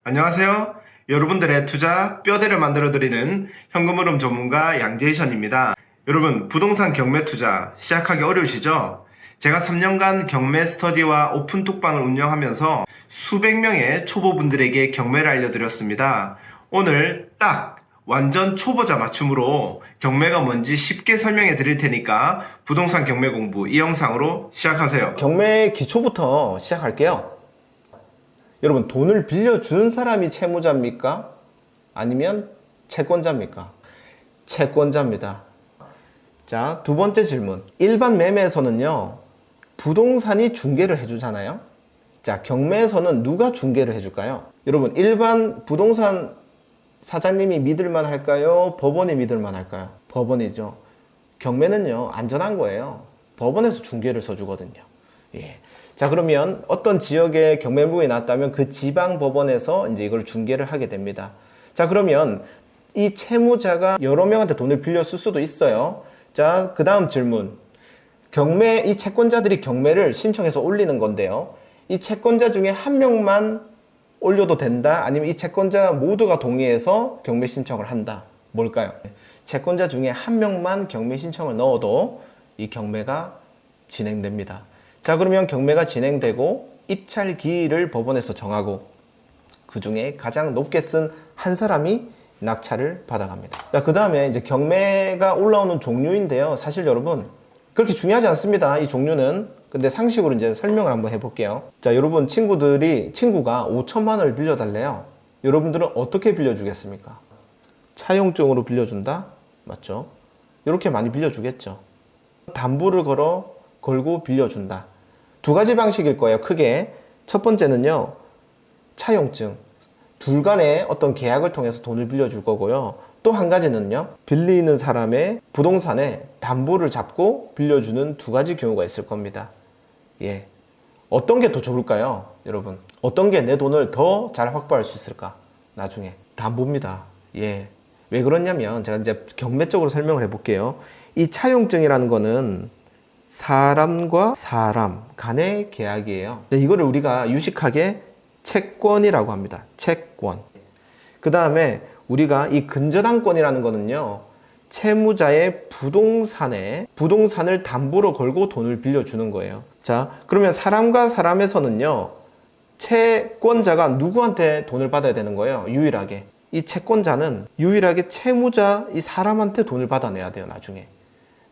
안녕하세요. 여러분들의 투자 뼈대를 만들어드리는 현금흐름 전문가 양제이션입니다. 여러분, 부동산 경매 투자 시작하기 어려우시죠? 제가 3년간 경매 스터디와 오픈톡방을 운영하면서 수백 명의 초보분들에게 경매를 알려드렸습니다. 오늘 딱 완전 초보자 맞춤으로 경매가 뭔지 쉽게 설명해 드릴 테니까 부동산 경매 공부 이 영상으로 시작하세요. 경매 기초부터 시작할게요. 여러분, 돈을 빌려준 사람이 채무자입니까? 아니면 채권자입니까? 채권자입니다. 자, 두 번째 질문. 일반 매매에서는요, 부동산이 중개를 해주잖아요. 자, 경매에서는 누가 중개를 해줄까요? 여러분, 일반 부동산 사장님이 믿을만 할까요? 법원이 믿을만 할까요? 법원이죠. 경매는요, 안전한 거예요. 법원에서 중개를 서주거든요. 예. 자, 그러면 어떤 지역에 경매부에 났다면 그 지방 법원에서 이제 이걸 중개를 하게 됩니다. 자, 그러면 이 채무자가 여러 명한테 돈을 빌렸을 수도 있어요. 자, 그 다음 질문. 이 채권자들이 경매를 신청해서 올리는 건데요. 이 채권자 중에 한 명만 올려도 된다? 아니면 이 채권자 모두가 동의해서 경매 신청을 한다? 뭘까요? 채권자 중에 한 명만 경매 신청을 넣어도 이 경매가 진행됩니다. 자, 그러면 경매가 진행되고 입찰 기일을 법원에서 정하고 그 중에 가장 높게 쓴 한 사람이 낙찰을 받아갑니다. 자, 그 다음에 이제 경매가 올라오는 종류인데요. 사실 여러분 그렇게 중요하지 않습니다. 이 종류는. 근데 상식으로 이제 설명을 한번 해볼게요. 자, 여러분 친구가 5천만 원을 빌려달래요. 여러분들은 어떻게 빌려주겠습니까? 차용증으로 빌려준다? 맞죠? 이렇게 많이 빌려주겠죠. 담보를 걸고 빌려준다. 두 가지 방식일 거예요. 크게. 첫 번째는요, 차용증. 둘 간의 어떤 계약을 통해서 돈을 빌려줄 거고요. 또 한 가지는요, 빌리는 사람의 부동산에 담보를 잡고 빌려주는 두 가지 경우가 있을 겁니다. 예. 어떤 게 더 좋을까요? 여러분. 어떤 게 내 돈을 더 잘 확보할 수 있을까? 나중에. 담보입니다. 예. 왜 그러냐면, 제가 이제 경매적으로 설명을 해볼게요. 이 차용증이라는 거는 사람과 사람 간의 계약이에요. 이거를 우리가 유식하게 채권이라고 합니다. 채권. 그 다음에 우리가 이 근저당권이라는 거는요, 채무자의 부동산을 담보로 걸고 돈을 빌려주는 거예요. 자, 그러면 사람과 사람에서는요, 채권자가 누구한테 돈을 받아야 되는 거예요? 유일하게. 이 채권자는 유일하게 채무자 이 사람한테 돈을 받아내야 돼요.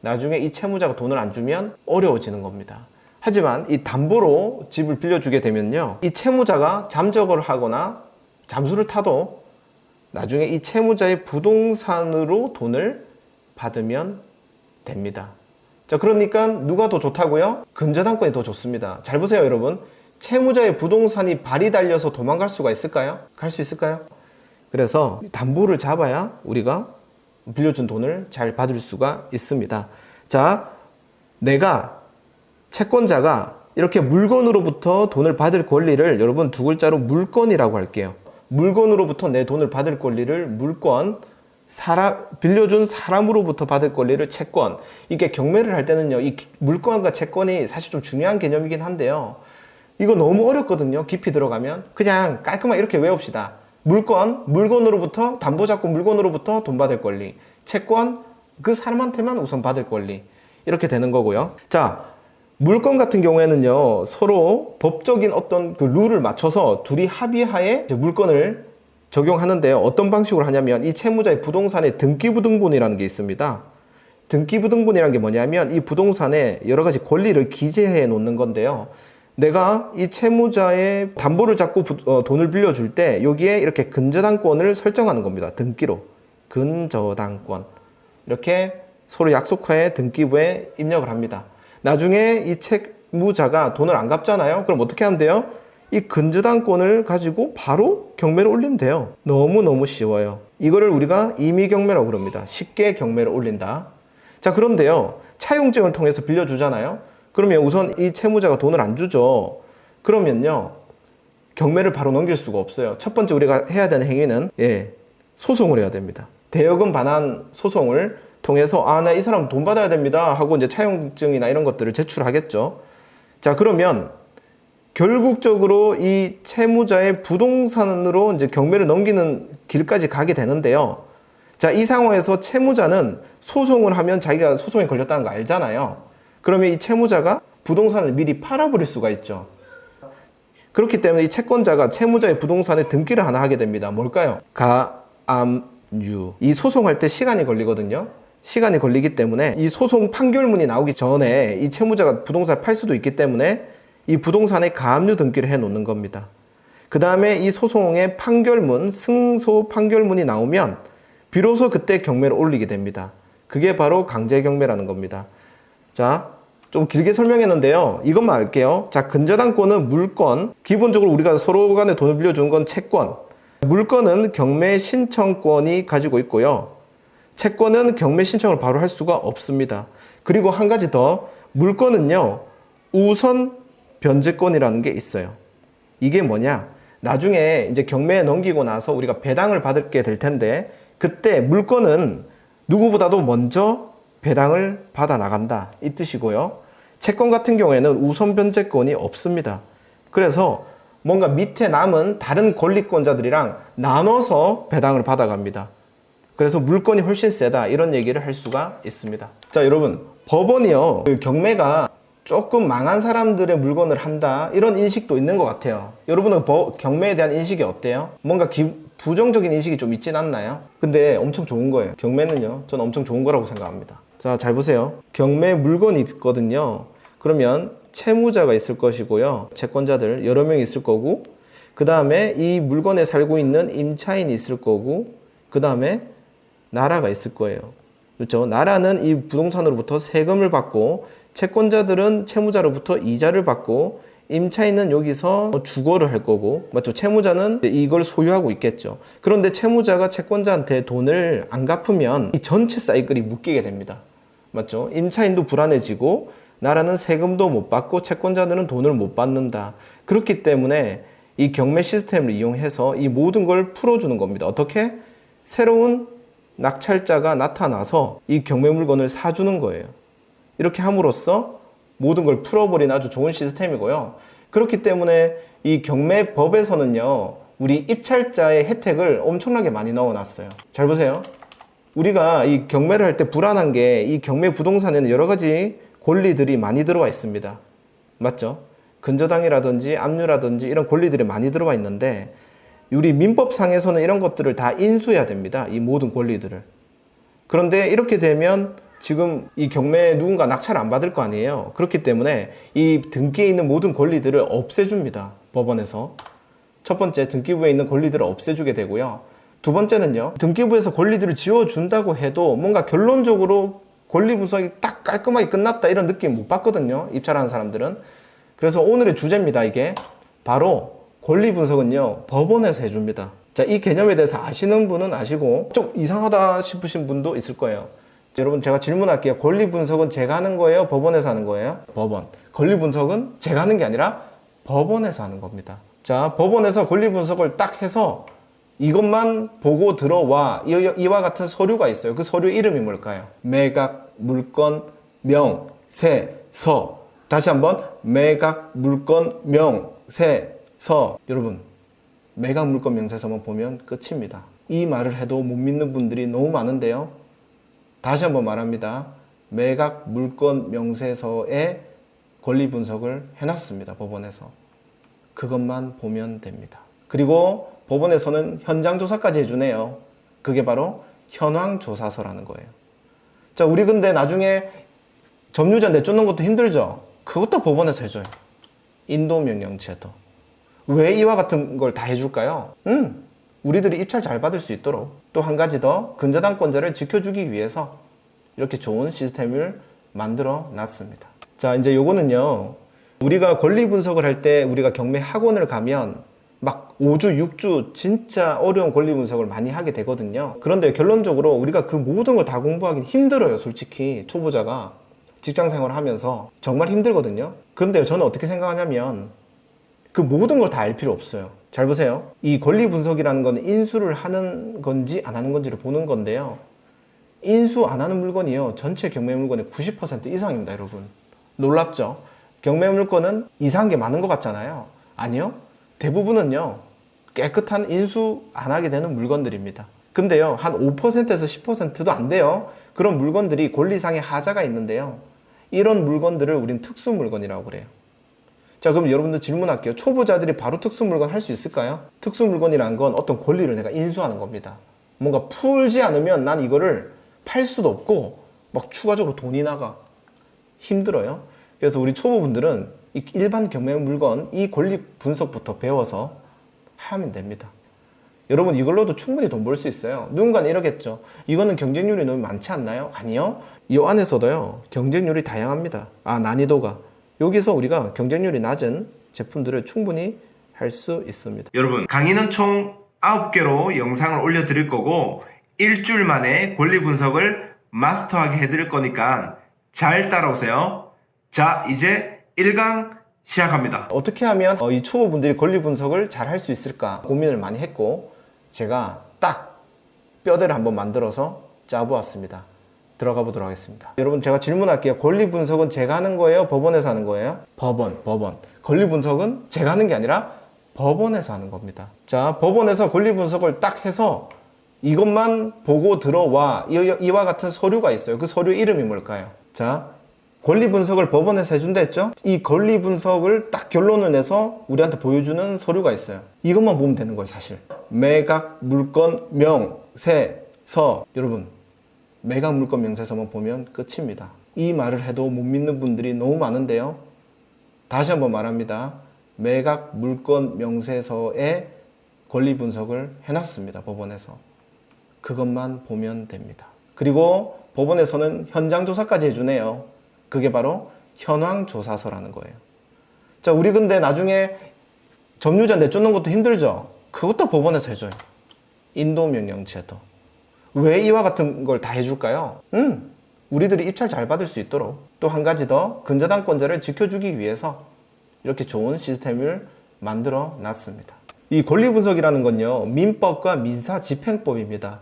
나중에 이 채무자가 돈을 안 주면 어려워지는 겁니다. 하지만 이 담보로 집을 빌려주게 되면요, 이 채무자가 잠적을 하거나 잠수를 타도 나중에 이 채무자의 부동산으로 돈을 받으면 됩니다. 자, 그러니까 누가 더 좋다고요? 근저당권이 더 좋습니다. 잘 보세요, 여러분. 채무자의 부동산이 발이 달려서 도망갈 수가 있을까요? 갈 수 있을까요? 그래서 담보를 잡아야 우리가 빌려준 돈을 잘 받을 수가 있습니다. 자, 채권자가 이렇게 물건으로부터 돈을 받을 권리를 여러분 두 글자로 물건이라고 할게요. 물건으로부터 내 돈을 받을 권리를 물건, 빌려준 사람으로부터 받을 권리를 채권. 이게 경매를 할 때는요, 이 물건과 채권이 사실 좀 중요한 개념이긴 한데요. 이거 너무 어렵거든요. 깊이 들어가면. 그냥 깔끔하게 이렇게 외웁시다. 물건으로부터, 담보 잡고 물건으로부터 돈 받을 권리. 채권, 그 사람한테만 우선 받을 권리. 이렇게 되는 거고요. 자, 물건 같은 경우에는요, 서로 법적인 어떤 그 룰을 맞춰서 둘이 합의하에 물건을 적용하는데요. 어떤 방식으로 하냐면 이 채무자의 부동산에 등기부등본이라는 게 있습니다. 등기부등본이라는 게 뭐냐면 이 부동산에 여러 가지 권리를 기재해 놓는 건데요. 내가 이 채무자의 담보를 잡고 돈을 빌려줄 때 여기에 이렇게 근저당권을 설정하는 겁니다. 등기로. 근저당권. 이렇게 서로 약속하에 등기부에 입력을 합니다. 나중에 이 채무자가 돈을 안 갚잖아요. 그럼 어떻게 하면 이 근저당권을 가지고 바로 경매를 올리면 돼요. 너무너무 쉬워요. 이거를 우리가 임의경매라고 그럽니다. 쉽게 경매를 올린다. 자, 그런데요, 차용증을 통해서 빌려주잖아요. 그러면 우선 이 채무자가 돈을 안 주죠. 그러면요, 경매를 바로 넘길 수가 없어요. 첫 번째 우리가 해야 되는 행위는 소송을 해야 됩니다. 대여금 반환 소송을 통해서 나 이 사람 돈 받아야 됩니다 하고 이제 차용증이나 이런 것들을 제출하겠죠. 자, 그러면 결국적으로 이 채무자의 부동산으로 이제 경매를 넘기는 길까지 가게 되는데요. 자, 이 상황에서 채무자는 소송을 하면 자기가 소송에 걸렸다는 거 알잖아요. 그러면 이 채무자가 부동산을 미리 팔아버릴 수가 있죠. 그렇기 때문에 이 채권자가 채무자의 부동산에 등기를 하나 하게 됩니다. 뭘까요? 가압류. 이 소송할 때 시간이 걸리거든요. 시간이 걸리기 때문에 이 소송 판결문이 나오기 전에 이 채무자가 부동산을 팔 수도 있기 때문에 이 부동산에 가압류 등기를 해 놓는 겁니다. 그 다음에 이 소송의 판결문, 승소 판결문이 나오면 비로소 그때 경매를 올리게 됩니다. 그게 바로 강제 경매라는 겁니다. 자, 좀 길게 설명했는데요. 이것만 알게요. 자, 근저당권은 물건, 기본적으로 우리가 서로 간에 돈을 빌려주는 건 채권. 물건은 경매 신청권이 가지고 있고요. 채권은 경매 신청을 바로 할 수가 없습니다. 그리고 한 가지 더, 물건은요, 우선 변제권이라는 게 있어요. 이게 뭐냐? 나중에 이제 경매에 넘기고 나서 우리가 배당을 받게 될 텐데, 그때 물건은 누구보다도 먼저 배당을 받아 나간다, 이 뜻이고요. 채권 같은 경우에는 우선 변제권이 없습니다. 그래서 뭔가 밑에 남은 다른 권리권자들이랑 나눠서 배당을 받아갑니다. 그래서 물건이 훨씬 세다, 이런 얘기를 할 수가 있습니다. 자, 여러분, 법원이요, 그 경매가 조금 망한 사람들의 물건을 한다, 이런 인식도 있는 것 같아요. 여러분은 경매에 대한 인식이 어때요? 뭔가 부정적인 인식이 좀 있진 않나요? 근데 엄청 좋은 거예요. 경매는요, 저는 엄청 좋은 거라고 생각합니다. 자, 잘 보세요. 경매 물건이 있거든요. 그러면 채무자가 있을 것이고요. 채권자들 여러 명이 있을 거고, 그 다음에 이 물건에 살고 있는 임차인이 있을 거고, 그 다음에 나라가 있을 거예요. 그렇죠? 나라는 이 부동산으로부터 세금을 받고, 채권자들은 채무자로부터 이자를 받고, 임차인은 여기서 주거를 할 거고, 맞죠? 채무자는 이걸 소유하고 있겠죠. 그런데 채무자가 채권자한테 돈을 안 갚으면 이 전체 사이클이 묶이게 됩니다. 맞죠? 임차인도 불안해지고, 나라는 세금도 못 받고, 채권자들은 돈을 못 받는다. 그렇기 때문에 이 경매 시스템을 이용해서 이 모든 걸 풀어주는 겁니다. 어떻게? 새로운 낙찰자가 나타나서 이 경매 물건을 사주는 거예요. 이렇게 함으로써 모든 걸 풀어버린 아주 좋은 시스템이고요. 그렇기 때문에 이 경매법에서는요, 우리 입찰자의 혜택을 엄청나게 많이 넣어놨어요. 잘 보세요. 우리가 이 경매를 할 때 불안한 게, 이 경매 부동산에는 여러 가지 권리들이 많이 들어와 있습니다. 맞죠? 근저당이라든지 압류라든지 이런 권리들이 많이 들어와 있는데, 우리 민법상에서는 이런 것들을 다 인수해야 됩니다. 이 모든 권리들을. 그런데 이렇게 되면 지금 이 경매에 누군가 낙찰을 안 받을 거 아니에요. 그렇기 때문에 이 등기에 있는 모든 권리들을 없애줍니다. 법원에서. 첫 번째, 등기부에 있는 권리들을 없애주게 되고요. 두 번째는요, 등기부에서 권리들을 지워준다고 해도 뭔가 결론적으로 권리 분석이 딱 깔끔하게 끝났다, 이런 느낌 못 받거든요, 입찰하는 사람들은. 그래서 오늘의 주제입니다. 이게 바로 권리 분석은요, 법원에서 해줍니다. 자, 이 개념에 대해서 아시는 분은 아시고 좀 이상하다 싶으신 분도 있을 거예요. 자, 여러분, 제가 질문할게요. 권리 분석은 제가 하는 거예요? 법원에서 하는 거예요? 법원. 권리 분석은 제가 하는 게 아니라 법원에서 하는 겁니다. 자, 법원에서 권리 분석을 딱 해서 이것만 보고 들어와, 이와 같은 서류가 있어요. 그 서류 이름이 뭘까요? 매각, 물건, 명, 세, 서. 다시 한번, 매각, 물건, 명, 세, 서. 여러분, 매각, 물건, 명세서만 보면 끝입니다. 이 말을 해도 못 믿는 분들이 너무 많은데요. 다시 한번 말합니다. 매각, 물건, 명세서의 권리 분석을 해놨습니다. 법원에서. 그것만 보면 됩니다. 그리고 법원에서는 현장 조사까지 해주네요. 그게 바로 현황 조사서라는 거예요. 자, 우리 근데 나중에 점유자 내쫓는 것도 힘들죠? 그것도 법원에서 해줘요. 인도명령 제도. 왜 이와 같은 걸 다 해줄까요? 우리들이 입찰 잘 받을 수 있도록. 또 한 가지 더, 근저당권자를 지켜주기 위해서 이렇게 좋은 시스템을 만들어 놨습니다. 자, 이제 요거는요, 우리가 권리 분석을 할 때 우리가 경매 학원을 가면 막 5주, 6주 진짜 어려운 권리 분석을 많이 하게 되거든요. 그런데 결론적으로 우리가 그 모든 걸 다 공부하기 힘들어요. 솔직히 초보자가 직장 생활을 하면서 정말 힘들거든요. 근데 저는 어떻게 생각하냐면 그 모든 걸 다 알 필요 없어요. 잘 보세요. 이 권리 분석이라는 건 인수를 하는 건지 안 하는 건지를 보는 건데요. 인수 안 하는 물건이요, 전체 경매 물건의 90% 이상입니다. 여러분, 놀랍죠? 경매 물건은 이상한 게 많은 것 같잖아요. 아니요. 대부분은요. 깨끗한 인수 안 하게 되는 물건들입니다. 근데요. 한 5%에서 10%도 안 돼요. 그런 물건들이 권리상의 하자가 있는데요. 이런 물건들을 우린 특수 물건이라고 그래요. 자, 그럼 여러분들 질문할게요. 초보자들이 바로 특수 물건 할 수 있을까요? 특수 물건이라는 건 어떤 권리를 내가 인수하는 겁니다. 뭔가 풀지 않으면 난 이거를 팔 수도 없고 막 추가적으로 돈이 나가. 힘들어요. 그래서 우리 초보분들은 이 일반 경매 물건 이 권리 분석부터 배워서 하면 됩니다. 여러분 이걸로도 충분히 돈 벌 수 있어요. 누군가는 이러겠죠. 이거는 경쟁률이 너무 많지 않나요? 아니요. 이 안에서도요. 경쟁률이 다양합니다. 난이도가. 여기서 우리가 경쟁률이 낮은 제품들을 충분히 할 수 있습니다. 여러분, 강의는 총 9개로 영상을 올려드릴 거고 일주일 만에 권리 분석을 마스터하게 해드릴 거니까 잘 따라오세요. 자, 이제 1강 시작합니다. 어떻게 하면 이 초보분들이 권리 분석을 잘 할 수 있을까 고민을 많이 했고 제가 딱 뼈대를 한번 만들어서 짜보았습니다. 들어가 보도록 하겠습니다. 여러분 제가 질문할게요. 권리 분석은 제가 하는 거예요? 법원에서 하는 거예요? 법원. 권리 분석은 제가 하는 게 아니라 법원에서 하는 겁니다. 자, 법원에서 권리 분석을 딱 해서 이것만 보고 들어와. 이와 같은 서류가 있어요. 그 서류 이름이 뭘까요? 자, 권리 분석을 법원에서 해준다 했죠? 이 권리 분석을 딱 결론을 내서 우리한테 보여주는 서류가 있어요. 이것만 보면 되는 거예요, 사실. 매각 물건 명세서. 여러분, 매각 물건 명세서만 보면 끝입니다. 이 말을 해도 못 믿는 분들이 너무 많은데요. 다시 한번 말합니다. 매각 물건 명세서에 권리 분석을 해놨습니다. 법원에서. 그것만 보면 됩니다. 그리고 법원에서는 현장 조사까지 해주네요. 그게 바로 현황조사서라는 거예요. 자, 우리 근데 나중에 점유자 내쫓는 것도 힘들죠? 그것도 법원에서 해줘요. 인도명령제도. 왜 이와 같은 걸 다 해줄까요? 우리들이 입찰 잘 받을 수 있도록. 또 한 가지 더, 근저당권자를 지켜주기 위해서 이렇게 좋은 시스템을 만들어 놨습니다. 이 권리분석이라는 건요, 민법과 민사집행법입니다.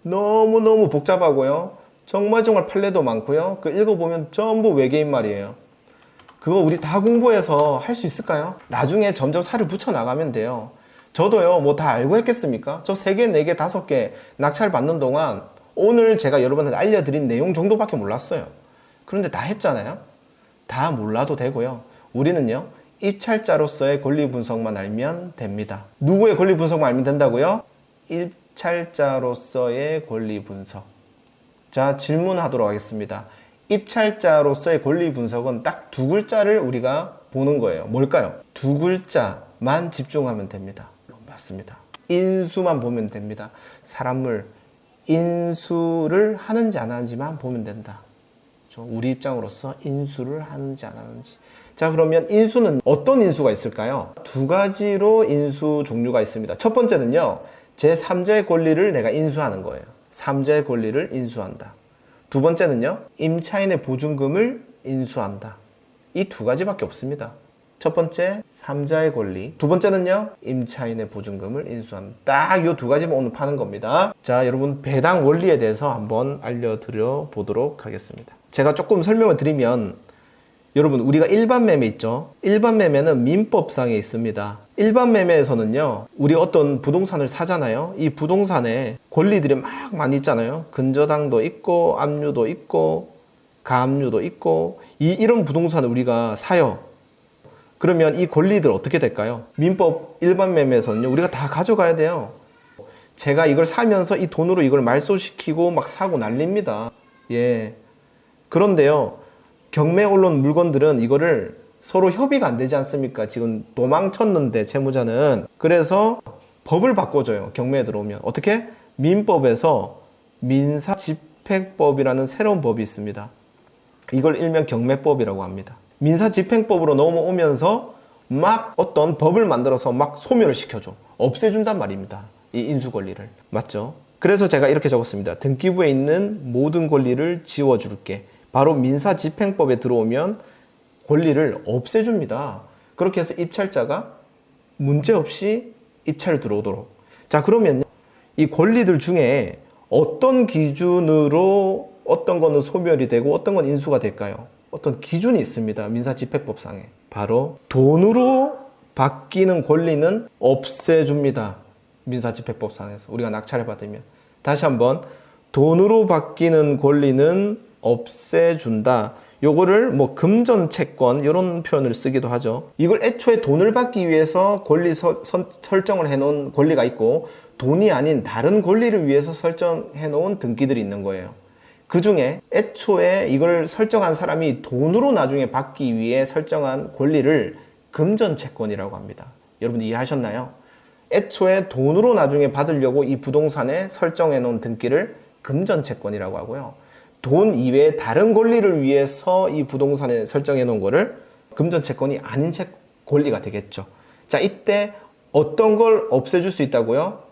너무너무 복잡하고요. 정말 판례도 많고요. 그 읽어보면 전부 외계인 말이에요. 그거 우리 다 공부해서 할 수 있을까요? 나중에 점점 살을 붙여 나가면 돼요. 저도요, 뭐 다 알고 했겠습니까? 저 3개, 4개, 5개 낙찰 받는 동안 오늘 제가 여러분한테 알려드린 내용 정도밖에 몰랐어요. 그런데 다 했잖아요. 다 몰라도 되고요. 우리는요, 입찰자로서의 권리 분석만 알면 됩니다. 누구의 권리 분석만 알면 된다고요? 입찰자로서의 권리 분석. 자, 질문하도록 하겠습니다. 입찰자로서의 권리 분석은 딱 2글자를 우리가 보는 거예요. 뭘까요? 2글자만 집중하면 됩니다. 맞습니다. 인수만 보면 됩니다. 사람을 인수를 하는지 안 하는지만 보면 된다. 우리 입장으로서 인수를 하는지 안 하는지. 자, 그러면 인수는 어떤 인수가 있을까요? 2가지로 인수 종류가 있습니다. 첫 번째는요, 제3자의 권리를 내가 인수하는 거예요. 3자의 권리를 인수한다. 두 번째는요, 임차인의 보증금을 인수한다. 이 2가지밖에 없습니다. 첫 번째, 3자의 권리. 두 번째는요, 임차인의 보증금을 인수한다. 딱 이 2가지만 오늘 파는 겁니다. 자, 여러분, 배당 원리에 대해서 한번 알려드려 보도록 하겠습니다. 제가 조금 설명을 드리면, 여러분, 우리가 일반 매매 있죠? 일반 매매는 민법상에 있습니다. 일반 매매에서는요, 우리 어떤 부동산을 사잖아요. 이 부동산에 권리들이 막 많이 있잖아요. 근저당도 있고, 압류도 있고, 가압류도 있고, 이런 부동산을 우리가 사요. 그러면 이 권리들 어떻게 될까요? 민법 일반 매매에서는요, 우리가 다 가져가야 돼요. 제가 이걸 사면서 이 돈으로 이걸 말소시키고 막 사고 난립니다. 예. 그런데요, 경매 언론 물건들은 이거를 서로 협의가 안 되지 않습니까? 지금 도망쳤는데 채무자는. 그래서 법을 바꿔줘요. 경매에 들어오면. 어떻게? 민법에서 민사집행법이라는 새로운 법이 있습니다. 이걸 일명 경매법이라고 합니다. 민사집행법으로 넘어오면서 막 어떤 법을 만들어서 막 소멸을 시켜줘. 없애준단 말입니다. 이 인수권리를. 맞죠? 그래서 제가 이렇게 적었습니다. 등기부에 있는 모든 권리를 지워줄게. 바로 민사집행법에 들어오면 권리를 없애줍니다. 그렇게 해서 입찰자가 문제없이 입찰 들어오도록. 자, 그러면 이 권리들 중에 어떤 기준으로 어떤 거는 소멸이 되고 어떤 건 인수가 될까요? 어떤 기준이 있습니다. 민사집행법상에. 바로 돈으로 바뀌는 권리는 없애줍니다. 민사집행법상에서 우리가 낙찰을 받으면. 다시 한번 돈으로 바뀌는 권리는 없애준다. 요거를 뭐 금전채권 이런 표현을 쓰기도 하죠. 이걸 애초에 돈을 받기 위해서 권리 설정을 해놓은 권리가 있고 돈이 아닌 다른 권리를 위해서 설정해 놓은 등기들이 있는 거예요. 그 중에 애초에 이걸 설정한 사람이 돈으로 나중에 받기 위해 설정한 권리를 금전채권이라고 합니다. 여러분 이해하셨나요? 애초에 돈으로 나중에 받으려고 이 부동산에 설정해 놓은 등기를 금전채권이라고 하고요. 돈 이외에 다른 권리를 위해서 이 부동산에 설정해 놓은 거를 금전채권이 아닌 권리가 되겠죠. 자, 이때 어떤 걸 없애줄 수 있다고요?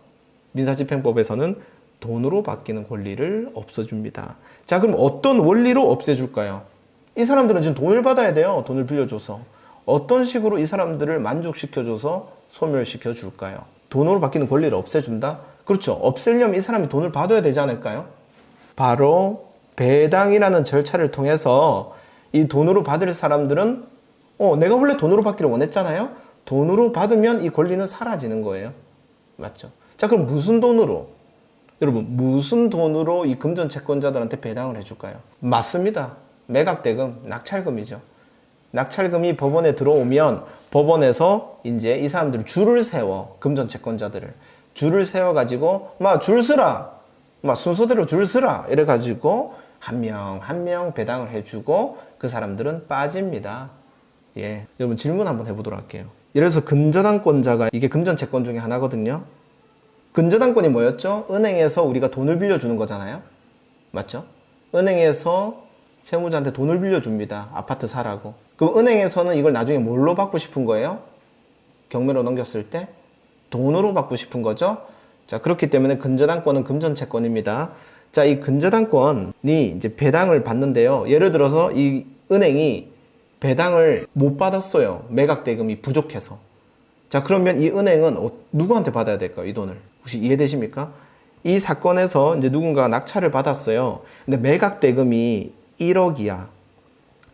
민사집행법에서는 돈으로 바뀌는 권리를 없애줍니다. 자, 그럼 어떤 원리로 없애줄까요? 이 사람들은 지금 돈을 받아야 돼요. 돈을 빌려줘서. 어떤 식으로 이 사람들을 만족시켜줘서 소멸시켜 줄까요? 돈으로 바뀌는 권리를 없애준다? 그렇죠. 없애려면 이 사람이 돈을 받아야 되지 않을까요? 바로 배당이라는 절차를 통해서 이 돈으로 받을 사람들은 내가 원래 돈으로 받기를 원했잖아요. 돈으로 받으면 이 권리는 사라지는 거예요. 맞죠? 자, 그럼 무슨 돈으로? 여러분, 무슨 돈으로 이 금전채권자들한테 배당을 해줄까요? 맞습니다. 매각대금, 낙찰금이죠. 낙찰금이 법원에 들어오면 법원에서 이제 이 사람들을 줄을 세워, 금전채권자들을 줄을 세워가지고 줄 서라, 순서대로 줄 서라 이래가지고 한 명 한 명 배당을 해주고 그 사람들은 빠집니다. 예, 여러분 질문 한번 해보도록 할게요. 예를 들어서 근저당권자가 이게 금전채권 중에 하나거든요. 근저당권이 뭐였죠? 은행에서 우리가 돈을 빌려주는 거잖아요. 맞죠? 은행에서 채무자한테 돈을 빌려줍니다. 아파트 사라고. 그럼 은행에서는 이걸 나중에 뭘로 받고 싶은 거예요? 경매로 넘겼을 때 돈으로 받고 싶은 거죠. 자, 그렇기 때문에 근저당권은 금전채권입니다. 자, 이 근저당권이 이제 배당을 받는데요. 예를 들어서 이 은행이 배당을 못 받았어요. 매각대금이 부족해서. 자, 그러면 이 은행은 누구한테 받아야 될까요? 이 돈을. 혹시 이해되십니까? 이 사건에서 이제 누군가가 낙찰을 받았어요. 근데 매각대금이 1억이야.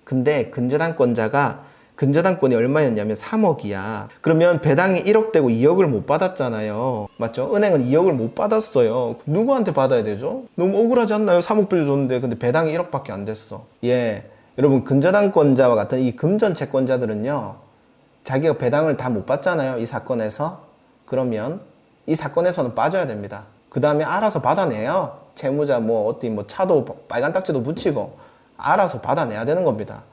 근데 근저당권이 얼마였냐면 3억이야. 그러면 배당이 1억 되고 2억을 못 받았잖아요. 맞죠? 은행은 2억을 못 받았어요. 누구한테 받아야 되죠? 너무 억울하지 않나요? 3억 빌려줬는데 근데 배당이 1억밖에 안 됐어. 예, 여러분 근저당권자와 같은 이 금전채권자들은요, 자기가 배당을 다 못 받잖아요. 이 사건에서. 그러면 이 사건에서는 빠져야 됩니다. 그 다음에 알아서 받아내요. 채무자 차도 빨간 딱지도 붙이고 알아서 받아내야 되는 겁니다.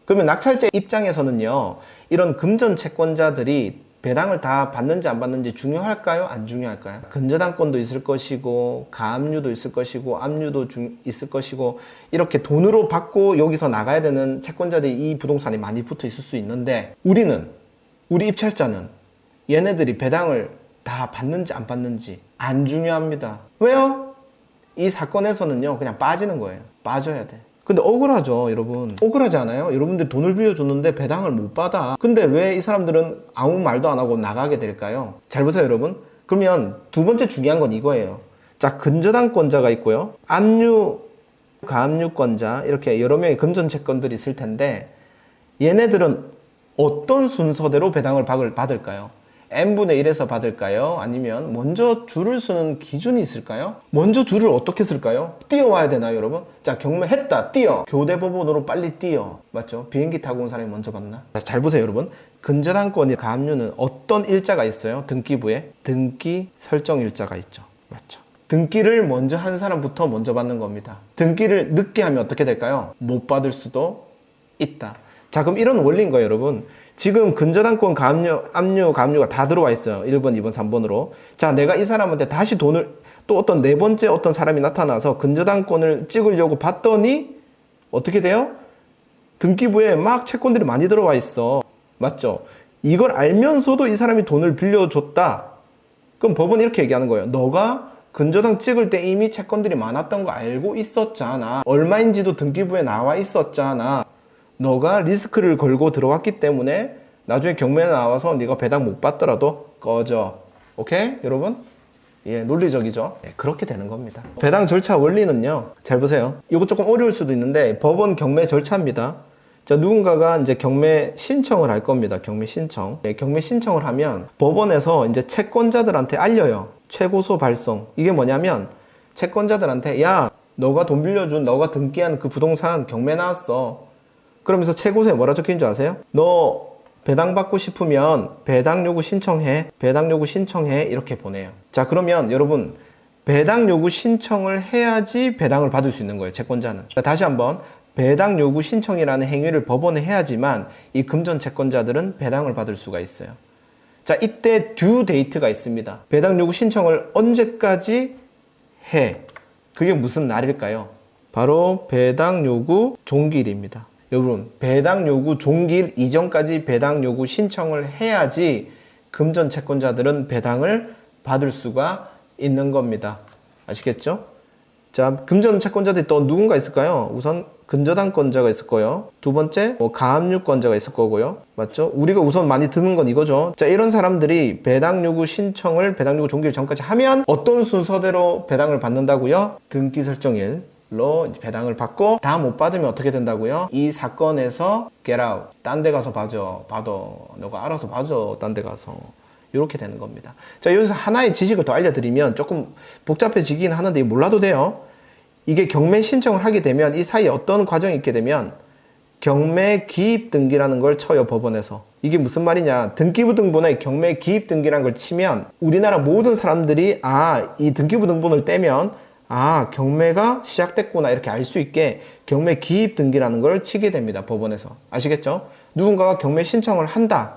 그러면 낙찰자 입장에서는요, 이런 금전채권자들이 배당을 다 받는지 안 받는지 중요할까요? 안 중요할까요? 근저당권도 있을 것이고 가압류도 있을 것이고 압류도 있을 것이고 이렇게 돈으로 받고 여기서 나가야 되는 채권자들이 이 부동산에 많이 붙어 있을 수 있는데, 우리 입찰자는 얘네들이 배당을 다 받는지 안 받는지 안 중요합니다. 왜요? 이 사건에서는요, 그냥 빠지는 거예요. 빠져야 돼. 근데 억울하죠, 여러분. 억울하지 않아요? 여러분들 돈을 빌려줬는데 배당을 못 받아. 근데 왜 이 사람들은 아무 말도 안 하고 나가게 될까요? 잘 보세요, 여러분. 그러면 두 번째 중요한 건 이거예요. 자, 근저당권자가 있고요. 압류, 가압류권자, 이렇게 여러 명의 금전채권들이 있을 텐데, 얘네들은 어떤 순서대로 배당을 받을까요? n분의 1에서 받을까요? 아니면 먼저 줄을 서는 기준이 있을까요? 먼저 줄을 어떻게 쓸까요? 뛰어와야 되나요, 여러분? 자, 경매했다, 뛰어. 교대법원으로 빨리 뛰어. 맞죠? 비행기 타고 온 사람이 먼저 받나? 자, 잘 보세요, 여러분. 근저당권이 가압류는 어떤 일자가 있어요? 등기부에? 등기 설정 일자가 있죠. 맞죠? 등기를 먼저 한 사람부터 먼저 받는 겁니다. 등기를 늦게 하면 어떻게 될까요? 못 받을 수도 있다. 자, 그럼 이런 원리인 거예요, 여러분. 지금 근저당권, 압류, 가압류가 다 들어와 있어요. 1번, 2번, 3번으로. 자, 내가 이 사람한테 다시 돈을, 또 어떤 네 번째 어떤 사람이 나타나서 근저당권을 찍으려고 봤더니 어떻게 돼요? 등기부에 막 채권들이 많이 들어와 있어. 맞죠? 이걸 알면서도 이 사람이 돈을 빌려줬다. 그럼 법은 이렇게 얘기하는 거예요. 너가 근저당 찍을 때 이미 채권들이 많았던 거 알고 있었잖아. 얼마인지도 등기부에 나와 있었잖아. 너가 리스크를 걸고 들어왔기 때문에 나중에 경매에 나와서 네가 배당 못 받더라도 꺼져. 오케이? 여러분? 예, 논리적이죠? 예, 그렇게 되는 겁니다. 배당 절차 원리는요, 잘 보세요. 이거 조금 어려울 수도 있는데 법원 경매 절차입니다. 자, 누군가가 이제 경매 신청을 할 겁니다. 경매 신청. 네, 경매 신청을 하면 법원에서 이제 채권자들한테 알려요. 최고소 발송. 이게 뭐냐면 채권자들한테 야, 너가 돈 빌려준 너가 등기한 그 부동산 경매 나왔어. 그러면서 최고소에 뭐라 적혀있는 줄 아세요? 너 배당받고 싶으면 배당 요구 신청해. 배당 요구 신청해. 이렇게 보내요. 자, 그러면 여러분 배당 요구 신청을 해야지 배당을 받을 수 있는 거예요. 채권자는. 자, 다시 한번 배당 요구 신청이라는 행위를 법원에 해야지만 이 금전 채권자들은 배당을 받을 수가 있어요. 자, 이때 듀 데이트가 있습니다. 배당 요구 신청을 언제까지 해? 그게 무슨 날일까요? 바로 배당 요구 종기일입니다. 여러분, 배당 요구 종기일 이전까지 배당 요구 신청을 해야지 금전 채권자들은 배당을 받을 수가 있는 겁니다. 아시겠죠? 자, 금전 채권자들이 또 누군가 있을까요? 우선 근저당권자가 있을 거예요. 두 번째, 가압류권자가 있을 거고요. 맞죠? 우리가 우선 많이 듣는 건 이거죠. 자, 이런 사람들이 배당 요구 신청을 배당 요구 종기일 전까지 하면 어떤 순서대로 배당을 받는다고요? 등기 설정일로 배당을 받고 다 못 받으면 어떻게 된다고요? 이 사건에서 get out. 딴 데 가서 받아. 너가 알아서 받아. 딴 데 가서. 이렇게 되는 겁니다. 자, 여기서 하나의 지식을 더 알려드리면 조금 복잡해지긴 하는데 몰라도 돼요. 이게 경매 신청을 하게 되면 이 사이에 어떤 과정이 있게 되면 경매 기입 등기라는 걸 쳐요, 법원에서. 이게 무슨 말이냐? 등기부 등본에 경매 기입 등기라는 걸 치면 우리나라 모든 사람들이 이 등기부 등본을 떼면 경매가 시작됐구나 이렇게 알 수 있게 경매 기입 등기라는 걸 치게 됩니다, 법원에서. 아시겠죠? 누군가가 경매 신청을 한다.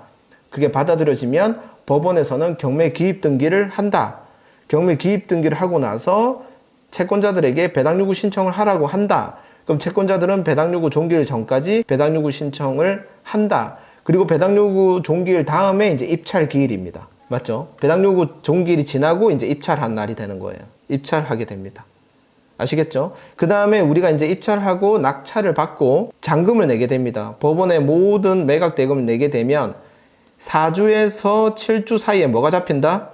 그게 받아들여지면 법원에서는 경매 기입 등기를 한다. 경매 기입 등기를 하고 나서 채권자들에게 배당 요구 신청을 하라고 한다. 그럼 채권자들은 배당 요구 종기일 전까지 배당 요구 신청을 한다. 그리고 배당 요구 종기일 다음에 이제 입찰 기일입니다. 맞죠? 배당 요구 종기일이 지나고 이제 입찰한 날이 되는 거예요. 입찰하게 됩니다. 아시겠죠? 그 다음에 우리가 이제 입찰하고 낙찰을 받고 잔금을 내게 됩니다. 법원에 모든 매각 대금을 내게 되면 4주에서 7주 사이에 뭐가 잡힌다?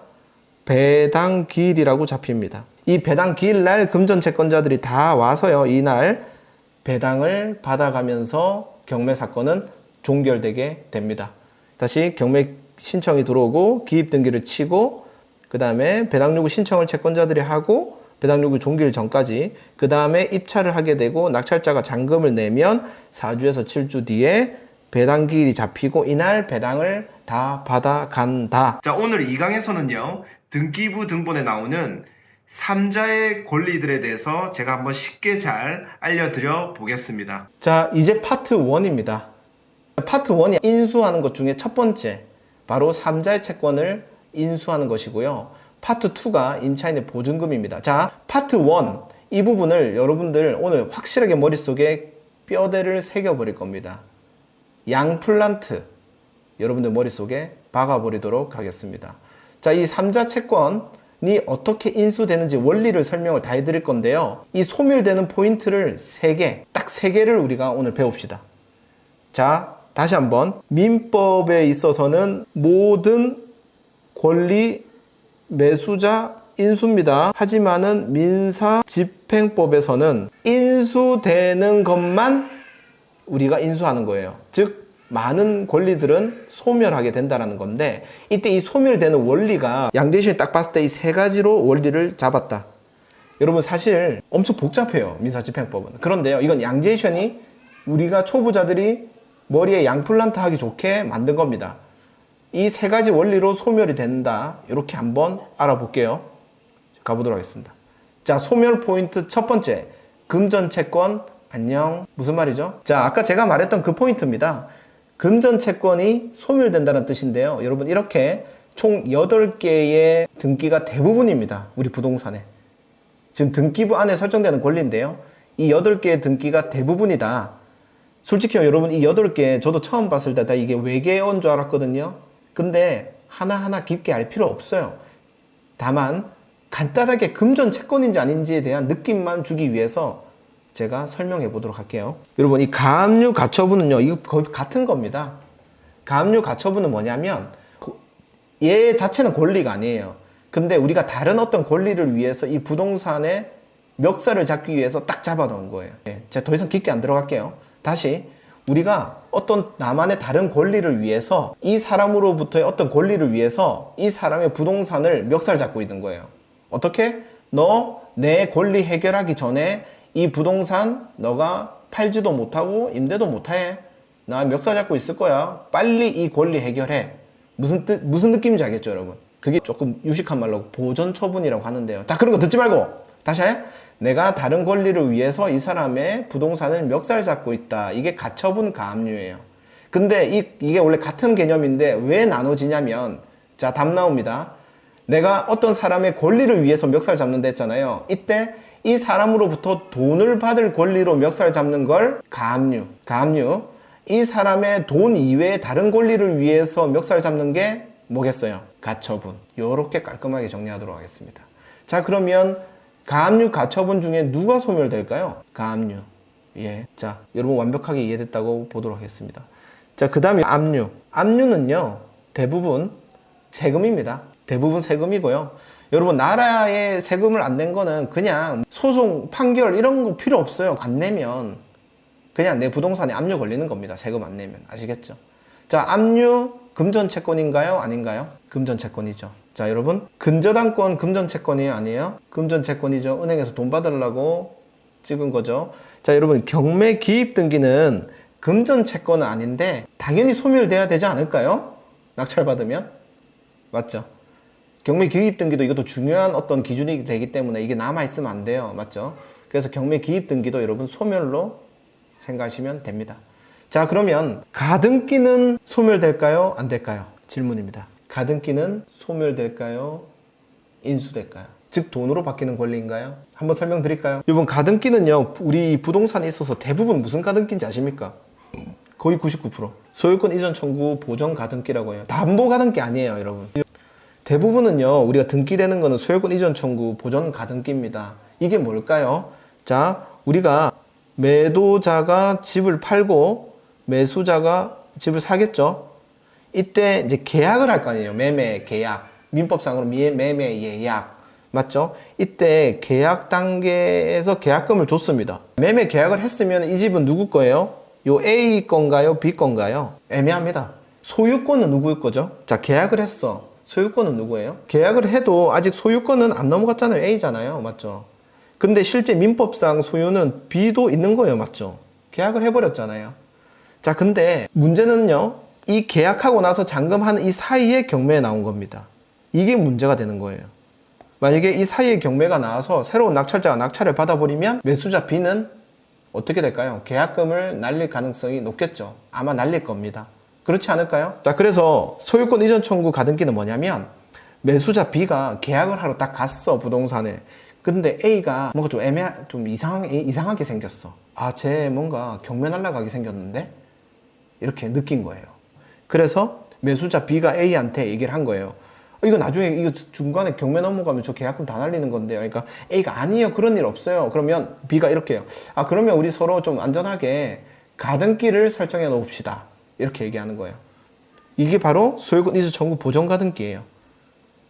배당 기일이라고 잡힙니다. 이 배당 기일날 금전 채권자들이 다 와서요, 이날 배당을 받아가면서 경매 사건은 종결되게 됩니다. 다시 경매 신청이 들어오고 기입 등기를 치고 그 다음에 배당 요구 신청을 채권자들이 하고 배당 요구 종기일 전까지 그 다음에 입찰을 하게 되고 낙찰자가 잔금을 내면 4주에서 7주 뒤에 배당 기일이 잡히고 이날 배당을 다 받아간다. 자, 오늘 2강에서는요, 등기부 등본에 나오는 3자의 권리들에 대해서 제가 한번 쉽게 잘 알려드려 보겠습니다. 자, 이제 파트 1입니다. 파트 1이 인수하는 것 중에 첫 번째, 바로 3자의 채권을 인수하는 것이고요. 파트 2가 임차인의 보증금입니다. 자, 파트 1, 이 부분을 여러분들 오늘 확실하게 머릿속에 뼈대를 새겨버릴 겁니다. 양플란트, 여러분들 머릿속에 박아버리도록 하겠습니다. 자, 이 3자 채권이 어떻게 인수되는지 원리를 설명을 다 해드릴 건데요. 이 소멸되는 포인트를 3개, 딱 3개를 우리가 오늘 배웁시다. 자, 다시 한번. 민법에 있어서는 모든 권리 매수자 인수입니다. 하지만은 민사집행법에서는 인수되는 것만 우리가 인수하는 거예요. 즉, 많은 권리들은 소멸하게 된다는 건데 이때 이 소멸되는 원리가 양재시이 딱 봤을 때 이 3가지로 원리를 잡았다. 여러분 사실 엄청 복잡해요, 민사집행법은. 그런데요, 이건 양재시이 우리가 초보자들이 머리에 양플란트 하기 좋게 만든 겁니다. 이 3가지 원리로 소멸이 된다. 이렇게 한번 알아볼게요. 가보도록 하겠습니다. 자, 소멸 포인트 첫 번째, 금전채권 안녕. 무슨 말이죠? 자, 아까 제가 말했던 그 포인트입니다. 금전채권이 소멸된다는 뜻인데요. 여러분 이렇게 총 8개의 등기가 대부분입니다. 우리 부동산에. 지금 등기부 안에 설정되는 권리인데요. 이 8개의 등기가 대부분이다. 솔직히 여러분 이 8개 저도 처음 봤을 때 다 이게 외계어인 줄 알았거든요. 근데 하나하나 깊게 알 필요 없어요. 다만 간단하게 금전채권인지 아닌지에 대한 느낌만 주기 위해서 제가 설명해 보도록 할게요. 여러분 이 가압류 가처분은요, 이거 거의 같은 겁니다. 가압류 가처분은 뭐냐면 얘 자체는 권리가 아니에요. 근데 우리가 다른 어떤 권리를 위해서 이 부동산의 멱살을 잡기 위해서 딱 잡아 놓은 거예요. 제가 더 이상 깊게 안 들어갈게요. 다시 우리가 어떤 나만의 다른 권리를 위해서 이 사람으로부터의 어떤 권리를 위해서 이 사람의 부동산을 멱살 잡고 있는 거예요. 어떻게? 너 내 권리 해결하기 전에 이 부동산 너가 팔지도 못하고 임대도 못해. 나 멱살 잡고 있을 거야. 빨리 이 권리 해결해. 무슨 느낌인지 알겠죠, 여러분? 그게 조금 유식한 말로 보전 처분이라고 하는데요. 자, 그런 거 듣지 말고 다시 해. 내가 다른 권리를 위해서 이 사람의 부동산을 멱살 잡고 있다. 이게 가처분 가압류예요. 근데 이게 원래 같은 개념인데 왜 나눠지냐면, 자, 답 나옵니다. 내가 어떤 사람의 권리를 위해서 멱살 잡는다 했잖아요. 이때 이 사람으로부터 돈을 받을 권리로 멱살 잡는 걸 가압류. 이 사람의 돈 이외의 다른 권리를 위해서 멱살 잡는 게 뭐겠어요? 가처분. 요렇게 깔끔하게 정리하도록 하겠습니다. 자, 그러면 가압류, 가처분 중에 누가 소멸될까요? 가압류. 예. 자, 여러분 완벽하게 이해됐다고 보도록 하겠습니다. 자, 그 다음에 압류. 압류는요, 대부분 세금입니다. 대부분 세금이고요. 여러분, 나라에 세금을 안 낸 거는 그냥 소송, 판결 이런 거 필요 없어요. 안 내면 그냥 내 부동산에 압류 걸리는 겁니다. 세금 안 내면. 아시겠죠? 자, 압류 금전채권인가요? 아닌가요? 금전채권이죠. 자, 여러분, 근저당권 금전채권이에요? 아니에요? 금전채권이죠. 은행에서 돈 받으려고 찍은 거죠. 자, 여러분, 경매 기입 등기는 금전채권은 아닌데 당연히 소멸돼야 되지 않을까요? 낙찰받으면? 맞죠? 경매 기입 등기도 이것도 중요한 어떤 기준이 되기 때문에 이게 남아있으면 안 돼요. 맞죠? 그래서 경매 기입 등기도 여러분 소멸로 생각하시면 됩니다. 자, 그러면 가등기는 소멸될까요? 안 될까요? 질문입니다. 가등기는 소멸될까요? 인수될까요? 즉 돈으로 바뀌는 권리인가요? 한번 설명드릴까요? 여러분, 가등기는요, 우리 부동산에 있어서 대부분 무슨 가등기인지 아십니까? 거의 99% 소유권 이전 청구 보전 가등기라고 해요. 담보 가등기 아니에요, 여러분. 대부분은요, 우리가 등기되는 거는 소유권 이전 청구 보전 가등기입니다. 이게 뭘까요? 자, 우리가 매도자가 집을 팔고 매수자가 집을 사겠죠. 이때 이제 계약을 할 거 아니에요. 매매 계약. 민법상으로 매매 예약. 맞죠? 이때 계약 단계에서 계약금을 줬습니다. 매매 계약을 했으면 이 집은 누구 거예요? 요 A 건가요? B 건가요? 애매합니다. 소유권은 누구일 거죠? 자, 계약을 했어. 소유권은 누구예요? 계약을 해도 아직 소유권은 안 넘어갔잖아요. A잖아요. 맞죠? 근데 실제 민법상 소유는 B도 있는 거예요. 맞죠? 계약을 해버렸잖아요. 자, 근데 문제는요, 이 계약하고 나서 잔금하는 이 사이에 경매에 나온 겁니다. 이게 문제가 되는 거예요. 만약에 이 사이에 경매가 나와서 새로운 낙찰자가 낙찰을 받아버리면 매수자 B는 어떻게 될까요? 계약금을 날릴 가능성이 높겠죠. 아마 날릴 겁니다. 그렇지 않을까요? 자, 그래서 소유권 이전 청구 가등기는 뭐냐면, 매수자 B가 계약을 하러 딱 갔어, 부동산에. 근데 A가 뭔가 좀 이상하게 생겼어. 아, 쟤 뭔가 경매 날라가게 생겼는데? 이렇게 느낀 거예요. 그래서 매수자 B가 A한테 얘기를 한 거예요. 이거 나중에 이거 중간에 경매 넘어가면 저 계약금 다 날리는 건데요. 그러니까 A가 아니에요. 그런 일 없어요. 그러면 B가 이렇게 해요. 아, 그러면 우리 서로 좀 안전하게 가등기를 설정해 놓읍시다. 이렇게 얘기하는 거예요. 이게 바로 소유권 이전 청구 보전 가등기예요.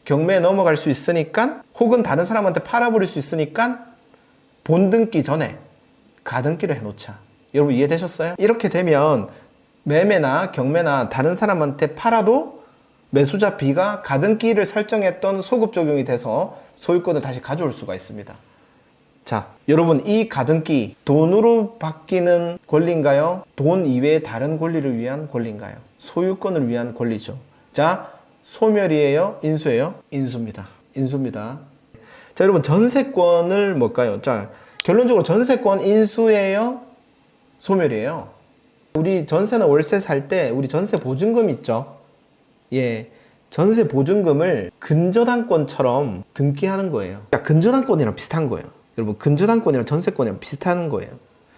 경매에 넘어갈 수 있으니까, 혹은 다른 사람한테 팔아버릴 수 있으니까 본등기 전에 가등기를 해놓자. 여러분 이해되셨어요? 이렇게 되면 매매나 경매나 다른 사람한테 팔아도 매수자 B가 가등기를 설정했던 소급 적용이 돼서 소유권을 다시 가져올 수가 있습니다. 자, 여러분, 이 가등기 돈으로 바뀌는 권리인가요? 돈 이외의 다른 권리를 위한 권리인가요? 소유권을 위한 권리죠. 자, 소멸이에요? 인수예요? 인수입니다. 인수입니다. 자, 여러분, 전세권을 뭘까요? 자, 결론적으로 전세권 인수예요? 소멸이에요? 우리 전세나 월세 살 때 우리 전세 보증금 있죠? 예, 전세 보증금을 근저당권처럼 등기하는 거예요. 그러니까 근저당권이랑 비슷한 거예요. 여러분, 근저당권이랑 전세권이랑 비슷한 거예요.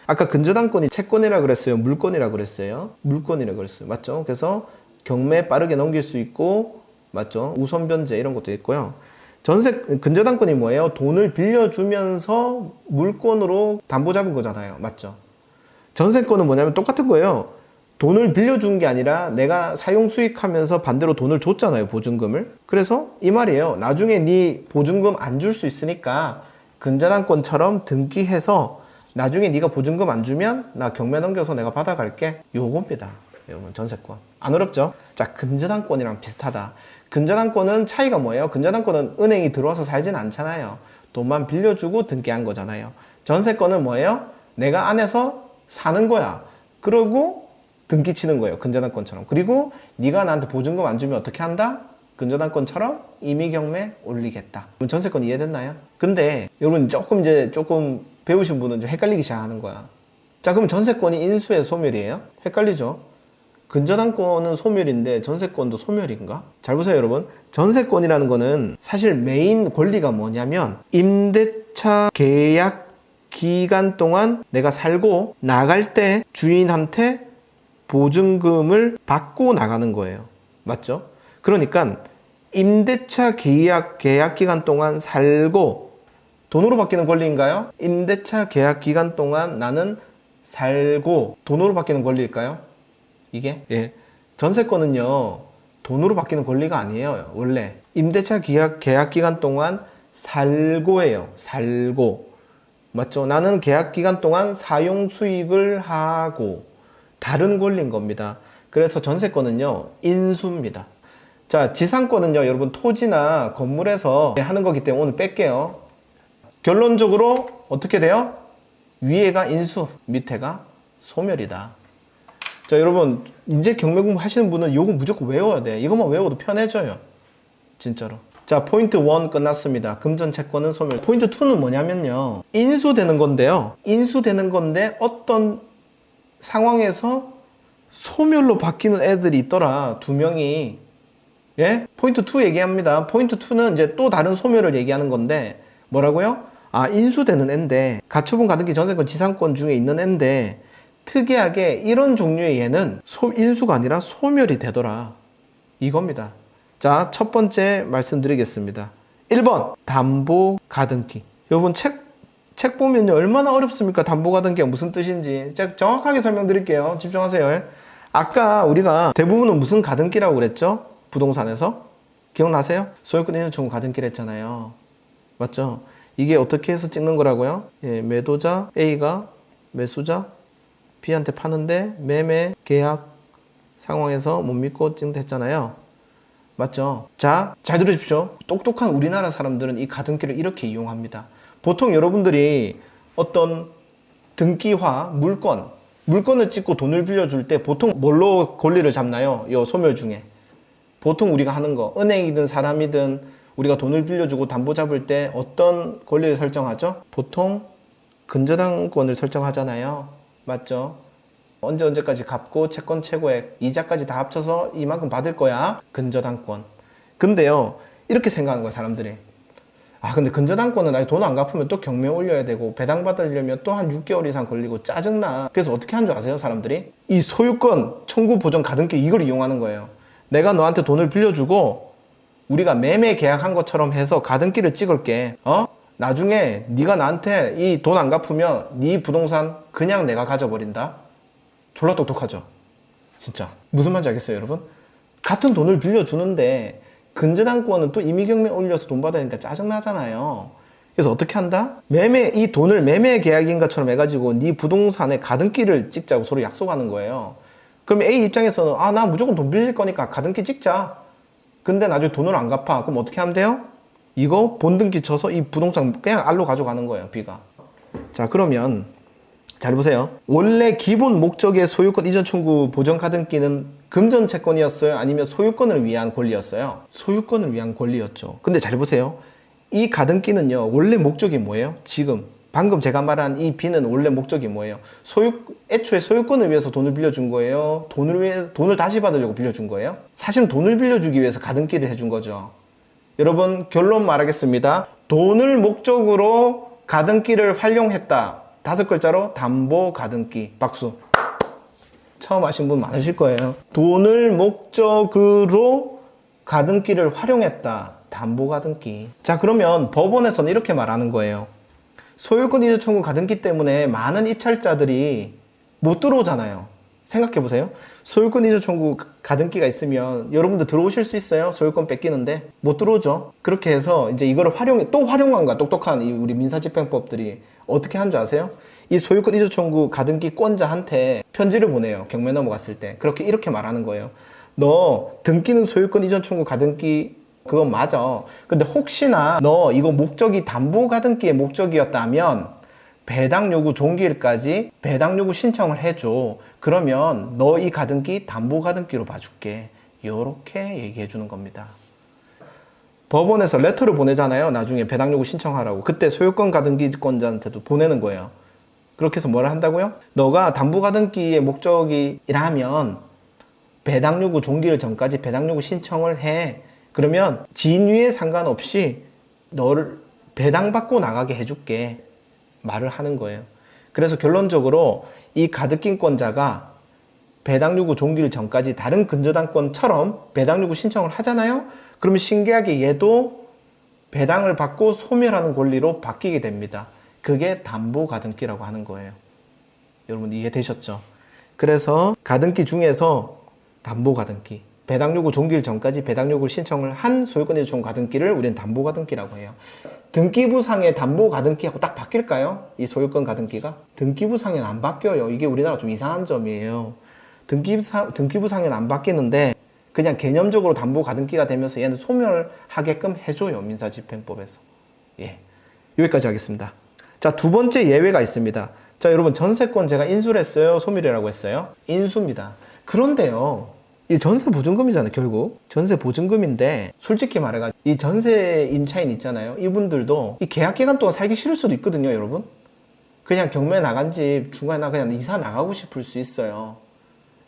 아까 근저당권이 채권이라 그랬어요? 물권이라 그랬어요? 물권이라 그랬어요. 맞죠? 그래서 경매 빠르게 넘길 수 있고, 맞죠? 우선 변제 이런 것도 있고요. 근저당권이 뭐예요? 돈을 빌려주면서 물권으로 담보 잡은 거잖아요. 맞죠? 전세권은 뭐냐면 똑같은 거예요. 돈을 빌려준 게 아니라 내가 사용 수익하면서 반대로 돈을 줬잖아요. 보증금을. 그래서 이 말이에요. 나중에 네 보증금 안 줄 수 있으니까 근저당권처럼 등기해서 나중에 네가 보증금 안 주면 나 경매 넘겨서 내가 받아갈게. 요겁니다. 여러분 전세권. 안 어렵죠? 자, 근저당권이랑 비슷하다. 근저당권은 차이가 뭐예요? 근저당권은 은행이 들어와서 살진 않잖아요. 돈만 빌려주고 등기한 거잖아요. 전세권은 뭐예요? 내가 안에서 사는 거야. 그러고 등기 치는 거예요. 근저당권처럼. 그리고 네가 나한테 보증금 안 주면 어떻게 한다? 근저당권처럼 임의경매 올리겠다. 그럼 전세권 이해됐나요? 근데 여러분 조금 배우신 분은 좀 헷갈리기 시작하는 거야. 자, 그럼 전세권이 인수의 소멸이에요? 헷갈리죠? 근저당권은 소멸인데 전세권도 소멸인가? 잘 보세요, 여러분. 전세권이라는 거는 사실 메인 권리가 뭐냐면 임대차 계약 기간 동안 내가 살고 나갈 때 주인한테 보증금을 받고 나가는 거예요. 맞죠? 그러니까 임대차 계약 기간 동안 살고 돈으로 바뀌는 권리인가요? 임대차 계약 기간 동안 나는 살고 돈으로 바뀌는 권리일까요? 이게? 예. 전세권은요, 돈으로 바뀌는 권리가 아니에요. 원래 임대차 계약 기간 동안 살고예요. 살고. 맞죠? 나는 계약 기간 동안 사용 수익을 하고 다른 권리인 겁니다. 그래서 전세권은요, 인수입니다. 자, 지상권은요, 여러분 토지나 건물에서 하는 거기 때문에 오늘 뺄게요. 결론적으로 어떻게 돼요? 위에가 인수, 밑에가 소멸이다. 자, 여러분 이제 경매 공부 하시는 분은 요거 무조건 외워야 돼. 이것만 외워도 편해져요. 진짜로. 자, 포인트 1 끝났습니다. 금전 채권은 소멸. 포인트 2는 뭐냐면요, 인수되는 건데요. 인수되는 건데 어떤 상황에서 소멸로 바뀌는 애들이 있더라. 2명이. 예? 포인트 2 얘기합니다. 포인트 2는 이제 또 다른 소멸을 얘기하는 건데 뭐라고요? 아, 인수되는 애인데 가처분 가등기 전세권 지상권 중에 있는 애인데 특이하게 이런 종류의 얘는 인수가 아니라 소멸이 되더라. 이겁니다. 자, 첫 번째 말씀드리겠습니다. 1번 담보 가등기. 여러분 책 보면요, 얼마나 어렵습니까? 담보 가등기가 무슨 뜻인지 제가 정확하게 설명드릴게요. 집중하세요. 아까 우리가 대부분은 무슨 가등기라고 그랬죠? 부동산에서 기억나세요? 소유권 인수청구 가등기를 했잖아요. 맞죠? 이게 어떻게 해서 찍는 거라고요? 예, 매도자 A가 매수자 B한테 파는데 매매 계약 상황에서 못 믿고 찍는다 했잖아요. 맞죠? 자, 잘 들으십시오. 똑똑한 우리나라 사람들은 이 가등기를 이렇게 이용합니다. 보통 여러분들이 어떤 등기화 물건을 찍고 돈을 빌려줄 때 보통 뭘로 권리를 잡나요? 요 소멸 중에 보통 우리가 하는 거, 은행이든 사람이든 우리가 돈을 빌려주고 담보 잡을 때 어떤 권리를 설정하죠? 보통 근저당권을 설정하잖아요. 맞죠? 언제까지 갚고 채권 최고액 이자까지 다 합쳐서 이만큼 받을 거야. 근저당권. 근데요, 이렇게 생각하는 거야 사람들이. 아, 근데 근저당권은 아직 돈 안 갚으면 또 경매 올려야 되고 배당 받으려면 또 한 6개월 이상 걸리고 짜증나. 그래서 어떻게 한 줄 아세요 사람들이? 이 소유권 청구 보전 가등기 이걸 이용하는 거예요. 내가 너한테 돈을 빌려주고 우리가 매매 계약한 것처럼 해서 가등기를 찍을게. 나중에 네가 나한테 이 돈 안 갚으면 네 부동산 그냥 내가 가져버린다. 졸라 똑똑하죠? 진짜. 무슨 말인지 알겠어요, 여러분? 같은 돈을 빌려주는데 근저당권은 또 임의경매 올려서 돈 받아야 되니까 짜증나잖아요. 그래서 어떻게 한다? 이 돈을 매매 계약인 것처럼 해가지고 네 부동산에 가등기를 찍자고 서로 약속하는 거예요. 그럼 A 입장에서는 나 무조건 돈 빌릴 거니까 가등기 찍자. 근데 나중에 돈을 안 갚아. 그럼 어떻게 하면 돼요? 이거 본등기 쳐서 이 부동산 그냥 알로 가져가는 거예요, B가. 자, 그러면 잘 보세요. 원래 기본 목적의 소유권 이전 청구 보전 가등기는 금전 채권이었어요? 아니면 소유권을 위한 권리였어요? 소유권을 위한 권리였죠. 근데 잘 보세요. 이 가등기는요, 원래 목적이 뭐예요? 지금 방금 제가 말한 이 B는 원래 목적이 뭐예요? 애초에 소유권을 위해서 돈을 빌려준 거예요? 돈을 다시 받으려고 빌려준 거예요? 사실은 돈을 빌려주기 위해서 가등기를 해준 거죠. 여러분, 결론 말하겠습니다. 돈을 목적으로 가등기를 활용했다. 5글자로 담보 가등기. 박수. 처음 하신 분 많으실 거예요. 돈을 목적으로 가등기를 활용했다. 담보 가등기. 자, 그러면 법원에서는 이렇게 말하는 거예요. 소유권 이전 청구 가등기 때문에 많은 입찰자들이 못 들어오잖아요. 생각해 보세요. 소유권 이전 청구 가등기가 있으면 여러분들 들어오실 수 있어요. 소유권 뺏기는데 못 들어오죠. 그렇게 해서 이제 이거를 활용한 거야. 똑똑한 우리 민사집행법들이 어떻게 한 줄 아세요? 이 소유권 이전 청구 가등기권자한테 편지를 보내요. 경매 넘어갔을 때. 이렇게 말하는 거예요. 너 등기는 소유권 이전 청구 가등기 그건 맞아. 근데 혹시나 너 이거 목적이 담보 가등기의 목적이었다면 배당 요구 종기일까지 배당 요구 신청을 해줘. 그러면 너 이 가등기 담보 가등기로 봐줄게. 요렇게 얘기해 주는 겁니다. 법원에서 레터를 보내잖아요. 나중에 배당 요구 신청하라고. 그때 소유권 가등기권자한테도 보내는 거예요. 그렇게 해서 뭐를 한다고요? 너가 담보 가등기의 목적이라면 배당 요구 종기일 전까지 배당 요구 신청을 해. 그러면 진위에 상관없이 너를 배당받고 나가게 해줄게. 말을 하는 거예요. 그래서 결론적으로 이 가등기권자가 배당 요구 종기일 전까지 다른 근저당권처럼 배당 요구 신청을 하잖아요. 그러면 신기하게 얘도 배당을 받고 소멸하는 권리로 바뀌게 됩니다. 그게 담보 가등기라고 하는 거예요. 여러분 이해되셨죠? 그래서 가등기 중에서 담보 가등기, 배당 요구 종기일 전까지 배당 요구 신청을 한 소유권 이전 청구 가등기를 우리는 담보 가등기라고 해요. 등기부상의 담보 가등기하고 딱 바뀔까요? 이 소유권 가등기가? 등기부상에는 안 바뀌어요. 이게 우리나라 좀 이상한 점이에요. 등기부상에는 안 바뀌는데 그냥 개념적으로 담보 가등기가 되면서 얘는 소멸하게끔 해줘요. 민사집행법에서. 예, 여기까지 하겠습니다. 자, 두 번째 예외가 있습니다. 자, 여러분 전세권 제가 인수를 했어요? 소멸이라고 했어요? 인수입니다. 그런데요, 이 전세 보증금이잖아요. 결국 전세 보증금인데 솔직히 말해가지고 이 전세 임차인 있잖아요. 이분들도 이 계약 기간 동안 살기 싫을 수도 있거든요. 여러분 그냥 경매 나간 집 중간에 나 그냥 이사 나가고 싶을 수 있어요.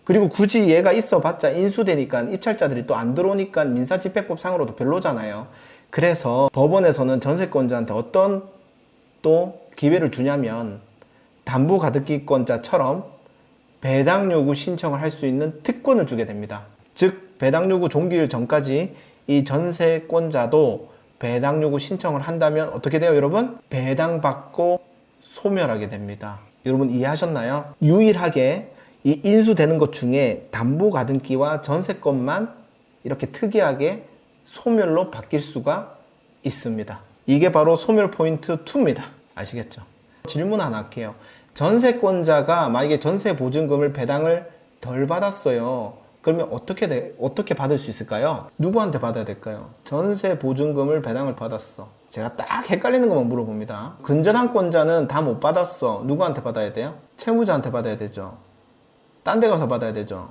그리고 굳이 얘가 있어봤자 인수되니까 입찰자들이 또 안 들어오니까 민사집행법 상으로도 별로잖아요. 그래서 법원에서는 전세권자한테 어떤 또 기회를 주냐면 담보 가등기권자처럼 배당 요구 신청을 할 수 있는 특권을 주게 됩니다. 즉 배당 요구 종기일 전까지 이 전세권자도 배당 요구 신청을 한다면 어떻게 돼요, 여러분? 배당받고 소멸하게 됩니다. 여러분 이해하셨나요? 유일하게 이 인수되는 것 중에 담보 가등기와 전세권만 이렇게 특이하게 소멸로 바뀔 수가 있습니다. 이게 바로 소멸 포인트 2입니다. 아시겠죠? 질문 하나 할게요. 전세권자가 만약에 전세 보증금을 배당을 덜 받았어요. 그러면 어떻게 받을 수 있을까요? 누구한테 받아야 될까요? 전세 보증금을 배당을 받았어. 제가 딱 헷갈리는 것만 물어봅니다. 근저당권자는 다 못 받았어. 누구한테 받아야 돼요? 채무자한테 받아야 되죠. 딴 데 가서 받아야 되죠.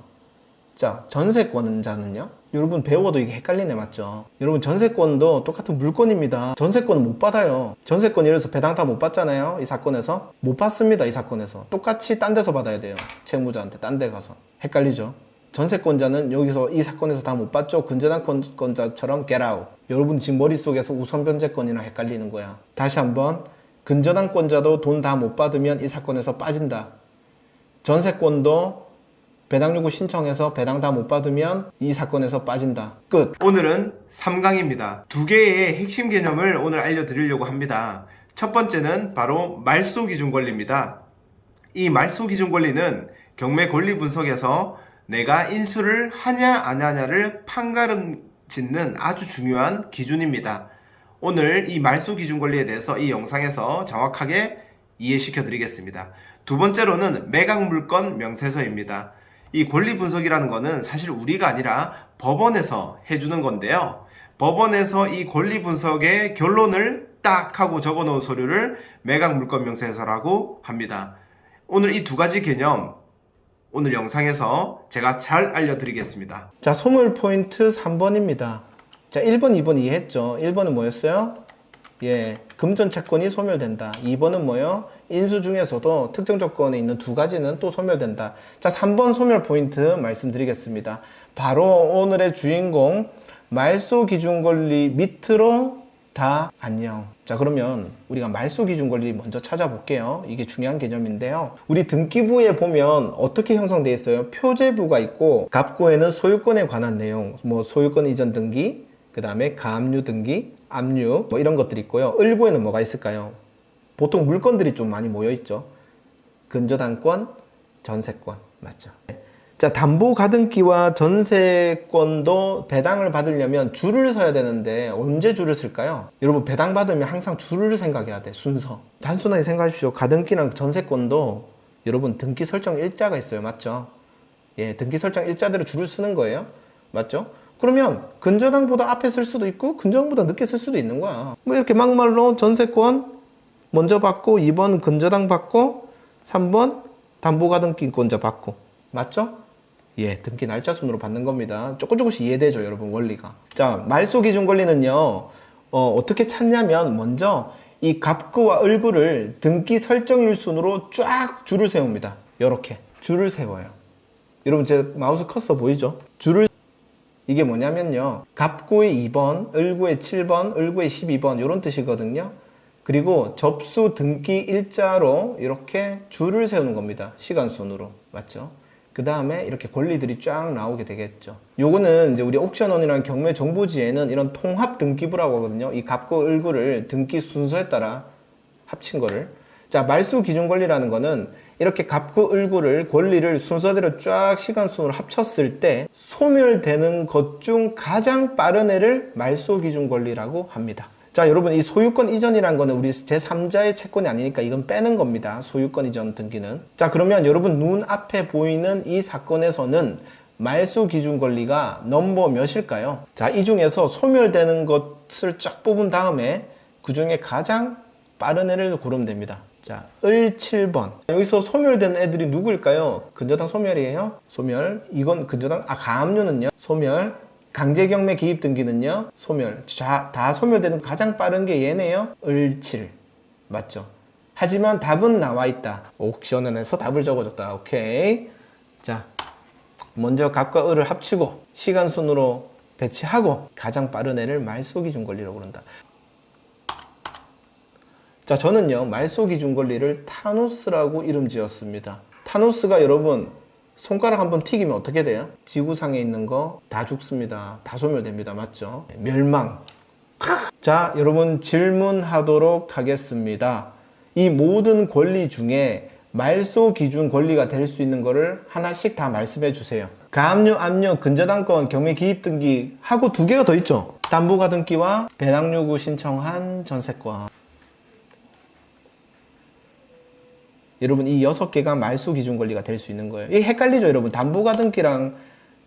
자, 전세권자는요? 여러분 배워도 이게 헷갈리네, 맞죠? 여러분 전세권도 똑같은 물건입니다. 전세권은 못 받아요. 전세권 예를 들어서 배당 다 못 받잖아요. 이 사건에서 못 받습니다. 이 사건에서 똑같이 딴 데서 받아야 돼요. 채무자한테 딴 데 가서. 헷갈리죠? 전세권자는 여기서 이 사건에서 다 못 받죠. 근저당권자처럼 get out. 여러분 지금 머릿속에서 우선변제권이랑 헷갈리는 거야. 다시 한번, 근저당권자도 돈 다 못 받으면 이 사건에서 빠진다. 전세권도 배당 요구 신청해서 배당 다 못 받으면 이 사건에서 빠진다. 끝. 오늘은 3강입니다. 두 개의 핵심 개념을 오늘 알려드리려고 합니다. 첫 번째는 바로 말소 기준 권리입니다. 이 말소 기준 권리는 경매 권리 분석에서 내가 인수를 하냐 안 하냐를 판가름 짓는 아주 중요한 기준입니다. 오늘 이 말소 기준 권리에 대해서 이 영상에서 정확하게 이해시켜 드리겠습니다. 두 번째로는 매각물건 명세서입니다. 이 권리 분석이라는 거는 사실 우리가 아니라 법원에서 해주는 건데요. 법원에서 이 권리 분석의 결론을 딱 하고 적어 놓은 서류를 매각물건 명세서라고 합니다. 오늘 이 두 가지 개념 오늘 영상에서 제가 잘 알려드리겠습니다. 자, 소멸 포인트 3번입니다. 자, 1번, 2번 이해했죠? 1번은 뭐였어요? 예, 금전 채권이 소멸된다. 2번은 뭐예요? 인수 중에서도 특정 조건에 있는 두 가지는 또 소멸된다. 자, 3번 소멸 포인트 말씀드리겠습니다. 바로 오늘의 주인공 말소 기준 권리 밑으로 다 안녕. 자, 그러면 우리가 말소 기준 권리 먼저 찾아볼게요. 이게 중요한 개념인데요. 우리 등기부에 보면 어떻게 형성되어 있어요? 표제부가 있고 갑구에는 소유권에 관한 내용, 뭐 소유권 이전 등기, 그 다음에 가압류 등기, 압류 뭐 이런 것들이 있고요. 을구에는 뭐가 있을까요? 보통 물건들이 좀 많이 모여 있죠. 근저당권, 전세권 맞죠? 자, 담보 가등기와 전세권도 배당을 받으려면 줄을 서야 되는데 언제 줄을 쓸까요? 여러분, 배당 받으면 항상 줄을 생각해야 돼. 순서. 단순하게 생각하십시오. 가등기랑 전세권도 여러분 등기 설정 일자가 있어요. 맞죠? 예, 등기 설정 일자대로 줄을 쓰는 거예요. 맞죠? 그러면 근저당보다 앞에 쓸 수도 있고 근저당보다 늦게 쓸 수도 있는 거야. 뭐 이렇게 막말로 전세권 먼저 받고 2번 근저당 받고 3번 담보가등기권자 받고. 맞죠? 예, 등기 날짜 순으로 받는 겁니다. 조금씩 이해되죠, 여러분, 원리가. 자, 말소 기준 권리는요, 어떻게 찾냐면, 먼저 이 갑구와 을구를 등기 설정일 순으로 쫙 줄을 세웁니다. 요렇게. 줄을 세워요. 여러분, 제 마우스 커서 보이죠? 이게 뭐냐면요, 갑구의 2번, 을구의 7번, 을구의 12번, 요런 뜻이거든요. 그리고 접수 등기 일자로 이렇게 줄을 세우는 겁니다. 시간 순으로. 맞죠? 그 다음에 이렇게 권리들이 쫙 나오게 되겠죠. 요거는 이제 우리 옥션원이랑 경매 정보지에는 이런 통합 등기부라고 하거든요. 이 갑구, 을구를 등기 순서에 따라 합친 거를. 자, 말소 기준 권리라는 거는 이렇게 갑구, 을구를 권리를 순서대로 쫙 시간 순으로 합쳤을 때 소멸되는 것 중 가장 빠른 애를 말소 기준 권리라고 합니다. 자, 여러분, 이 소유권 이전이란 거는 우리 제3자의 채권이 아니니까 이건 빼는 겁니다. 소유권 이전 등기는. 자, 그러면 여러분 눈앞에 보이는 이 사건에서는 말소 기준 권리가 넘버 몇일까요? 자, 이 중에서 소멸되는 것을 쫙 뽑은 다음에 그 중에 가장 빠른 애를 고르면 됩니다. 자, 을 7번. 여기서 소멸된 애들이 누구일까요? 근저당 소멸이에요. 소멸. 이건 근저당, 가압류는요? 소멸. 강제경매 기입 등기는요? 소멸. 자, 다 소멸되는 가장 빠른 게 얘네요. 을7. 맞죠? 하지만 답은 나와 있다. 옥션원에서 답을 적어줬다. 오케이. 자, 먼저 갑과 을을 합치고 시간 순으로 배치하고 가장 빠른 애를 말소 기준 권리라고 그런다. 자, 저는요, 말소 기준 권리를 타노스라고 이름 지었습니다. 타노스가 여러분 손가락 한번 튀기면 어떻게 돼요? 지구상에 있는 거 다 죽습니다. 다 소멸됩니다. 맞죠? 멸망. 자, 여러분 질문하도록 하겠습니다. 이 모든 권리 중에 말소 기준 권리가 될 수 있는 거를 하나씩 다 말씀해 주세요. 가압류, 압류, 근저당권, 경매 기입 등기 하고 두 개가 더 있죠. 담보가등기와 배당 요구 신청한 전세권. 여러분 이 6개가 말소 기준 권리가 될 수 있는 거예요. 이게 헷갈리죠, 여러분. 담보가등기랑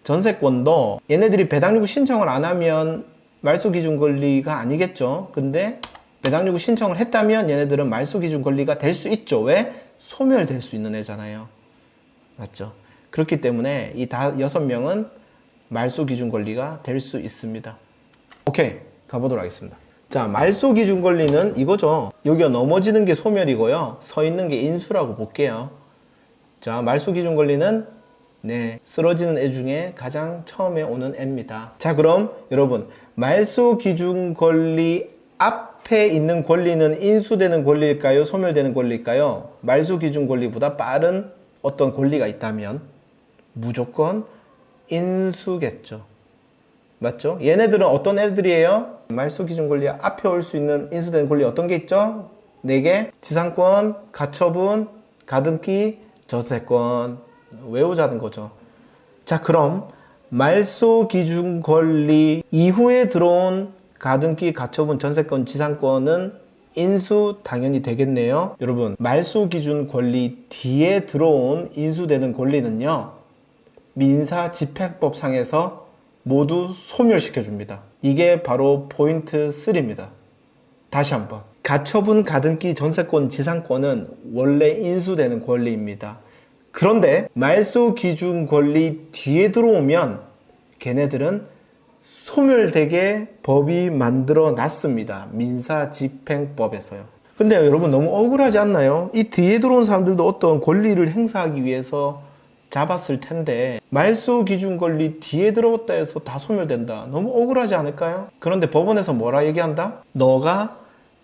전세권도 얘네들이 배당 요구 신청을 안 하면 말소 기준 권리가 아니겠죠. 근데 배당 요구 신청을 했다면 얘네들은 말소 기준 권리가 될 수 있죠. 왜? 소멸될 수 있는 애잖아요. 맞죠? 그렇기 때문에 이 6명은 말소 기준 권리가 될 수 있습니다. 오케이, 가보도록 하겠습니다. 자, 말소 기준 권리는 이거죠. 여기가 넘어지는 게 소멸이고요. 서 있는 게 인수라고 볼게요. 자, 말소 기준 권리는 쓰러지는 애 중에 가장 처음에 오는 애입니다. 자, 그럼 여러분 말소 기준 권리 앞에 있는 권리는 인수되는 권리일까요? 소멸되는 권리일까요? 말소 기준 권리보다 빠른 어떤 권리가 있다면 무조건 인수겠죠. 맞죠? 얘네들은 어떤 애들이에요? 말소 기준 권리 앞에 올 수 있는 인수되는 권리 어떤 게 있죠? 4개. 지상권, 가처분, 가등기, 전세권. 외우자는 거죠. 자, 그럼 말소 기준 권리 이후에 들어온 가등기, 가처분, 전세권, 지상권은 인수 당연히 되겠네요. 여러분, 말소 기준 권리 뒤에 들어온 인수되는 권리는요, 민사집행법상에서 모두 소멸시켜줍니다. 이게 바로 포인트 3입니다. 다시 한번. 가처분, 가등기, 전세권, 지상권은 원래 인수되는 권리입니다. 그런데 말소 기준 권리 뒤에 들어오면 걔네들은 소멸되게 법이 만들어 놨습니다. 민사집행법에서요. 근데 여러분 너무 억울하지 않나요? 이 뒤에 들어온 사람들도 어떤 권리를 행사하기 위해서 잡았을 텐데 말소 기준 권리 뒤에 들어왔다 해서 다 소멸된다. 너무 억울하지 않을까요? 그런데 법원에서 뭐라 얘기한다? 너가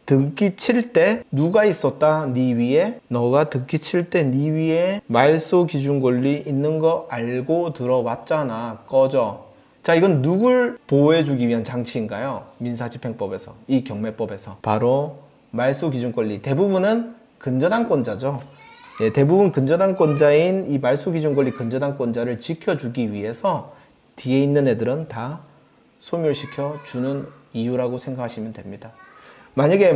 등기 칠 때 누가 있었다? 네 위에? 너가 등기 칠 때 네 위에 말소 기준 권리 있는 거 알고 들어왔잖아. 꺼져. 자, 이건 누굴 보호해주기 위한 장치인가요? 민사집행법에서, 이 경매법에서. 바로 말소 기준 권리. 대부분은 근저당권자죠. 예, 대부분 근저당권자인 이 말소기준권리 근저당권자를 지켜주기 위해서 뒤에 있는 애들은 다 소멸시켜 주는 이유라고 생각하시면 됩니다. 만약에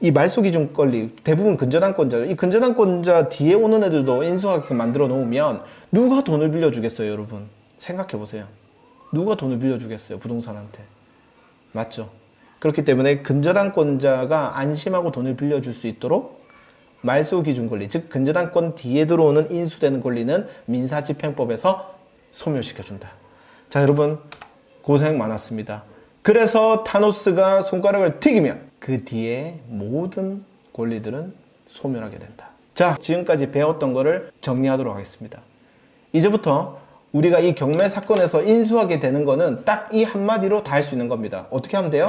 이 말소기준권리 대부분 근저당권자, 이 근저당권자 뒤에 오는 애들도 인수하게 만들어 놓으면 누가 돈을 빌려주겠어요, 여러분? 생각해 보세요. 누가 돈을 빌려주겠어요, 부동산한테? 맞죠? 그렇기 때문에 근저당권자가 안심하고 돈을 빌려줄 수 있도록 말소기준권리, 즉 근저당권 뒤에 들어오는 인수되는 권리는 민사집행법에서 소멸시켜준다. 자, 여러분 고생 많았습니다. 그래서 타노스가 손가락을 튀기면 그 뒤에 모든 권리들은 소멸하게 된다. 자, 지금까지 배웠던 거를 정리하도록 하겠습니다. 이제부터 우리가 이 경매 사건에서 인수하게 되는 거는 딱 이 한마디로 다 할 수 있는 겁니다. 어떻게 하면 돼요?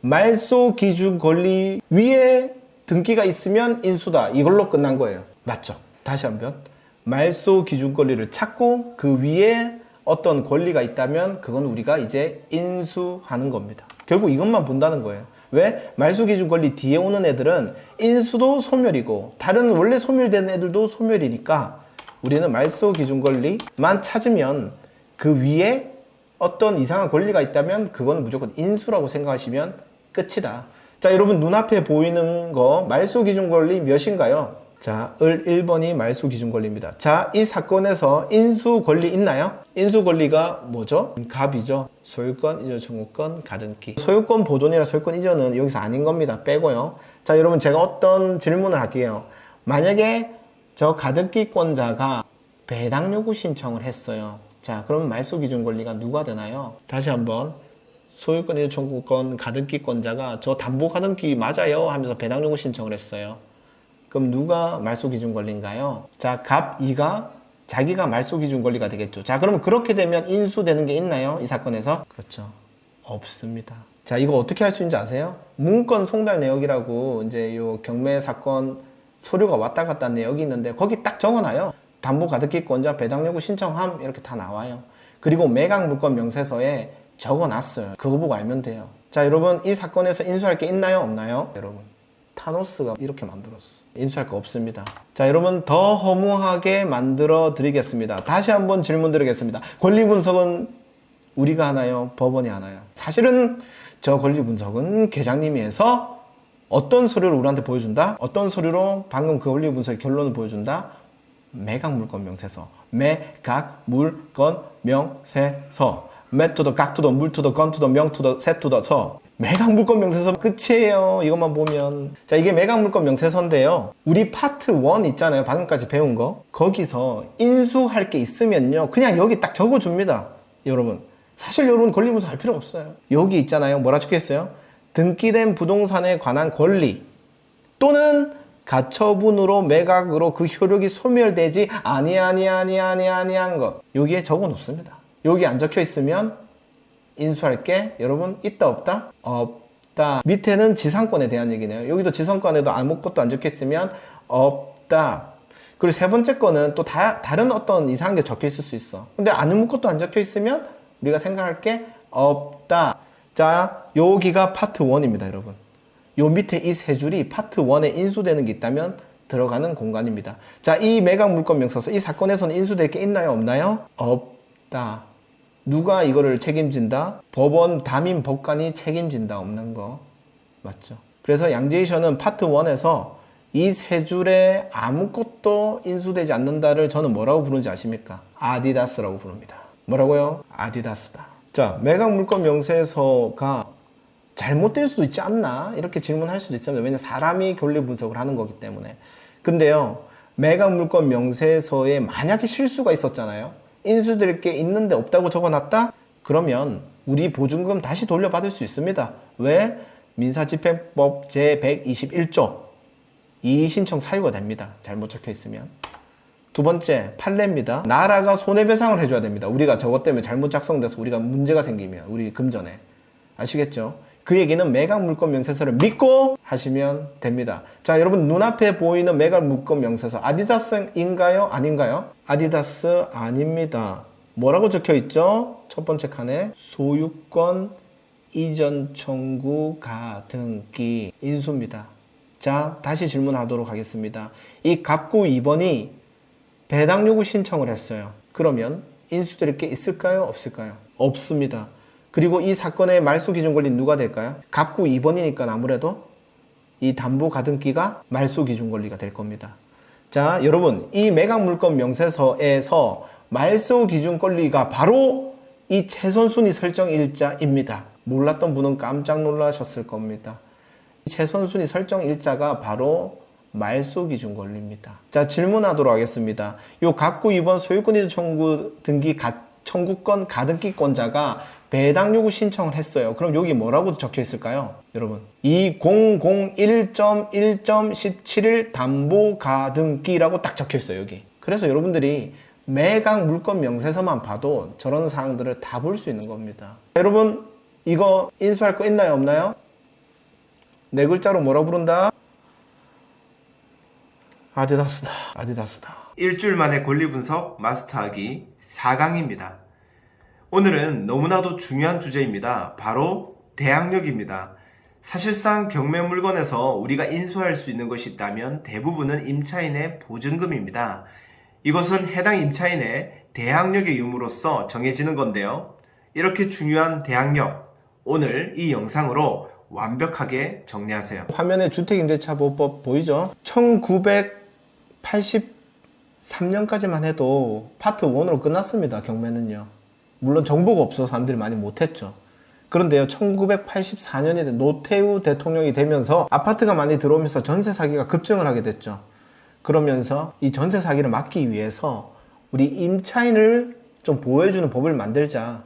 말소 기준 권리 위에 등기가 있으면 인수다. 이걸로 끝난 거예요. 맞죠? 다시 한번. 말소 기준 권리를 찾고 그 위에 어떤 권리가 있다면 그건 우리가 이제 인수하는 겁니다. 결국 이것만 본다는 거예요. 왜? 말소 기준 권리 뒤에 오는 애들은 인수도 소멸이고 다른 원래 소멸된 애들도 소멸이니까 우리는 말소 기준 권리만 찾으면 그 위에 어떤 이상한 권리가 있다면 그건 무조건 인수라고 생각하시면 끝이다. 자, 여러분 눈앞에 보이는 거 말소 기준 권리 몇인가요? 자, 1번이 말소 기준 권리입니다. 자, 이 사건에서 인수 권리 있나요? 인수 권리가 뭐죠? 갑이죠. 소유권, 이전 청구권, 가등기. 소유권 보존이나 소유권 이전은 여기서 아닌 겁니다. 빼고요. 자, 여러분 제가 어떤 질문을 할게요. 만약에 저 가등기권자가 배당 요구 신청을 했어요. 자, 그러면 말소 기준 권리가 누가 되나요? 다시 한번. 소유권, 이전 청구권, 가등기권자가 저 담보 가등기 맞아요 하면서 배당 요구 신청을 했어요. 그럼 누가 말소 기준 권리인가요? 자, 갑 2가 자기가 말소 기준 권리가 되겠죠. 자, 그러면 그렇게 되면 인수되는 게 있나요? 이 사건에서? 그렇죠. 없습니다. 자, 이거 어떻게 할 수 있는지 아세요? 문건 송달 내역이라고 이제 요 경매 사건 서류가 왔다 갔다 한 내역이 있는데 거기 딱 적어놔요. 담보 가등기권자 배당 요구 신청함 이렇게 다 나와요. 그리고 매각 물건 명세서에 적어놨어요. 그거 보고 알면 돼요. 자, 여러분 이 사건에서 인수할 게 있나요? 없나요? 여러분 타노스가 이렇게 만들었어. 인수할 거 없습니다. 자, 여러분 더 허무하게 만들어 드리겠습니다. 다시 한번 질문 드리겠습니다. 권리 분석은 우리가 하나요? 법원이 하나요? 사실은 저 권리 분석은 계장님이 해서 어떤 서류를 우리한테 보여준다? 어떤 서류로 방금 그 권리 분석의 결론을 보여준다? 매각 물건 명세서. 매각 물건 명세서. 매투더, 각투더, 물투더, 건투더, 명투더, 세투더, 서. 매각 물건 명세서 끝이에요. 이것만 보면. 자, 이게 매각 물건 명세서인데요. 우리 파트 1 있잖아요. 방금까지 배운 거. 거기서 인수할 게 있으면요. 그냥 여기 딱 적어줍니다. 여러분. 사실 여러분 권리 분석할 필요 없어요. 여기 있잖아요. 뭐라 적혀있어요? 등기된 부동산에 관한 권리 또는 가처분으로 매각으로 그 효력이 소멸되지 아니한 것. 여기에 적어 놓습니다. 여기 안 적혀 있으면 인수할 게 여러분 있다 없다? 없다. 밑에는 지상권에 대한 얘기네요. 여기도 지상권에도 아무것도 안 적혀 있으면 없다. 그리고 세 번째 거는 또 다른 어떤 이상한 게 적혀 있을 수 있어. 근데 아무것도 안 적혀 있으면 우리가 생각할 게 없다. 자, 여기가 파트 1입니다, 여러분. 요 밑에 이 세 줄이 파트 1에 인수되는 게 있다면 들어가는 공간입니다. 자, 이 매각 물건 명세서 이 사건에서는 인수될 게 있나요, 없나요? 없다. 누가 이거를 책임진다? 법원 담임 법관이 책임진다. 없는 거. 맞죠? 그래서 양제이션은 파트 1에서 이 세 줄에 아무것도 인수되지 않는다를 저는 뭐라고 부르는지 아십니까? 아디다스라고 부릅니다. 뭐라고요? 아디다스다. 자, 매각 물건 명세서가 잘못될 수도 있지 않나? 이렇게 질문할 수도 있습니다. 왜냐면 사람이 권리 분석을 하는 거기 때문에. 근데요, 매각 물건 명세서에 만약에 실수가 있었잖아요. 인수될 게 있는데 없다고 적어놨다? 그러면 우리 보증금 다시 돌려받을 수 있습니다. 왜? 민사집행법 제121조 이의신청 사유가 됩니다. 잘못 적혀 있으면. 두 번째, 판례입니다. 나라가 손해배상을 해줘야 됩니다. 우리가 저것 때문에 잘못 작성돼서 우리가 문제가 생기면 우리 금전에. 아시겠죠? 그 얘기는 매각 물건 명세서를 믿고 하시면 됩니다. 자, 여러분 눈앞에 보이는 매각 물건 명세서 아디다스인가요? 아닌가요? 아디다스 아닙니다. 뭐라고 적혀 있죠? 첫 번째 칸에 소유권 이전 청구 가등기 인수입니다. 자, 다시 질문하도록 하겠습니다. 이 갑구 2번이 배당 요구 신청을 했어요. 그러면 인수드릴 게 있을까요? 없을까요? 없습니다. 그리고 이 사건의 말소 기준 권리는 누가 될까요? 갑구 2번이니까 아무래도 이 담보 가등기가 말소 기준 권리가 될 겁니다. 자, 여러분, 이 매각 물건 명세서에서 말소 기준 권리가 바로 이 최선순위 설정 일자입니다. 몰랐던 분은 깜짝 놀라셨을 겁니다. 최선순위 설정 일자가 바로 말소 기준 권리입니다. 자, 질문하도록 하겠습니다. 요 갑구 2번 소유권 이전 청구 등기 청구권 가등기권자가 배당 요구 신청을 했어요. 그럼 여기 뭐라고 적혀 있을까요? 여러분, 2001.1.17일 담보 가등기라고 딱 적혀 있어요, 여기. 그래서 여러분들이 매각 물건 명세서만 봐도 저런 사항들을 다 볼 수 있는 겁니다. 여러분, 이거 인수할 거 있나요, 없나요? 네 글자로 뭐라 부른다? 아디다스다. 아디다스다. 일주일 만에 권리 분석 마스터하기 4강입니다. 오늘은 너무나도 중요한 주제입니다. 바로 대항력입니다. 사실상 경매 물건에서 우리가 인수할 수 있는 것이 있다면 대부분은 임차인의 보증금입니다. 이것은 해당 임차인의 대항력의 유무로서 정해지는 건데요. 이렇게 중요한 대항력, 오늘 이 영상으로 완벽하게 정리하세요. 화면에 주택임대차보호법 보이죠? 1983년까지만 해도 파트 1으로 끝났습니다. 경매는요. 물론 정보가 없어서 사람들이 많이 못했죠. 그런데요, 1984년에 노태우 대통령이 되면서 아파트가 많이 들어오면서 전세 사기가 급증을 하게 됐죠. 그러면서 이 전세 사기를 막기 위해서 우리 임차인을 좀 보호해주는 법을 만들자.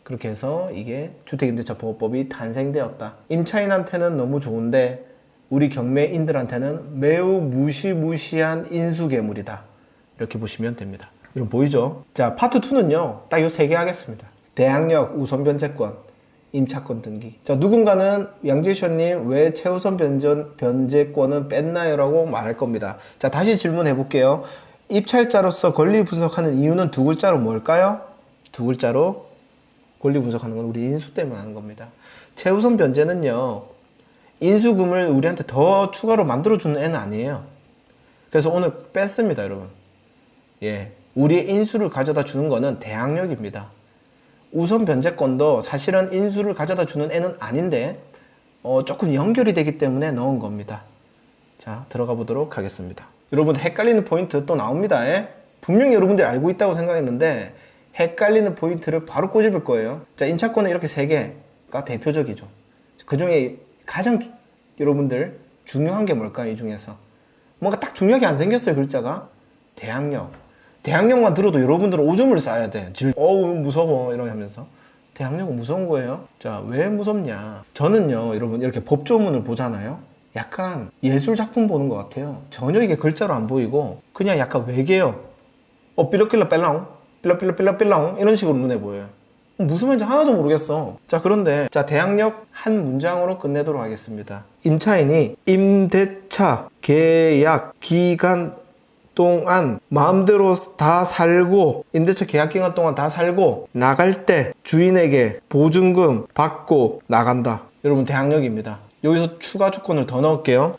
그렇게 해서 이게 주택임대차보호법이 탄생되었다. 임차인한테는 너무 좋은데 우리 경매인들한테는 매우 무시무시한 인수괴물이다. 이렇게 보시면 됩니다. 여러분 보이죠? 자, 파트 2는요, 딱 요 3개 하겠습니다. 대항력, 우선 변제권, 임차권 등기. 자, 누군가는 양재션님 왜 최우선 변제권은 뺐나요? 라고 말할 겁니다. 자, 다시 질문해 볼게요. 입찰자로서 권리 분석하는 이유는 두 글자로 뭘까요? 두 글자로 권리 분석하는 건 우리 인수 때문에 하는 겁니다. 최우선 변제는요, 인수금을 우리한테 더 추가로 만들어주는 애는 아니에요. 그래서 오늘 뺐습니다, 여러분. 예. 우리의 인수를 가져다 주는 거는 대항력입니다. 우선 변제권도 사실은 인수를 가져다 주는 애는 아닌데, 조금 연결이 되기 때문에 넣은 겁니다. 자, 들어가 보도록 하겠습니다. 여러분, 헷갈리는 포인트 또 나옵니다. 예? 분명히 여러분들이 알고 있다고 생각했는데, 헷갈리는 포인트를 바로 꼬집을 거예요. 자, 임차권은 이렇게 3개가 대표적이죠. 그 중에 가장 여러분들 중요한 게 뭘까요? 이 중에서 뭔가 딱 중요하게 안 생겼어요, 글자가. 대항력. 대항력만 들어도 여러분들은 오줌을 싸야 돼. 어우 무서워 이러면서. 대항력은 무서운 거예요. 자, 왜 무섭냐? 저는요, 여러분 이렇게 법조문을 보잖아요. 약간 예술 작품 보는 것 같아요. 전혀 이게 글자로 안 보이고 그냥 약간 외계어. 삐럭삐럭 뺄랑 삐럭삐럭 이런 식으로 눈에 보여요. 무슨 말인지 하나도 모르겠어. 자, 그런데 자, 대항력 한 문장으로 끝내도록 하겠습니다. 임차인이 임대차 계약 기간 동안 마음대로 다 살고, 임대차 계약 기간 동안 다 살고 나갈 때 주인에게 보증금 받고 나간다. 여러분, 대항력입니다. 여기서 추가 조건을 더 넣을게요.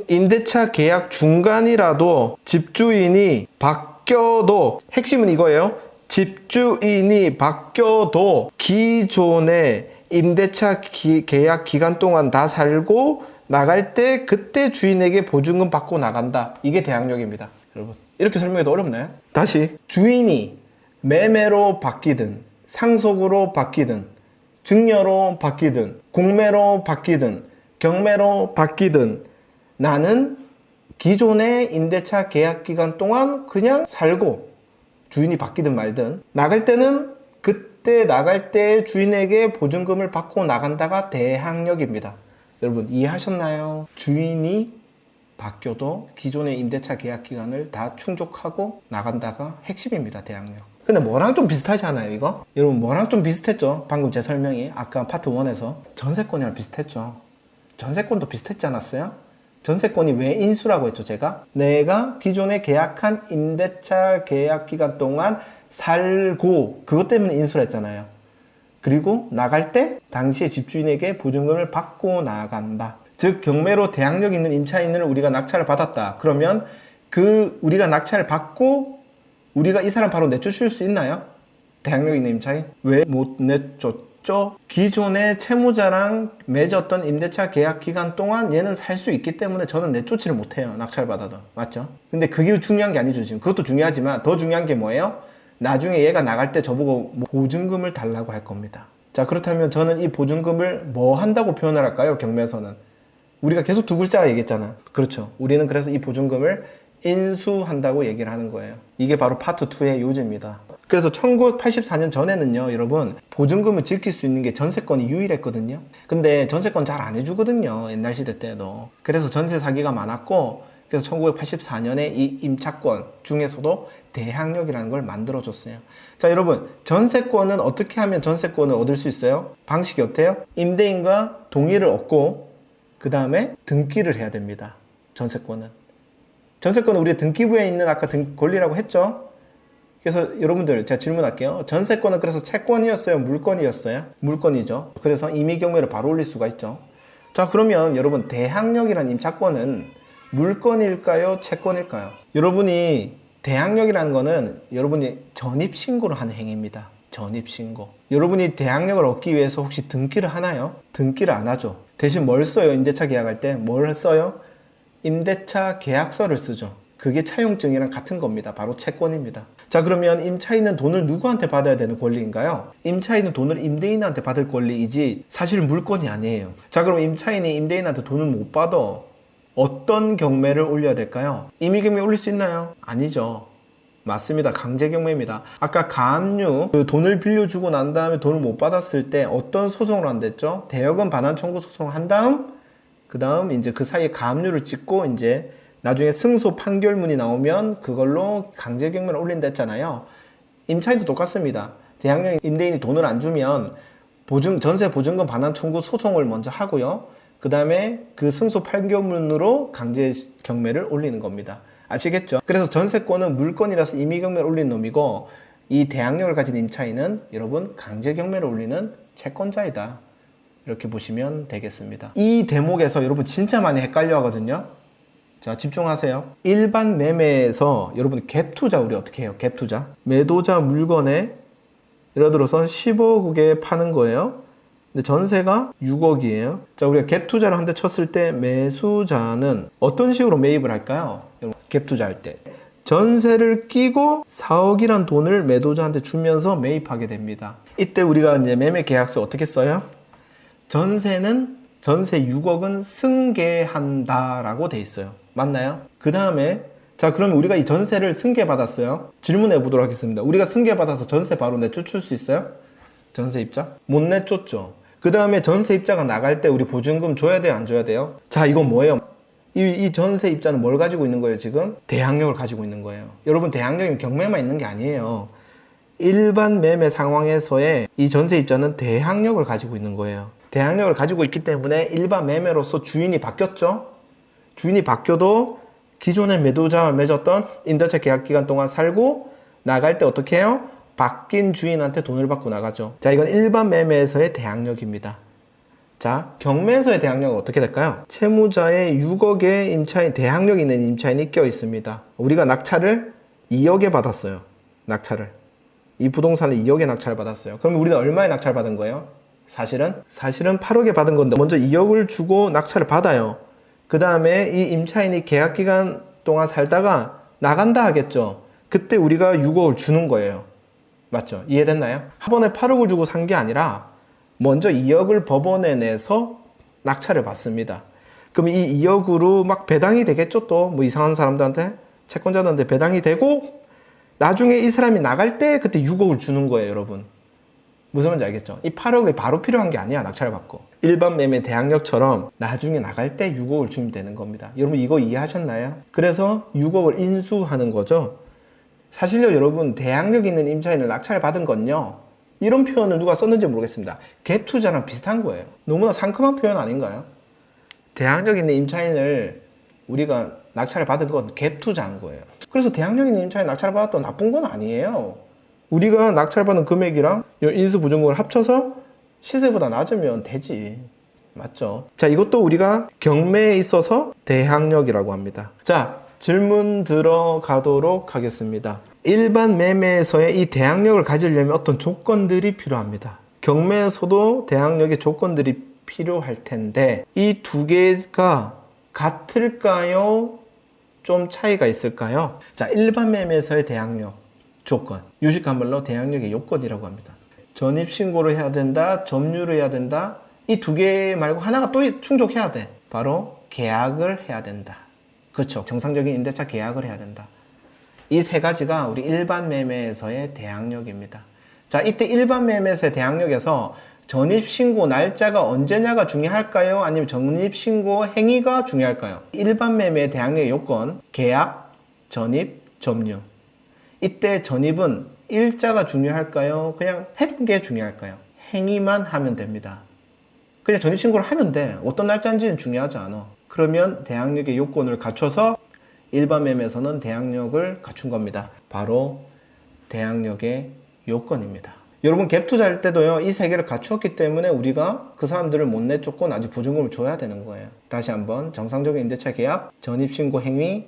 임대차 계약 중간이라도 집주인이 바뀌어도, 핵심은 이거예요. 집주인이 바뀌어도 기존의 임대차 계약 기간 동안 다 살고 나갈 때 그때 주인에게 보증금 받고 나간다. 이게 대항력입니다. 여러분, 이렇게 설명해도 어렵나요? 다시, 주인이 매매로 바뀌든 상속으로 바뀌든 증여로 바뀌든 공매로 바뀌든 경매로 바뀌든 나는 기존의 임대차 계약 기간 동안 그냥 살고, 주인이 바뀌든 말든 나갈 때는 그때 나갈 때 주인에게 보증금을 받고 나간다가 대항력입니다. 여러분, 이해하셨나요? 주인이 바뀌어도 기존의 임대차 계약 기간을 다 충족하고 나간다가 핵심입니다. 대항력. 근데 뭐랑 좀 비슷하지 않아요, 이거? 여러분, 뭐랑 좀 비슷했죠? 방금 제 설명이 아까 파트 1에서 전세권이랑 비슷했죠. 전세권도 비슷했지 않았어요? 전세권이 왜 인수라고 했죠, 제가? 내가 기존에 계약한 임대차 계약 기간 동안 살고, 그것 때문에 인수를 했잖아요. 그리고 나갈 때 당시에 집주인에게 보증금을 받고 나간다. 즉 경매로 대항력 있는 임차인을 우리가 낙찰을 받았다. 그러면 그 우리가 낙찰을 받고 우리가 이 사람 바로 내쫓을 수 있나요? 대항력 있는 임차인? 왜 못 내쫓죠? 기존의 채무자랑 맺었던 임대차 계약 기간 동안 얘는 살 수 있기 때문에 저는 내쫓지를 못해요. 낙찰을 받아도. 맞죠? 근데 그게 중요한 게 아니죠. 지금 그것도 중요하지만 더 중요한 게 뭐예요? 나중에 얘가 나갈 때 저보고 보증금을 달라고 할 겁니다. 자, 그렇다면 저는 이 보증금을 뭐 한다고 표현을 할까요? 경매에서는 우리가 계속 두 글자가 얘기했잖아. 그렇죠. 우리는 그래서 이 보증금을 인수한다고 얘기를 하는 거예요. 이게 바로 파트 2의 요지입니다. 그래서 1984년 전에는요, 여러분, 보증금을 지킬 수 있는 게 전세권이 유일했거든요. 근데 전세권 잘 안 해주거든요. 옛날 시대 때도. 그래서 전세 사기가 많았고, 그래서 1984년에 이 임차권 중에서도 대항력이라는 걸 만들어줬어요. 자, 여러분, 전세권은 어떻게 하면 전세권을 얻을 수 있어요? 방식이 어때요? 임대인과 동의를 얻고 그 다음에 등기를 해야 됩니다. 전세권은 우리가 등기부에 있는 아까 권리라고 했죠? 그래서 여러분들 제가 질문할게요. 전세권은 그래서 채권이었어요? 물권이었어요? 물권이죠. 그래서 임의경매를 바로 올릴 수가 있죠. 자, 그러면 여러분 대항력이라는 임차권은 물권일까요? 채권일까요? 여러분이 대항력이라는 거는 여러분이 전입신고를 하는 행위입니다. 전입신고. 여러분이 대항력을 얻기 위해서 혹시 등기를 하나요? 등기를 안 하죠. 대신 뭘 써요? 임대차 계약할 때 뭘 써요? 임대차 계약서를 쓰죠. 그게 차용증이랑 같은 겁니다. 바로 채권입니다. 자, 그러면 임차인은 돈을 누구한테 받아야 되는 권리인가요? 임차인은 돈을 임대인한테 받을 권리이지 사실 물권이 아니에요. 자, 그럼 임차인이 임대인한테 돈을 못 받아. 어떤 경매를 올려야 될까요? 임의경매 올릴 수 있나요? 아니죠. 맞습니다. 강제경매입니다. 아까 가압류 돈을 빌려주고 난 다음에 돈을 못 받았을 때 어떤 소송을 한댔죠? 대여금 반환 청구 소송을 한 다음 그 다음 이제 그 사이에 가압류를 찍고 이제 나중에 승소 판결문이 나오면 그걸로 강제경매를 올린다 했잖아요. 임차인도 똑같습니다. 대항력 임대인이 돈을 안 주면 전세 보증금 반환 청구 소송을 먼저 하고요. 그 다음에 그 승소 판결문으로 강제경매를 올리는 겁니다. 아시겠죠? 그래서 전세권은 물권이라서 임의경매를 올리는 놈이고 이 대항력을 가진 임차인은 여러분 강제경매를 올리는 채권자이다. 이렇게 보시면 되겠습니다. 이 대목에서 여러분 진짜 많이 헷갈려 하거든요. 자, 집중하세요. 일반 매매에서 여러분 갭투자 우리 어떻게 해요? 갭투자. 매도자 물건에 예를 들어서 10억에 파는 거예요. 근데 전세가 6억이에요. 자, 우리가 갭투자를 한 대 쳤을 때 매수자는 어떤 식으로 매입을 할까요? 갭투자 할 때. 전세를 끼고 4억이란 돈을 매도자한테 주면서 매입하게 됩니다. 이때 우리가 이제 매매 계약서 어떻게 써요? 전세 6억은 승계한다라고 돼 있어요. 맞나요? 그 다음에 자, 그러면 우리가 이 전세를 승계받았어요. 질문해 보도록 하겠습니다. 우리가 승계받아서 전세 바로 내쫓을 수 있어요? 전세입자? 못 내쫓죠. 그 다음에 전세입자가 나갈 때 우리 보증금 줘야 돼요? 안 줘야 돼요? 자, 이건 뭐예요? 이 전세입자는 뭘 가지고 있는 거예요, 지금? 대항력을 가지고 있는 거예요. 여러분, 대항력이면 경매만 있는 게 아니에요. 일반 매매 상황에서의 이 전세입자는 대항력을 가지고 있는 거예요. 대항력을 가지고 있기 때문에 일반 매매로서 주인이 바뀌었죠? 주인이 바뀌어도 기존의 매도자와 맺었던 임대차 계약 기간 동안 살고 나갈 때 어떻게 해요? 바뀐 주인한테 돈을 받고 나가죠. 자, 이건 일반 매매에서의 대항력입니다. 자, 경매에서의 대항력은 어떻게 될까요? 채무자의 6억의 임차인, 대항력 있는 임차인이 껴 있습니다. 우리가 낙찰을 2억에 받았어요. 낙찰을. 이 부동산을 2억에 낙찰을 받았어요. 그럼 우리는 얼마에 낙찰 받은 거예요? 사실은 8억에 받은 건데 먼저 2억을 주고 낙찰을 받아요. 그 다음에 이 임차인이 계약 기간 동안 살다가 나간다 하겠죠. 그때 우리가 6억을 주는 거예요. 맞죠? 이해됐나요? 한 번에 8억을 주고 산 게 아니라 먼저 2억을 법원에 내서 낙찰을 받습니다. 그럼 이 2억으로 막 배당이 되겠죠? 또 뭐 이상한 사람들한테, 채권자들한테 배당이 되고 나중에 이 사람이 나갈 때 그때 6억을 주는 거예요, 여러분. 무슨 말인지 알겠죠? 이 8억이 바로 필요한 게 아니야, 낙찰을 받고. 일반 매매 대항력처럼 나중에 나갈 때 6억을 주면 되는 겁니다. 여러분 이거 이해하셨나요? 그래서 6억을 인수하는 거죠. 사실요, 여러분, 대항력 있는 임차인을 낙찰을 받은 건요, 이런 표현을 누가 썼는지 모르겠습니다. 갭 투자랑 비슷한 거예요. 너무나 상큼한 표현 아닌가요? 대항력 있는 임차인을 우리가 낙찰을 받은 건 갭 투자한 거예요. 그래서 대항력 있는 임차인 낙찰을 받았던 나쁜 건 아니에요. 우리가 낙찰받은 금액이랑 인수보증금을 합쳐서 시세보다 낮으면 되지. 맞죠? 자, 이것도 우리가 경매에 있어서 대항력이라고 합니다. 자, 질문 들어가도록 하겠습니다. 일반 매매에서의 이 대항력을 가지려면 어떤 조건들이 필요합니다. 경매에서도 대항력의 조건들이 필요할 텐데 이 두 개가 같을까요? 좀 차이가 있을까요? 자, 일반 매매에서의 대항력 조건, 유식건물로 대항력의 요건이라고 합니다. 전입신고를 해야 된다, 점유를 해야 된다. 이 두 개 말고 하나가 또 충족해야 돼. 바로 계약을 해야 된다. 그렇죠. 정상적인 임대차 계약을 해야 된다. 이 세 가지가 우리 일반 매매에서의 대항력입니다. 자, 이때 일반 매매에서의 대항력에서 전입신고 날짜가 언제냐가 중요할까요? 아니면 전입신고 행위가 중요할까요? 일반 매매의 대항력의 요건, 계약, 전입, 점유. 이때 전입은 일자가 중요할까요? 그냥 한 게 중요할까요? 행위만 하면 됩니다. 그냥 전입신고를 하면 돼. 어떤 날짜인지는 중요하지 않아. 그러면 대항력의 요건을 갖춰서 일반 매매에서는 대항력을 갖춘 겁니다. 바로 대항력의 요건입니다. 여러분 갭 투자할 때도요, 이 세 개를 갖추었기 때문에 우리가 그 사람들을 못 내쫓고 아직 보증금을 줘야 되는 거예요. 다시 한번 정상적인 임대차 계약, 전입신고 행위,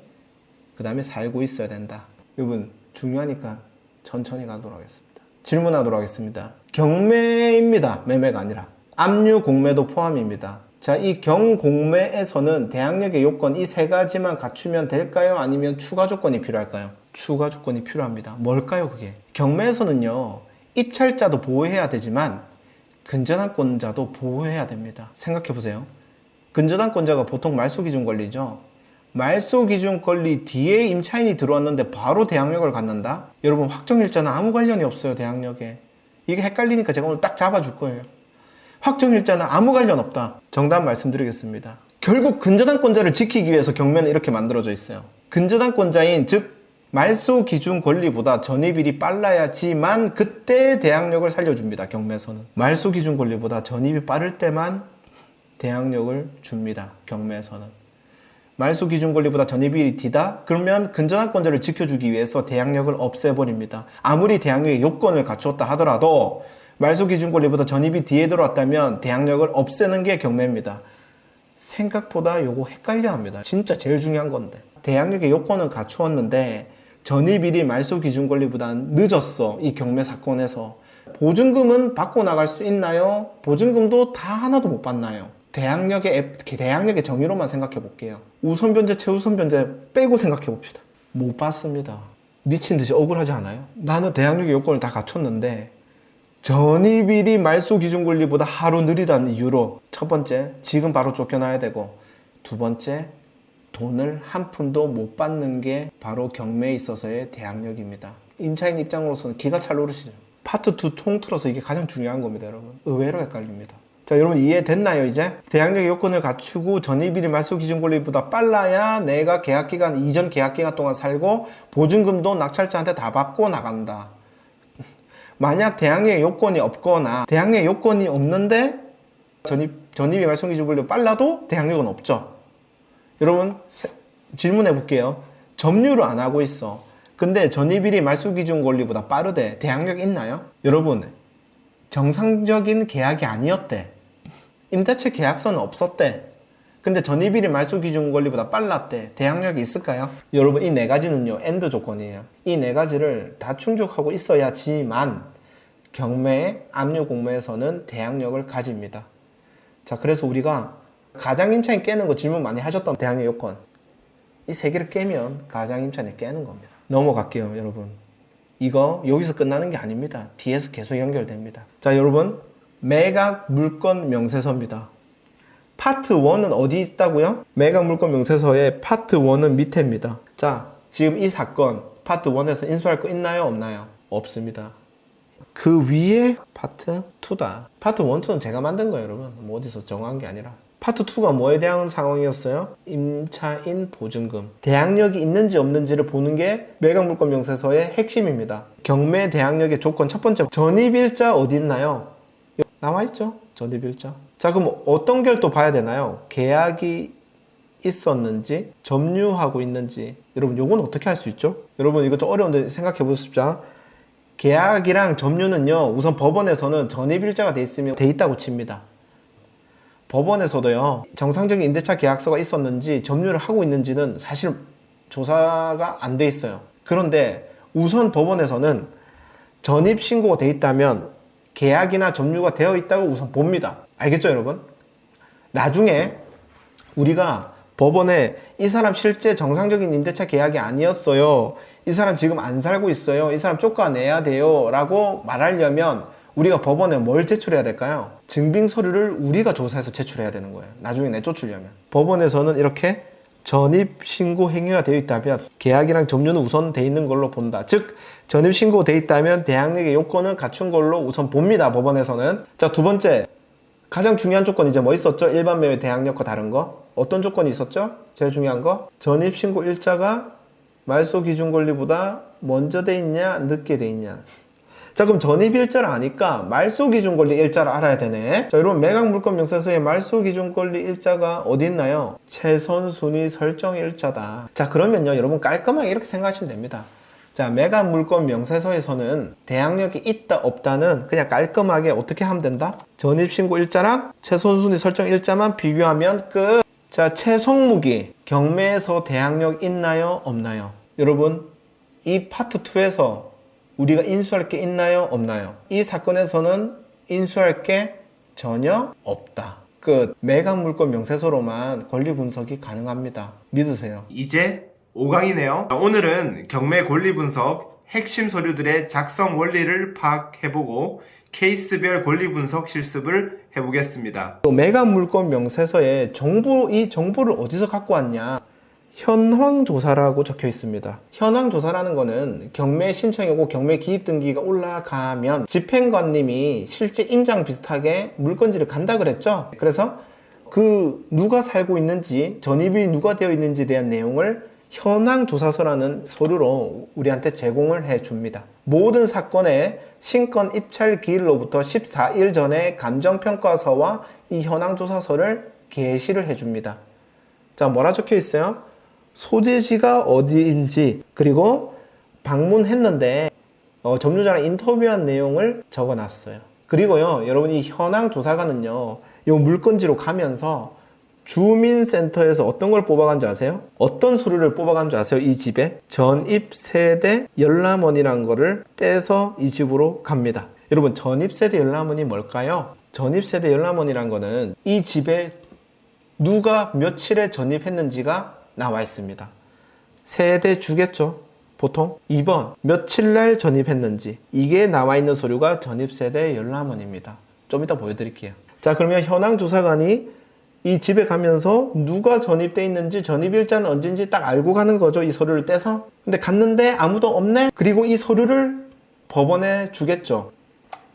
그 다음에 살고 있어야 된다. 여러분 중요하니까 천천히 가도록 하겠습니다. 질문하도록 하겠습니다. 경매입니다. 매매가 아니라 압류 공매도 포함입니다. 자, 이 경공매에서는 대항력의 요건 이 세 가지만 갖추면 될까요? 아니면 추가 조건이 필요할까요? 추가 조건이 필요합니다. 뭘까요, 그게? 경매에서는요, 입찰자도 보호해야 되지만 근저당권자도 보호해야 됩니다. 생각해 보세요. 근저당권자가 보통 말소기준 권리죠. 말소기준 권리 뒤에 임차인이 들어왔는데 바로 대항력을 갖는다? 여러분 확정일자는 아무 관련이 없어요. 대항력에. 이게 헷갈리니까 제가 오늘 딱 잡아줄 거예요. 확정일자는 아무 관련 없다. 정답 말씀드리겠습니다. 결국 근저당권자를 지키기 위해서 경매는 이렇게 만들어져 있어요. 근저당권자인 즉 말소 기준 권리보다 전입일이 빨라야지만 그때 대항력을 살려줍니다. 경매에서는 말소 기준 권리보다 전입이 빠를 때만 대항력을 줍니다. 경매에서는 말소 기준 권리보다 전입일이 뒤다? 그러면 근저당권자를 지켜주기 위해서 대항력을 없애버립니다. 아무리 대항력의 요건을 갖추었다 하더라도 말소 기준 권리보다 전입이 뒤에 들어왔다면 대항력을 없애는 게 경매입니다. 생각보다 요거 헷갈려 합니다. 진짜 제일 중요한 건데. 대항력의 요건은 갖추었는데 전입일이 말소 기준 권리보다는 늦었어. 이 경매 사건에서. 보증금은 받고 나갈 수 있나요? 보증금도 다 하나도 못 받나요? 대항력의 정의로만 생각해 볼게요. 우선 변제, 최우선 변제 빼고 생각해 봅시다. 못 받습니다. 미친 듯이 억울하지 않아요? 나는 대항력의 요건을 다 갖췄는데 전입일이 말소 기준 권리보다 하루 느리다는 이유로 첫 번째, 지금 바로 쫓겨나야 되고 두 번째, 돈을 한 푼도 못 받는 게 바로 경매에 있어서의 대항력입니다. 임차인 입장으로서는 기가 찰 오르시죠. 파트 2 통틀어서 이게 가장 중요한 겁니다, 여러분. 의외로 헷갈립니다. 자, 여러분 이해됐나요, 이제? 대항력의 요건을 갖추고 전입일이 말소 기준 권리보다 빨라야 내가 계약기간, 이전 계약기간 동안 살고 보증금도 낙찰자한테 다 받고 나간다. 만약 대항력의 요건이 없거나 대항력의 요건이 없는데 전입이 말소 기준 권리보다 빨라도 대항력은 없죠. 여러분 질문해 볼게요. 점유를 안 하고 있어. 근데 전입일이 말소 기준 권리보다 빠르대. 대항력 있나요? 여러분 정상적인 계약이 아니었대. 임대차 계약서는 없었대. 근데 전입일이 말소 기준 권리보다 빨랐대. 대항력이 있을까요? 여러분 이 네 가지는요 엔드 조건이에요. 이 네 가지를 다 충족하고 있어야지만 경매, 압류 공매에서는 대항력을 가집니다. 자, 그래서 우리가 가장임차인 깨는 거 질문 많이 하셨던 대항력 요건 이 세 개를 깨면 가장임차인을 깨는 겁니다. 넘어갈게요, 여러분. 이거 여기서 끝나는 게 아닙니다. 뒤에서 계속 연결됩니다. 자, 여러분 매각 물건 명세서입니다. 파트 1은 어디 있다고요? 매각 물건 명세서의 파트 1은 밑에입니다. 자, 지금 이 사건 파트 1에서 인수할 거 있나요? 없나요? 없습니다. 그 위에 파트 2다. 파트 1, 2는 제가 만든 거예요, 여러분. 뭐 어디서 정한 게 아니라. 파트 2가 뭐에 대한 상황이었어요? 임차인 보증금. 대항력이 있는지 없는지를 보는 게 매각물건 명세서의 핵심입니다. 경매 대항력의 조건 첫 번째, 전입일자 어디 있나요? 나와 있죠? 전입일자. 자, 그럼 어떤 걸 또 봐야 되나요? 계약이 있었는지, 점유하고 있는지. 여러분, 요건 어떻게 할 수 있죠? 여러분, 이거 좀 어려운데 생각해 보십시오. 계약이랑 점유는요, 우선 법원에서는 전입일자가 돼 있으면 돼 있다고 칩니다. 법원에서도요, 정상적인 임대차 계약서가 있었는지 점유를 하고 있는지는 사실 조사가 안 돼 있어요. 그런데 우선 법원에서는 전입 신고가 돼 있다면 계약이나 점유가 되어 있다고 우선 봅니다. 알겠죠, 여러분? 나중에 우리가 법원에 이 사람 실제 정상적인 임대차 계약이 아니었어요, 이 사람 지금 안 살고 있어요, 이 사람 쫓아내야 돼요 라고 말하려면 우리가 법원에 뭘 제출해야 될까요? 증빙 서류를 우리가 조사해서 제출해야 되는 거예요. 나중에 내쫓으려면. 법원에서는 이렇게 전입 신고 행위가 되어 있다면 계약이랑 점유는 우선 돼 있는 걸로 본다. 즉 전입 신고 돼 있다면 대항력의 요건은 갖춘 걸로 우선 봅니다. 법원에서는. 자, 두 번째, 가장 중요한 조건 이제 뭐 있었죠? 일반 매매 대항력과 다른 거. 어떤 조건이 있었죠? 제일 중요한 거. 전입 신고 일자가 말소 기준 권리보다 먼저 돼 있냐, 늦게 돼 있냐. 자, 그럼 전입 일자를 아니까 말소 기준 권리 일자를 알아야 되네. 자, 여러분 매각 물건 명세서의 말소 기준 권리 일자가 어디 있나요? 최선 순위 설정 일자다. 자, 그러면요, 여러분 깔끔하게 이렇게 생각하시면 됩니다. 자, 매각 물건 명세서에서는 대항력이 있다 없다는 그냥 깔끔하게 어떻게 하면 된다? 전입 신고 일자랑 최선 순위 설정 일자만 비교하면 끝. 자, 최성무기 경매에서 대항력 있나요, 없나요? 여러분, 이 파트 2에서 우리가 인수할 게 있나요, 없나요? 이 사건에서는 인수할 게 전혀 없다. 끝. 매각 물건 명세서로만 권리 분석이 가능합니다. 믿으세요. 이제 5강이네요. 오늘은 경매 권리 분석 핵심 서류들의 작성 원리를 파악해보고 케이스별 권리 분석 실습을 해보겠습니다. 또 매각 물건 명세서에 이 정보를 어디서 갖고 왔냐? 현황조사라고 적혀 있습니다. 현황조사라는 거는 경매 신청이 오고 경매 기입 등기가 올라가면 집행관님이 실제 임장 비슷하게 물건지를 간다 그랬죠. 그래서 그 누가 살고 있는지, 전입이 누가 되어 있는지에 대한 내용을 현황조사서라는 서류로 우리한테 제공을 해 줍니다. 모든 사건의 신건 입찰 기일로부터 14일 전에 감정평가서와 이 현황조사서를 게시를 해 줍니다. 자, 뭐라 적혀 있어요? 소재지가 어디인지, 그리고 방문했는데 점유자랑 인터뷰한 내용을 적어놨어요. 그리고요, 여러분 이 현황조사관은요, 이 물건지로 가면서 주민센터에서 어떤 걸 뽑아간 줄 아세요? 어떤 서류를 뽑아간 줄 아세요? 이 집에 전입세대 열람원이라는 거를 떼서 이 집으로 갑니다. 여러분, 전입세대 열람원이 뭘까요? 전입세대 열람원이라는 거는 이 집에 누가 며칠에 전입했는지가 나와 있습니다. 세대 주겠죠, 보통. 2번, 며칠 날 전입했는지. 이게 나와 있는 서류가 전입세대 열람원입니다. 좀 이따 보여드릴게요. 자, 그러면 현황조사관이 이 집에 가면서 누가 전입돼 있는지, 전입일자는 언제인지 딱 알고 가는 거죠, 이 서류를 떼서. 근데 갔는데 아무도 없네? 그리고 이 서류를 법원에 주겠죠.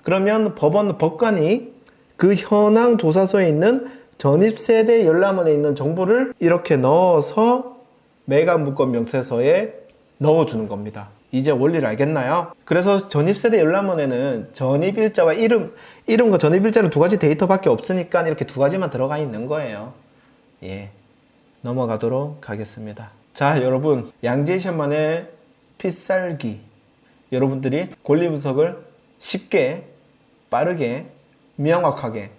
그러면 법관이 그 현황조사서에 있는 전입세대 열람원에 있는 정보를 이렇게 넣어서 매각 물건 명세서에 넣어주는 겁니다. 이제 원리를 알겠나요? 그래서 전입세대 열람원에는 전입일자와 이름과 전입일자는 두 가지 데이터밖에 없으니까 이렇게 두 가지만 들어가 있는 거예요. 예, 넘어가도록 하겠습니다. 자, 여러분, 양재시험만의 필살기, 여러분들이 권리 분석을 쉽게, 빠르게, 명확하게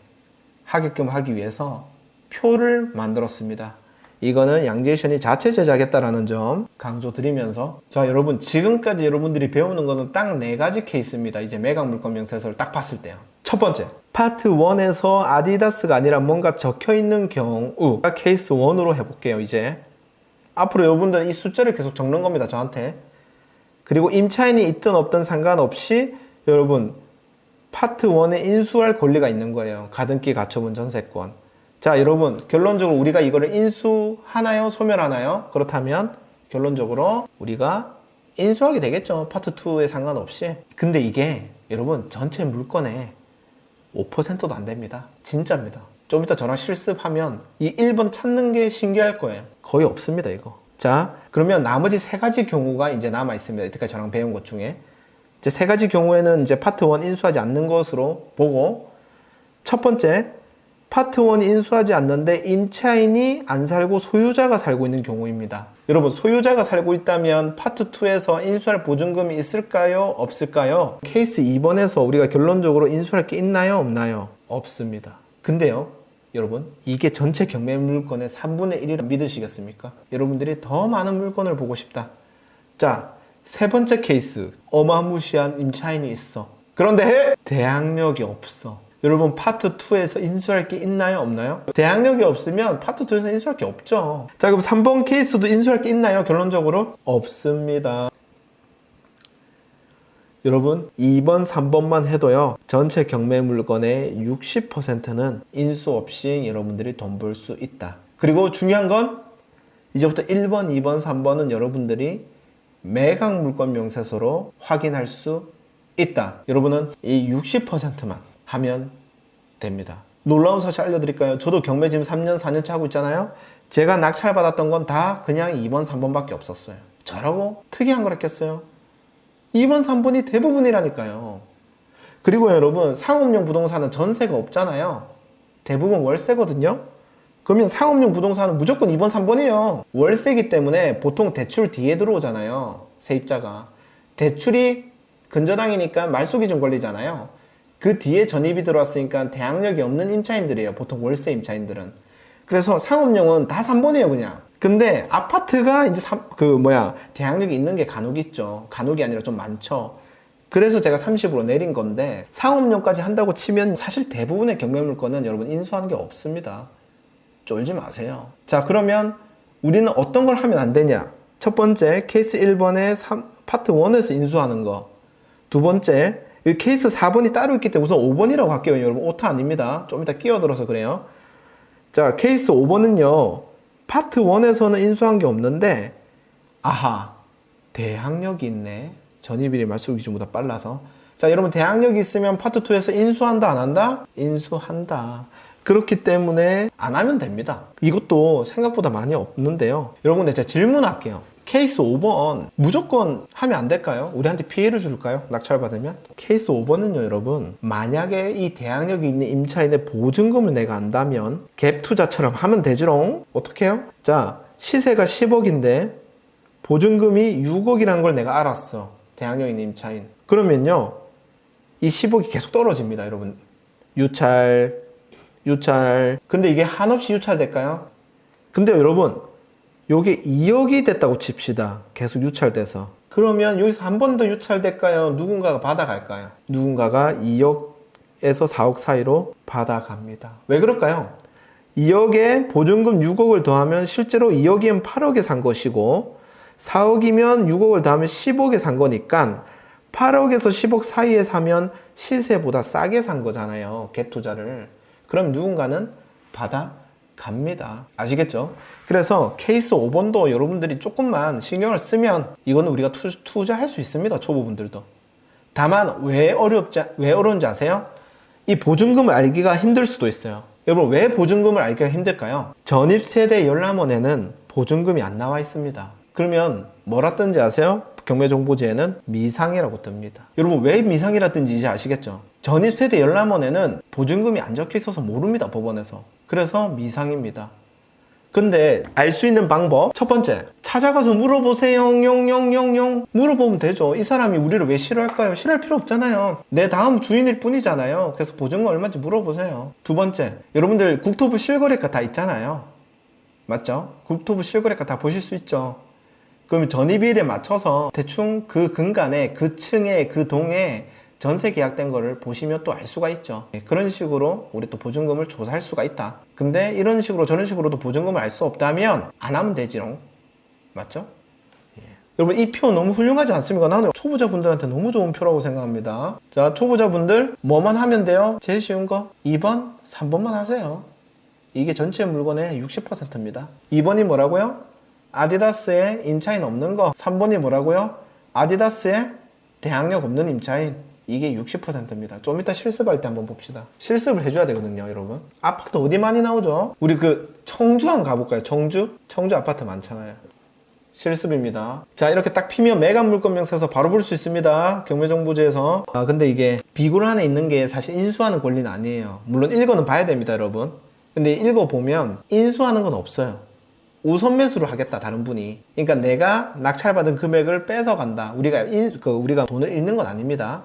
하게끔 하기 위해서 표를 만들었습니다. 이거는 양재시험이 자체 제작했다라는 점 강조드리면서, 자, 여러분, 지금까지 여러분들이 배우는 거는 딱 4가지 케이스입니다. 이제 매각 물건 명세서를 딱 봤을 때요. 첫 번째, 파트 1에서 아디다스가 아니라 뭔가 적혀 있는 경우 케이스 1으로 해볼게요. 이제 앞으로 여러분들 이 숫자를 계속 적는 겁니다, 저한테. 그리고 임차인이 있든 없든 상관없이 여러분 파트 1에 인수할 권리가 있는 거예요. 가등기 가처분 전세권. 자, 여러분, 결론적으로 우리가 이거를 인수하나요, 소멸하나요? 그렇다면 결론적으로 우리가 인수하게 되겠죠, 파트 2에 상관없이. 근데 이게 여러분 전체 물건의 5%도 안 됩니다. 진짜입니다. 좀 이따 저랑 실습하면 이 1번 찾는 게 신기할 거예요. 거의 없습니다, 이거. 자, 그러면 나머지 3가지 경우가 이제 남아 있습니다. 이때까지 저랑 배운 것 중에 이제 3가지 경우에는 이제 파트 1 인수하지 않는 것으로 보고, 첫 번째, 파트 1이 인수하지 않는데 임차인이 안 살고 소유자가 살고 있는 경우입니다. 여러분, 소유자가 살고 있다면 파트 2에서 인수할 보증금이 있을까요, 없을까요? 케이스 2번에서 우리가 결론적으로 인수할 게 있나요, 없나요? 없습니다. 근데요, 여러분, 이게 전체 경매 물건의 3분의 1이라 믿으시겠습니까? 여러분들이 더 많은 물건을 보고 싶다. 자, 세 번째 케이스. 어마무시한 임차인이 있어. 그런데 대항력이 없어. 여러분, 파트 2에서 인수할 게 있나요? 없나요? 대항력이 없으면 파트 2에서 인수할 게 없죠. 자, 그럼 3번 케이스도 인수할 게 있나요? 결론적으로? 없습니다. 여러분, 2번, 3번만 해도요, 전체 경매 물건의 60%는 인수 없이 여러분들이 돈 벌 수 있다. 그리고 중요한 건 이제부터 1번, 2번, 3번은 여러분들이 매각 물건 명세서로 확인할 수 있다. 여러분은 이 60%만 하면 됩니다. 놀라운 사실 알려드릴까요? 저도 경매 지금 3년, 4년째 하고 있잖아요. 제가 낙찰 받았던 건 다 그냥 2번, 3번밖에 없었어요. 저라고 특이한 걸 했겠어요? 2번, 3번이 대부분이라니까요. 그리고 여러분, 상업용 부동산은 전세가 없잖아요. 대부분 월세거든요. 그러면 상업용 부동산은 무조건 2번, 3번이에요. 월세기 때문에 보통 대출 뒤에 들어오잖아요. 세입자가. 대출이 근저당이니까 말소기준 걸리잖아요. 그 뒤에 전입이 들어왔으니까 대항력이 없는 임차인들이에요. 보통 월세 임차인들은. 그래서 상업용은 다 3번이에요, 그냥. 근데 아파트가 이제 대항력이 있는 게 간혹 있죠. 간혹이 아니라 좀 많죠. 그래서 제가 30으로 내린 건데, 상업용까지 한다고 치면 사실 대부분의 경매 물건은 여러분 인수하는 게 없습니다. 쫄지 마세요. 자, 그러면 우리는 어떤 걸 하면 안 되냐? 첫 번째, 케이스 1번에 파트 1에서 인수하는 거. 두 번째, 이 케이스 4번이 따로 있기 때문에 우선 5번이라고 할게요. 여러분, 오타 아닙니다. 좀 이따 끼어들어서 그래요. 자, 케이스 5번은요, 파트 1에서는 인수한 게 없는데, 아하, 대항력이 있네. 전입일이 말소 기준보다 빨라서. 자, 여러분, 대항력이 있으면 파트 2에서 인수한다, 안 한다? 인수한다. 그렇기 때문에 안 하면 됩니다. 이것도 생각보다 많이 없는데요. 여러분, 제가 질문할게요. 케이스 5번 무조건 하면 안 될까요? 우리한테 피해를 줄까요? 낙찰받으면? 케이스 5번은요, 여러분, 만약에 이 대항력이 있는 임차인의 보증금을 내가 안다면 갭 투자처럼 하면 되지롱. 어떻게 해요? 자, 시세가 10억인데 보증금이 6억이라는 걸 내가 알았어. 대항력 있는 임차인. 그러면요, 이 10억이 계속 떨어집니다, 여러분. 유찰. 근데 이게 한없이 유찰될까요? 근데 여러분, 요게 2억이 됐다고 칩시다. 계속 유찰돼서. 그러면 여기서 한 번 더 유찰될까요? 누군가가 받아갈까요? 누군가가 2억에서 4억 사이로 받아갑니다. 왜 그럴까요? 2억에 보증금 6억을 더하면 실제로 2억이면 8억에 산 것이고, 4억이면 6억을 더하면 10억에 산 거니까 8억에서 10억 사이에 사면 시세보다 싸게 산 거잖아요. 갭 투자를. 그럼 누군가는 받아갑니다. 아시겠죠? 그래서 케이스 5번도 여러분들이 조금만 신경을 쓰면 이거는 우리가 투자할 수 있습니다. 초보분들도. 다만 왜 어려운지 아세요? 이 보증금을 알기가 힘들 수도 있어요. 여러분, 왜 보증금을 알기가 힘들까요? 전입세대 열람원에는 보증금이 안 나와 있습니다. 그러면 뭐라 뜬지 아세요? 경매정보지에는 미상이라고 뜹니다. 여러분, 왜 미상이라 뜬지 이제 아시겠죠? 전입세대 열람원에는 보증금이 안 적혀 있어서 모릅니다, 법원에서. 그래서 미상입니다. 근데 알 수 있는 방법, 첫 번째, 찾아가서 물어보세요. 용용용용 물어보면 되죠. 이 사람이 우리를 왜 싫어할까요? 싫어할 필요 없잖아요. 내 다음 주인일 뿐이잖아요. 그래서 보증금 얼마인지 물어보세요. 두 번째, 여러분들 국토부 실거래가 다 있잖아요. 맞죠? 국토부 실거래가 다 보실 수 있죠. 그럼 전입일에 맞춰서 대충 그 근간에, 그 층에, 그 동에 전세 계약된 거를 보시면 또 알 수가 있죠. 그런 식으로 우리 또 보증금을 조사할 수가 있다. 근데 이런 식으로 저런 식으로도 보증금을 알 수 없다면 안 하면 되지롱. 맞죠? 여러분, 이 표 너무 훌륭하지 않습니까? 나는 초보자분들한테 너무 좋은 표라고 생각합니다. 자, 초보자분들 뭐만 하면 돼요? 제일 쉬운 거 2번, 3번만 하세요. 이게 전체 물건의 60%입니다. 2번이 뭐라고요? 아디다스에 임차인 없는 거. 3번이 뭐라고요? 아디다스에 대항력 없는 임차인. 이게 60%입니다. 좀 이따 실습할 때 한번 봅시다. 실습을 해줘야 되거든요, 여러분. 아파트 어디 많이 나오죠? 우리 청주 한번 가볼까요? 청주 아파트 많잖아요. 실습입니다. 자, 이렇게 딱 피면 매각 물건 명세서 바로 볼 수 있습니다. 경매정보지에서. 근데 이게 비굴 안에 있는 게 사실 인수하는 권리는 아니에요. 물론 읽어는 봐야 됩니다, 여러분. 근데 읽어보면 인수하는 건 없어요. 우선 매수를 하겠다, 다른 분이. 그러니까 내가 낙찰받은 금액을 뺏어간다. 우리가 돈을 잃는 건 아닙니다.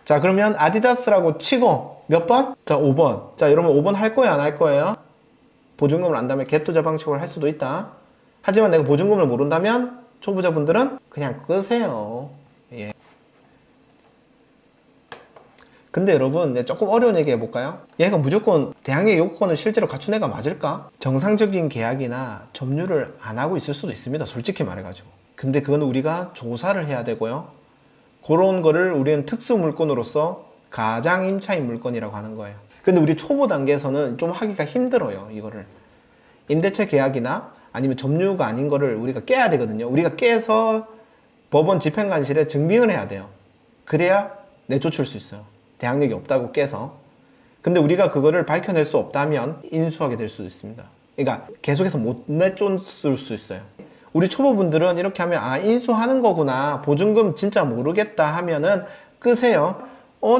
자, 그러면 아디다스라고 치고 몇 번? 자, 5번. 자, 여러분 5번 할 거예요, 안 할 거예요? 보증금을 안다면 갭투자 방식으로 할 수도 있다. 하지만 내가 보증금을 모른다면 초보자분들은 그냥 끄세요. 예. 근데 여러분, 네, 조금 어려운 얘기 해볼까요? 얘가 무조건 대항력 요건을 실제로 갖춘 애가 맞을까? 정상적인 계약이나 점유를 안 하고 있을 수도 있습니다. 솔직히 말해가지고. 근데 그건 우리가 조사를 해야 되고요. 그런 거를 우리는 특수 물건으로서 가장 임차인 물건이라고 하는 거예요. 근데 우리 초보 단계에서는 좀 하기가 힘들어요, 이거를. 임대차 계약이나 아니면 점유가 아닌 거를 우리가 깨야 되거든요. 우리가 깨서 법원 집행관실에 증빙을 해야 돼요. 그래야 내쫓을 수 있어요. 대항력이 없다고 깨서. 근데 우리가 그거를 밝혀낼 수 없다면 인수하게 될 수도 있습니다. 그러니까 계속해서 못 내쫓을 수 있어요. 우리 초보분들은 이렇게 하면 아, 인수하는 거구나, 보증금 진짜 모르겠다 하면은 끄세요.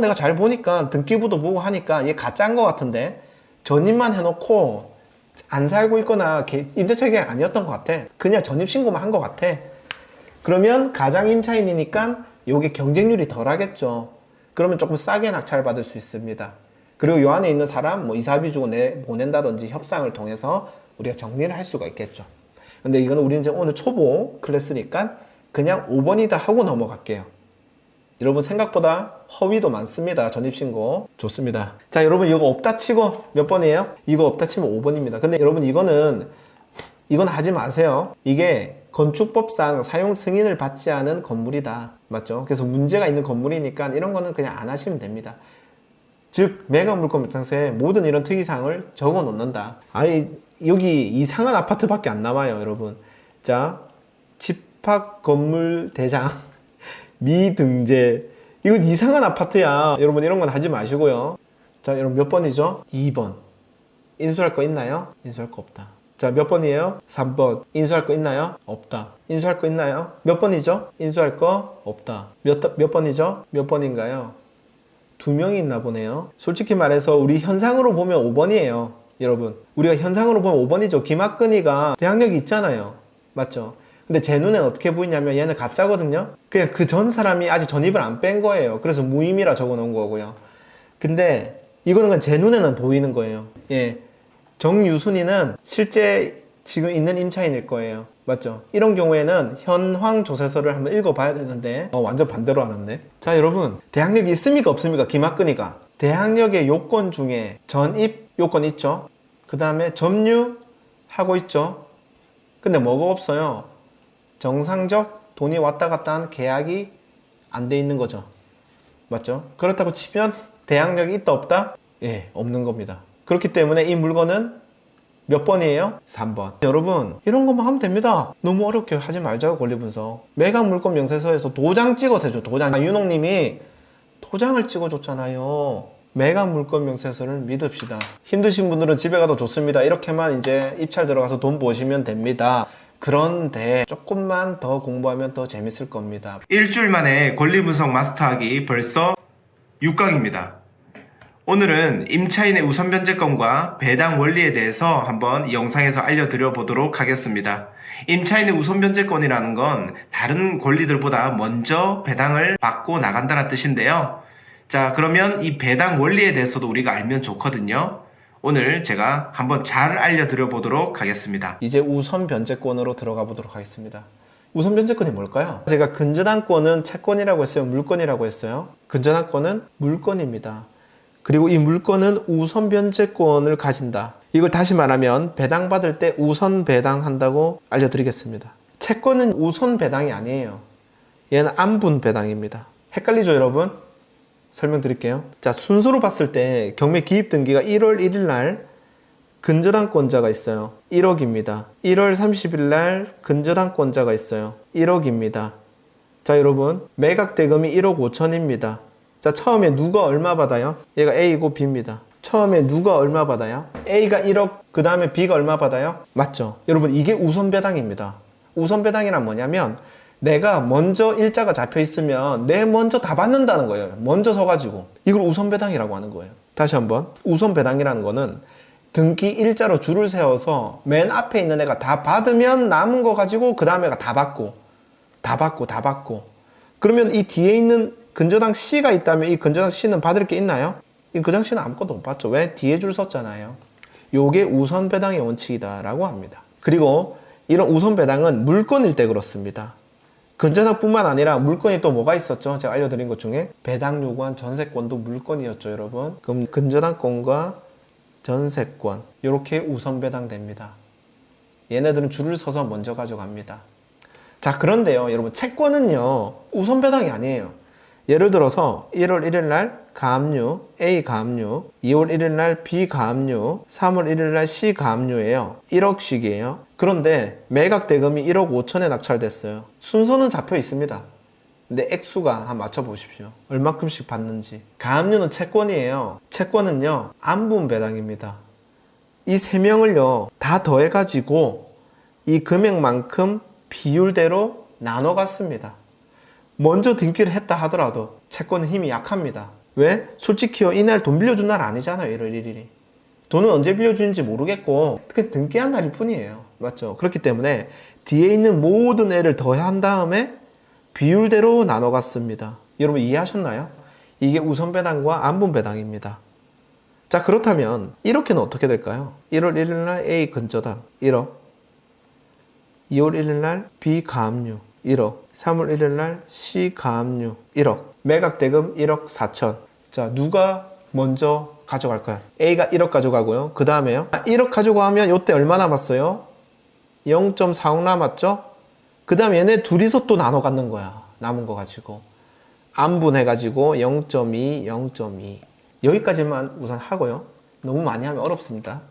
내가 잘 보니까 등기부도 보고 하니까 얘 가짜인 것 같은데 전입만 해놓고 안 살고 있거나 임대차 계약 아니었던 것 같아. 그냥 전입신고만 한 것 같아. 그러면 가장 임차인이니까 요게 경쟁률이 덜 하겠죠. 그러면 조금 싸게 낙찰받을 수 있습니다. 그리고 요 안에 있는 사람 이사비 주고 보낸다든지 협상을 통해서 우리가 정리를 할 수가 있겠죠. 근데 이거는 우리는 이제 오늘 초보 클래스니까 그냥 5번이다 하고 넘어갈게요. 여러분 생각보다 허위도 많습니다. 전입신고. 좋습니다. 자, 여러분 이거 없다 치고 몇 번이에요? 이거 없다 치면 5번입니다. 근데 여러분 이건 하지 마세요. 이게 건축법상 사용 승인을 받지 않은 건물이다. 맞죠? 그래서 문제가 있는 건물이니까 이런 거는 그냥 안 하시면 됩니다. 즉 매각물건협상서에 모든 이런 특이사항을 적어 놓는다. 아니 여기 이상한 아파트밖에 안 나와요, 여러분. 자, 집합건물 대장 미등재, 이건 이상한 아파트야. 여러분 이런 건 하지 마시고요. 자, 여러분 몇 번이죠? 2번. 인수할 거 있나요? 인수할 거 없다. 자, 몇 번이에요? 3번. 인수할 거 있나요? 없다. 인수할 거 있나요? 몇 번이죠? 인수할 거 없다. 몇 번이죠? 몇 번인가요? 2명이 있나 보네요. 솔직히 말해서 우리 현상으로 보면 5번이에요. 여러분, 우리가 현상으로 보면 5번이죠. 김학근이가 대항력이 있잖아요. 맞죠? 근데 제 눈엔 어떻게 보이냐면 얘는 가짜거든요. 그냥 그 전 사람이 아직 전입을 안 뺀 거예요. 그래서 무임이라 적어 놓은 거고요. 근데 이거는 그냥 제 눈에는 보이는 거예요. 예. 정유순이는 실제 지금 있는 임차인일 거예요. 맞죠? 이런 경우에는 현황 조세서를 한번 읽어봐야 되는데 완전 반대로 알았네. 자, 여러분 대항력이 있습니까 없습니까? 김학근이가 대항력의 요건 중에 전입 요건 있죠. 그 다음에 점유하고 있죠. 근데 뭐가 없어요? 정상적 돈이 왔다 갔다 한 계약이 안 돼 있는 거죠. 맞죠? 그렇다고 치면 대항력이 있다 없다? 예, 없는 겁니다. 그렇기 때문에 이 물건은 몇 번이에요? 3번. 여러분 이런 것만 하면 됩니다. 너무 어렵게 하지 말자고. 권리분석 매각물건 명세서에서 도장 찍어서 해줘. 도장. 윤홍님이 도장을 찍어줬잖아요. 매각물건 명세서를 믿읍시다. 힘드신 분들은 집에 가도 좋습니다. 이렇게만 이제 입찰 들어가서 돈 버시면 됩니다. 그런데 조금만 더 공부하면 더 재밌을 겁니다. 일주일 만에 권리분석 마스터하기 벌써 6강입니다. 오늘은 임차인의 우선 변제권과 배당 원리에 대해서 한번 이 영상에서 알려드려 보도록 하겠습니다. 임차인의 우선 변제권이라는 건 다른 권리들보다 먼저 배당을 받고 나간다는 뜻인데요. 자, 그러면 이 배당 원리에 대해서도 우리가 알면 좋거든요. 오늘 제가 한번 잘 알려드려 보도록 하겠습니다. 이제 우선 변제권으로 들어가 보도록 하겠습니다. 우선 변제권이 뭘까요? 제가 근저당권은 채권이라고 했어요? 물건이라고 했어요? 근저당권은 물건입니다. 그리고 이 물건은 우선 변제권을 가진다. 이걸 다시 말하면 배당받을 때 우선 배당한다고 알려드리겠습니다. 채권은 우선 배당이 아니에요. 얘는 안분 배당입니다. 헷갈리죠, 여러분? 설명드릴게요. 자, 순서로 봤을 때 경매 기입 등기가 1월 1일 날 근저당권자가 있어요. 1억입니다. 1월 30일 날 근저당권자가 있어요. 1억입니다. 자, 여러분 매각 대금이 1억 5천입니다. 자, 처음에 누가 얼마 받아요? 얘가 A이고 B입니다. 처음에 누가 얼마 받아요? A가 1억, 그 다음에 B가 얼마 받아요? 맞죠? 여러분 이게 우선 배당입니다. 우선 배당이란 뭐냐면 내가 먼저 일자가 잡혀 있으면 내 먼저 다 받는다는 거예요. 먼저 서가지고. 이걸 우선 배당이라고 하는 거예요. 다시 한번. 우선 배당이라는 거는 등기 일자로 줄을 세워서 맨 앞에 있는 애가 다 받으면 남은 거 가지고 그 다음 애가 다 받고 그러면 이 뒤에 있는 근저당 C가 있다면 이 근저당 C는 받을 게 있나요? 이 근저당 C는 아무것도 못 받죠. 왜? 뒤에 줄 섰잖아요. 요게 우선 배당의 원칙이다라고 합니다. 그리고 이런 우선 배당은 물건일 때 그렇습니다. 근저당뿐만 아니라 물건이 또 뭐가 있었죠? 제가 알려드린 것 중에 배당 요구한 전세권도 물건이었죠, 여러분. 그럼 근저당권과 전세권 이렇게 우선 배당됩니다. 얘네들은 줄을 서서 먼저 가져갑니다. 자, 그런데요, 여러분, 채권은요 우선 배당이 아니에요. 예를 들어서 1월 1일 날 가압류 A 가압류, 2월 1일 날 B 가압류, 3월 1일 날 C 가압류예요. 1억씩이에요. 그런데 매각 대금이 1억 5천에 낙찰됐어요. 순서는 잡혀 있습니다. 근데 액수가 한번 맞춰보십시오. 얼마큼씩 받는지. 가압류는 채권이에요. 채권은요 안분 배당입니다. 이 세 명을요 다 더해가지고 이 금액만큼 비율대로 나눠 갔습니다. 먼저 등기를 했다 하더라도 채권은 힘이 약합니다. 왜? 솔직히요, 이날 돈 빌려준 날 아니잖아요, 1월 1일이. 돈은 언제 빌려주는지 모르겠고 그냥 등기한 날일 뿐이에요. 맞죠? 그렇기 때문에 뒤에 있는 모든 애를 더한 다음에 비율대로 나눠 갔습니다. 여러분 이해하셨나요? 이게 우선 배당과 안분 배당입니다. 자, 그렇다면 이렇게는 어떻게 될까요? 1월 1일 날 A 근저당 1억, 2월 1일 날 B 가압류 1억, 3월 1일 날 C 가압류 1억, 매각 대금 1억 4천. 자, 누가 먼저 가져갈까요? A가 1억 가져가고요. 그 다음에요. 1억 가져가면 이때 얼마 남았어요? 0.45 남았죠? 그 다음 얘네 둘이서 또 나눠 갖는 거야. 남은 거 가지고. 안분해가지고 0.2, 0.2. 여기까지만 우선 하고요. 너무 많이 하면 어렵습니다.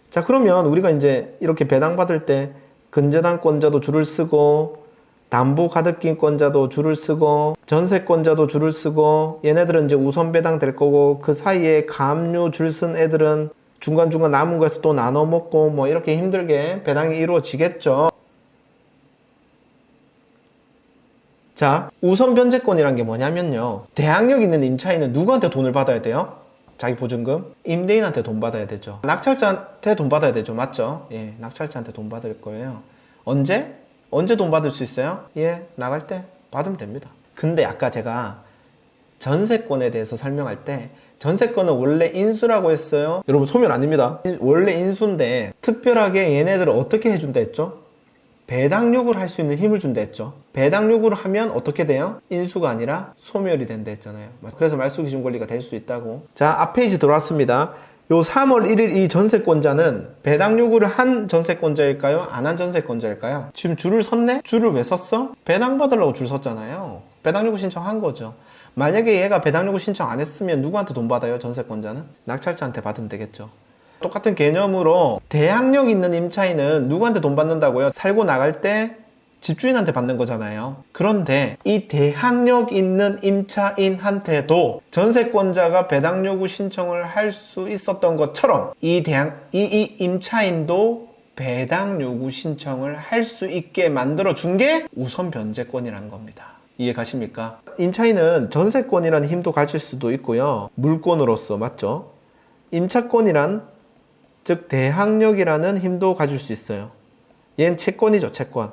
자, 그러면 우리가 이제 이렇게 배당받을 때 근저당권자도 줄을 쓰고 담보가득기권자도 줄을 쓰고 전세권자도 줄을 쓰고 얘네들은 이제 우선 배당 될 거고 그 사이에 가압류 줄 쓴 애들은 중간중간 남은 거에서 또 나눠 먹고 뭐 이렇게 힘들게 배당이 이루어지겠죠. 자, 우선 변제권이란 게 뭐냐면요, 대항력 있는 임차인은 누구한테 돈을 받아야 돼요? 자기 보증금? 임대인한테 돈 받아야 되죠. 낙찰자한테 돈 받아야 되죠. 맞죠? 예, 낙찰자한테 돈 받을 거예요. 언제? 언제 돈 받을 수 있어요? 예, 나갈 때 받으면 됩니다. 근데 아까 제가 전세권에 대해서 설명할 때 전세권은 원래 인수라고 했어요. 여러분 소멸 아닙니다. 원래 인수인데 특별하게 얘네들을 어떻게 해준다 했죠? 배당 요구를 할 수 있는 힘을 준다 했죠. 배당 요구를 하면 어떻게 돼요? 인수가 아니라 소멸이 된다 했잖아요. 그래서 말소기준 권리가 될 수 있다고. 자, 앞 페이지 들어왔습니다. 요 3월 1일 이 전세권자는 배당 요구를 한 전세권자일까요? 안 한 전세권자일까요? 지금 줄을 섰네? 줄을 왜 섰어? 배당 받으려고 줄 섰잖아요. 배당 요구 신청한 거죠. 만약에 얘가 배당 요구 신청 안 했으면 누구한테 돈 받아요? 전세권자는? 낙찰자한테 받으면 되겠죠. 똑같은 개념으로 대항력 있는 임차인은 누구한테 돈 받는다고요? 살고 나갈 때 집주인한테 받는 거잖아요. 그런데 이 대항력 있는 임차인한테도 전세권자가 배당 요구 신청을 할 수 있었던 것처럼 이 임차인도 배당 요구 신청을 할 수 있게 만들어 준 게 우선 변제권이라는 겁니다. 이해 가십니까? 임차인은 전세권이라는 힘도 가질 수도 있고요. 물권으로서, 맞죠? 임차권이란 즉 대항력이라는 힘도 가질 수 있어요. 얘는 채권이죠, 채권.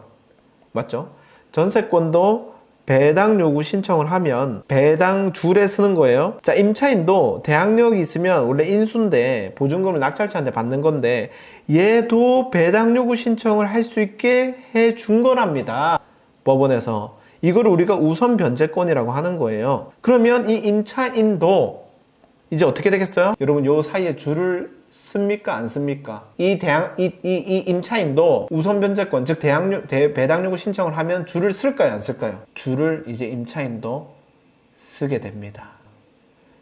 맞죠? 전세권도 배당 요구 신청을 하면 배당 줄에 쓰는 거예요. 자, 임차인도 대항력이 있으면 원래 인수인데 보증금을 낙찰자한테 받는 건데 얘도 배당 요구 신청을 할 수 있게 해준 거랍니다. 법원에서. 이걸 우리가 우선 변제권이라고 하는 거예요. 그러면 이 임차인도 이제 어떻게 되겠어요? 여러분, 요 사이에 줄을 씁니까? 안 씁니까? 이 임차인도 우선 변제권, 즉 배당 요구 신청을 하면 줄을 쓸까요? 안 쓸까요? 줄을 이제 임차인도 쓰게 됩니다.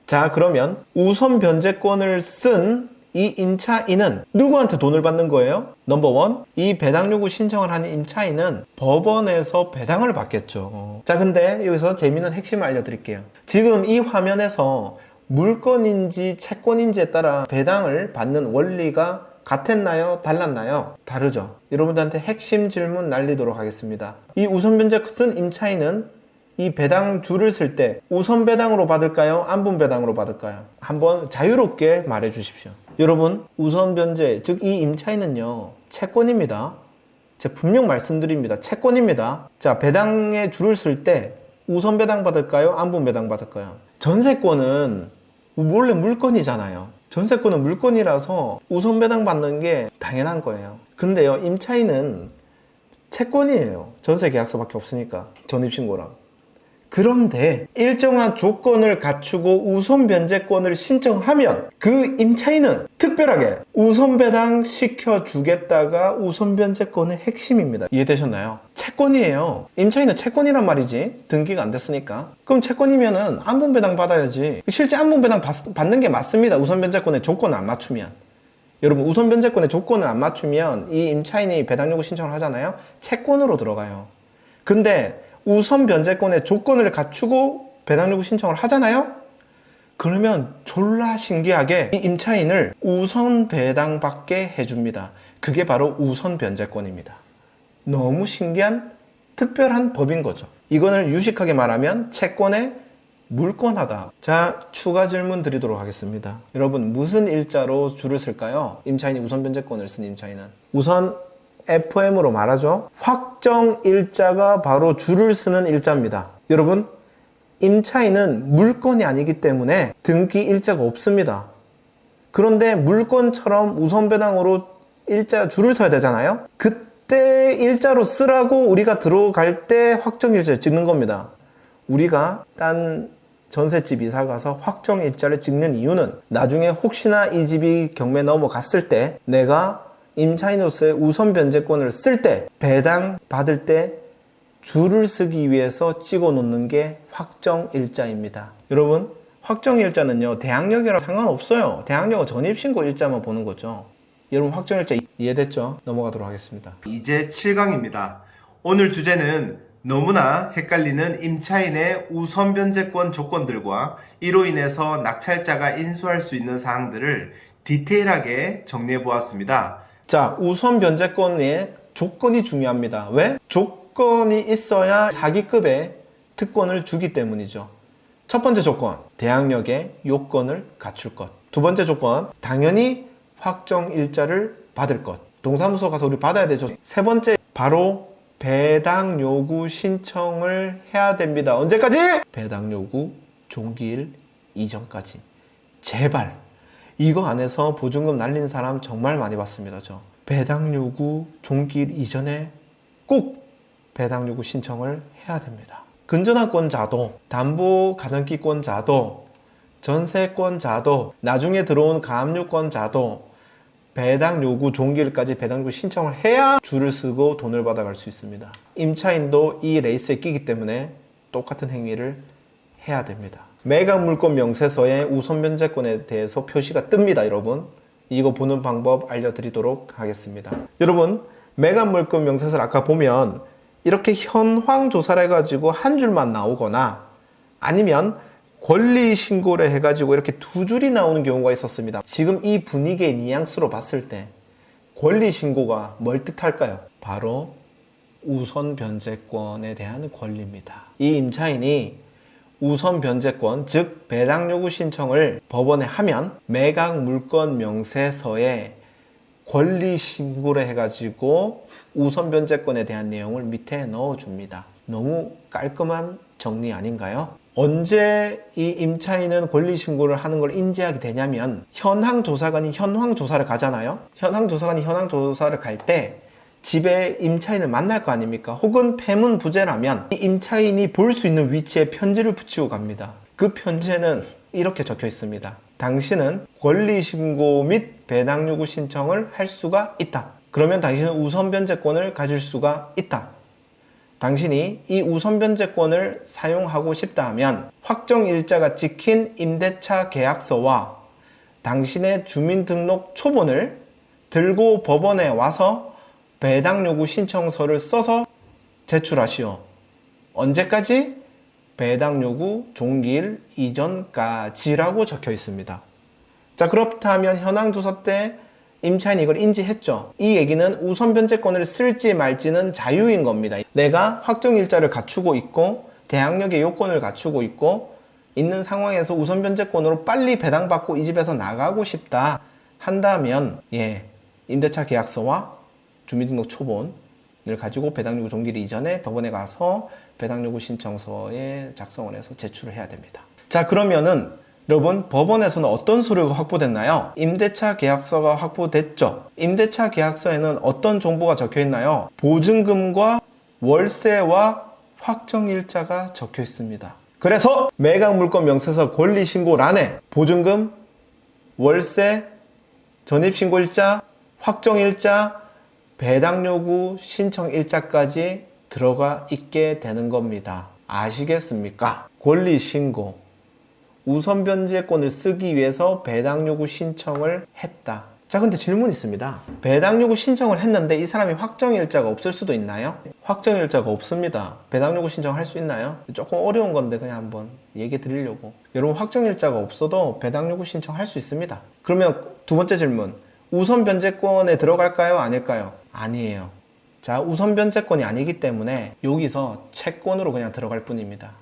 자, 그러면 우선 변제권을 쓴 이 임차인은 누구한테 돈을 받는 거예요? 넘버 원, 이 배당 요구 신청을 하는 임차인은 법원에서 배당을 받겠죠. 자, 근데 여기서 재미있는 핵심을 알려드릴게요. 지금 이 화면에서 물건인지 채권인지에 따라 배당을 받는 원리가 같았나요? 달랐나요? 다르죠. 여러분들한테 핵심 질문 날리도록 하겠습니다. 이 우선 변제 쓴 임차인은 이 배당 줄을 쓸 때 우선 배당으로 받을까요? 안분 배당으로 받을까요? 한번 자유롭게 말해 주십시오. 여러분, 우선 변제, 즉 이 임차인은요, 채권입니다. 제가 분명 말씀드립니다. 채권입니다. 자, 배당에 줄을 쓸 때 우선 배당 받을까요? 안분 배당 받을까요? 전세권은 원래 물건이잖아요. 전세권은 물건이라서 우선 배당 받는 게 당연한 거예요. 근데요, 임차인은 채권이에요. 전세 계약서밖에 없으니까, 전입신고랑. 그런데 일정한 조건을 갖추고 우선 변제권을 신청하면 그 임차인은 특별하게 우선 배당 시켜주겠다가 우선 변제권의 핵심입니다. 이해되셨나요? 채권이에요. 임차인은 채권이란 말이지. 등기가 안 됐으니까. 그럼 채권이면은 안분 배당 받아야지. 실제 안분 배당 받는 게 맞습니다. 우선 변제권의 조건을 안 맞추면. 여러분, 우선 변제권의 조건을 안 맞추면 이 임차인이 배당 요구 신청을 하잖아요. 채권으로 들어가요. 근데 우선 변제권의 조건을 갖추고 배당 요구 신청을 하잖아요. 그러면 졸라 신기하게 이 임차인을 우선 배당 받게 해줍니다. 그게 바로 우선 변제권입니다. 너무 신기한 특별한 법인 거죠. 이거를 유식하게 말하면 채권의 물권하다. 자, 추가 질문 드리도록 하겠습니다. 여러분, 무슨 일자로 줄을 쓸까요? 임차인이 우선 변제권을 쓴 임차인은 우선 FM으로 말하죠. 확정 일자가 바로 줄을 쓰는 일자입니다. 여러분, 임차인은 물건이 아니기 때문에 등기 일자가 없습니다. 그런데 물건처럼 우선 배당으로 일자 줄을 서야 되잖아요. 그때 일자로 쓰라고 우리가 들어갈 때 확정 일자를 찍는 겁니다. 우리가 딴 전셋집 이사 가서 확정 일자를 찍는 이유는 나중에 혹시나 이 집이 경매 넘어갔을 때 내가 임차인으로서의 우선 변제권을 쓸 때, 배당 받을 때 줄을 쓰기 위해서 찍어 놓는 게 확정 일자입니다. 여러분, 확정 일자는요, 대항력이랑 상관없어요. 대항력은 전입신고 일자만 보는 거죠. 여러분, 확정 일자 이해됐죠? 넘어가도록 하겠습니다. 이제 7강입니다. 오늘 주제는 너무나 헷갈리는 임차인의 우선 변제권 조건들과 이로 인해서 낙찰자가 인수할 수 있는 사항들을 디테일하게 정리해 보았습니다. 자, 우선 변제권의 조건이 중요합니다. 왜? 조건이 있어야 사기급의 특권을 주기 때문이죠. 첫 번째 조건, 대항력의 요건을 갖출 것. 두 번째 조건, 당연히 확정 일자를 받을 것. 동사무소 가서 우리 받아야 되죠. 세 번째, 바로 배당 요구 신청을 해야 됩니다. 언제까지? 배당 요구 종기일 이전까지. 제발. 이거 안에서 보증금 날린 사람 정말 많이 봤습니다. 저 배당 요구 종기일 이전에 꼭 배당 요구 신청을 해야 됩니다. 근저당권자도, 담보 가등기권자도, 전세권자도, 나중에 들어온 가압류권자도 배당 요구 종기일까지 배당 요구 신청을 해야 줄을 쓰고 돈을 받아갈 수 있습니다. 임차인도 이 레이스에 끼기 때문에 똑같은 행위를 해야 됩니다. 매각물권 명세서에 우선 변제권에 대해서 표시가 뜹니다. 여러분, 이거 보는 방법 알려드리도록 하겠습니다. 여러분, 매각물권 명세서를 아까 보면 이렇게 현황 조사를 해가지고 한 줄만 나오거나 아니면 권리신고를 해가지고 이렇게 두 줄이 나오는 경우가 있었습니다. 지금 이 분위기의 뉘앙스로 봤을 때 권리신고가 뭘 뜻할까요? 바로 우선 변제권에 대한 권리입니다. 이 임차인이 우선 변제권, 즉 배당 요구 신청을 법원에 하면 매각 물권 명세서에 권리 신고를 해가지고 우선 변제권에 대한 내용을 밑에 넣어줍니다. 너무 깔끔한 정리 아닌가요? 언제 이 임차인은 권리 신고를 하는 걸 인지하게 되냐면 현황 조사관이 현황 조사를 가잖아요. 현황 조사관이 현황 조사를 갈 때 집에 임차인을 만날 거 아닙니까? 혹은 폐문 부재라면 이 임차인이 볼 수 있는 위치에 편지를 붙이고 갑니다. 그 편지에는 이렇게 적혀 있습니다. 당신은 권리신고 및 배당 요구 신청을 할 수가 있다. 그러면 당신은 우선 변제권을 가질 수가 있다. 당신이 이 우선 변제권을 사용하고 싶다 하면 확정 일자가 찍힌 임대차 계약서와 당신의 주민등록 초본을 들고 법원에 와서 배당 요구 신청서를 써서 제출하시오. 언제까지? 배당 요구 종기일 이전까지라고 적혀 있습니다. 자, 그렇다면 현황 조사 때 임차인이 이걸 인지했죠. 이 얘기는 우선 변제권을 쓸지 말지는 자유인 겁니다. 내가 확정 일자를 갖추고 있고 대항력의 요건을 갖추고 있고 있는 상황에서 우선 변제권으로 빨리 배당받고 이 집에서 나가고 싶다 한다면 임대차 계약서와 주민등록 초본을 가지고 배당 요구 종기일 이전에 법원에 가서 배당 요구 신청서에 작성을 해서 제출을 해야 됩니다. 자, 그러면은 여러분, 법원에서는 어떤 서류가 확보됐나요? 임대차 계약서가 확보됐죠. 임대차 계약서에는 어떤 정보가 적혀 있나요? 보증금과 월세와 확정일자가 적혀 있습니다. 그래서 매각물건 명세서 권리신고란에 보증금, 월세, 전입신고일자, 확정일자, 배당요구 신청일자까지 들어가 있게 되는 겁니다. 아시겠습니까? 권리신고, 우선변제권을 쓰기 위해서 배당요구 신청을 했다. 자, 근데 질문이 있습니다. 배당요구 신청을 했는데 이 사람이 확정일자가 없을 수도 있나요? 확정일자가 없습니다. 배당요구 신청할 수 있나요? 조금 어려운 건데 그냥 한번 얘기 드리려고. 여러분, 확정일자가 없어도 배당요구 신청할 수 있습니다. 그러면 두 번째 질문. 우선변제권에 들어갈까요? 아닐까요? 아니에요. 자, 우선변제권이 아니기 때문에 여기서 채권으로 그냥 들어갈 뿐입니다.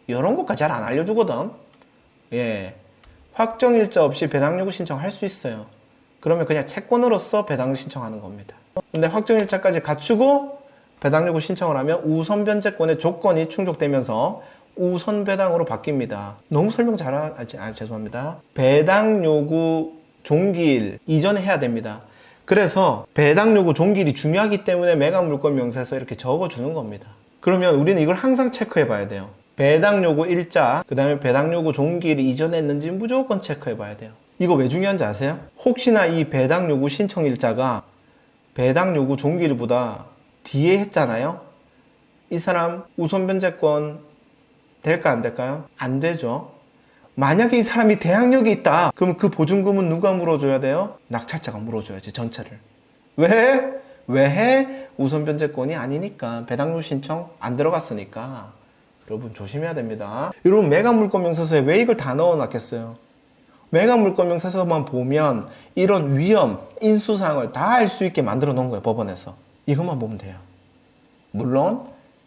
이런 것까지 잘 안 알려주거든. 예, 확정일자 없이 배당요구 신청할 수 있어요. 그러면 그냥 채권으로서 배당 신청하는 겁니다. 근데 확정일자까지 갖추고 배당요구 신청을 하면 우선변제권의 조건이 충족되면서 우선배당으로 바뀝니다. 너무 설명 죄송합니다. 배당요구 종기일 이전에 해야 됩니다. 그래서 배당요구 종기일이 중요하기 때문에 매각물건 명세서 이렇게 적어주는 겁니다. 그러면 우리는 이걸 항상 체크해 봐야 돼요. 배당요구 일자, 그 다음에 배당요구 종기일이 이전에 했는지 무조건 체크해 봐야 돼요. 이거 왜 중요한지 아세요? 혹시나 이 배당요구 신청일자가 배당요구 종기일보다 뒤에 했잖아요? 이 사람 우선변제권 될까 안 될까요? 안 되죠. 만약에 이 사람이 대항력이 있다. 그럼 그 보증금은 누가 물어줘야 돼요? 낙찰자가 물어줘야지, 전체를. 왜? 왜 해? 우선변제권이 아니니까. 배당요구 신청 안 들어갔으니까. 여러분 조심해야 됩니다. 여러분, 매각물건명세서에 왜 이걸 다 넣어놨겠어요? 매각물건명세서만 보면 이런 위험, 인수사항을 다 알 수 있게 만들어 놓은 거예요, 법원에서. 이것만 보면 돼요. 물론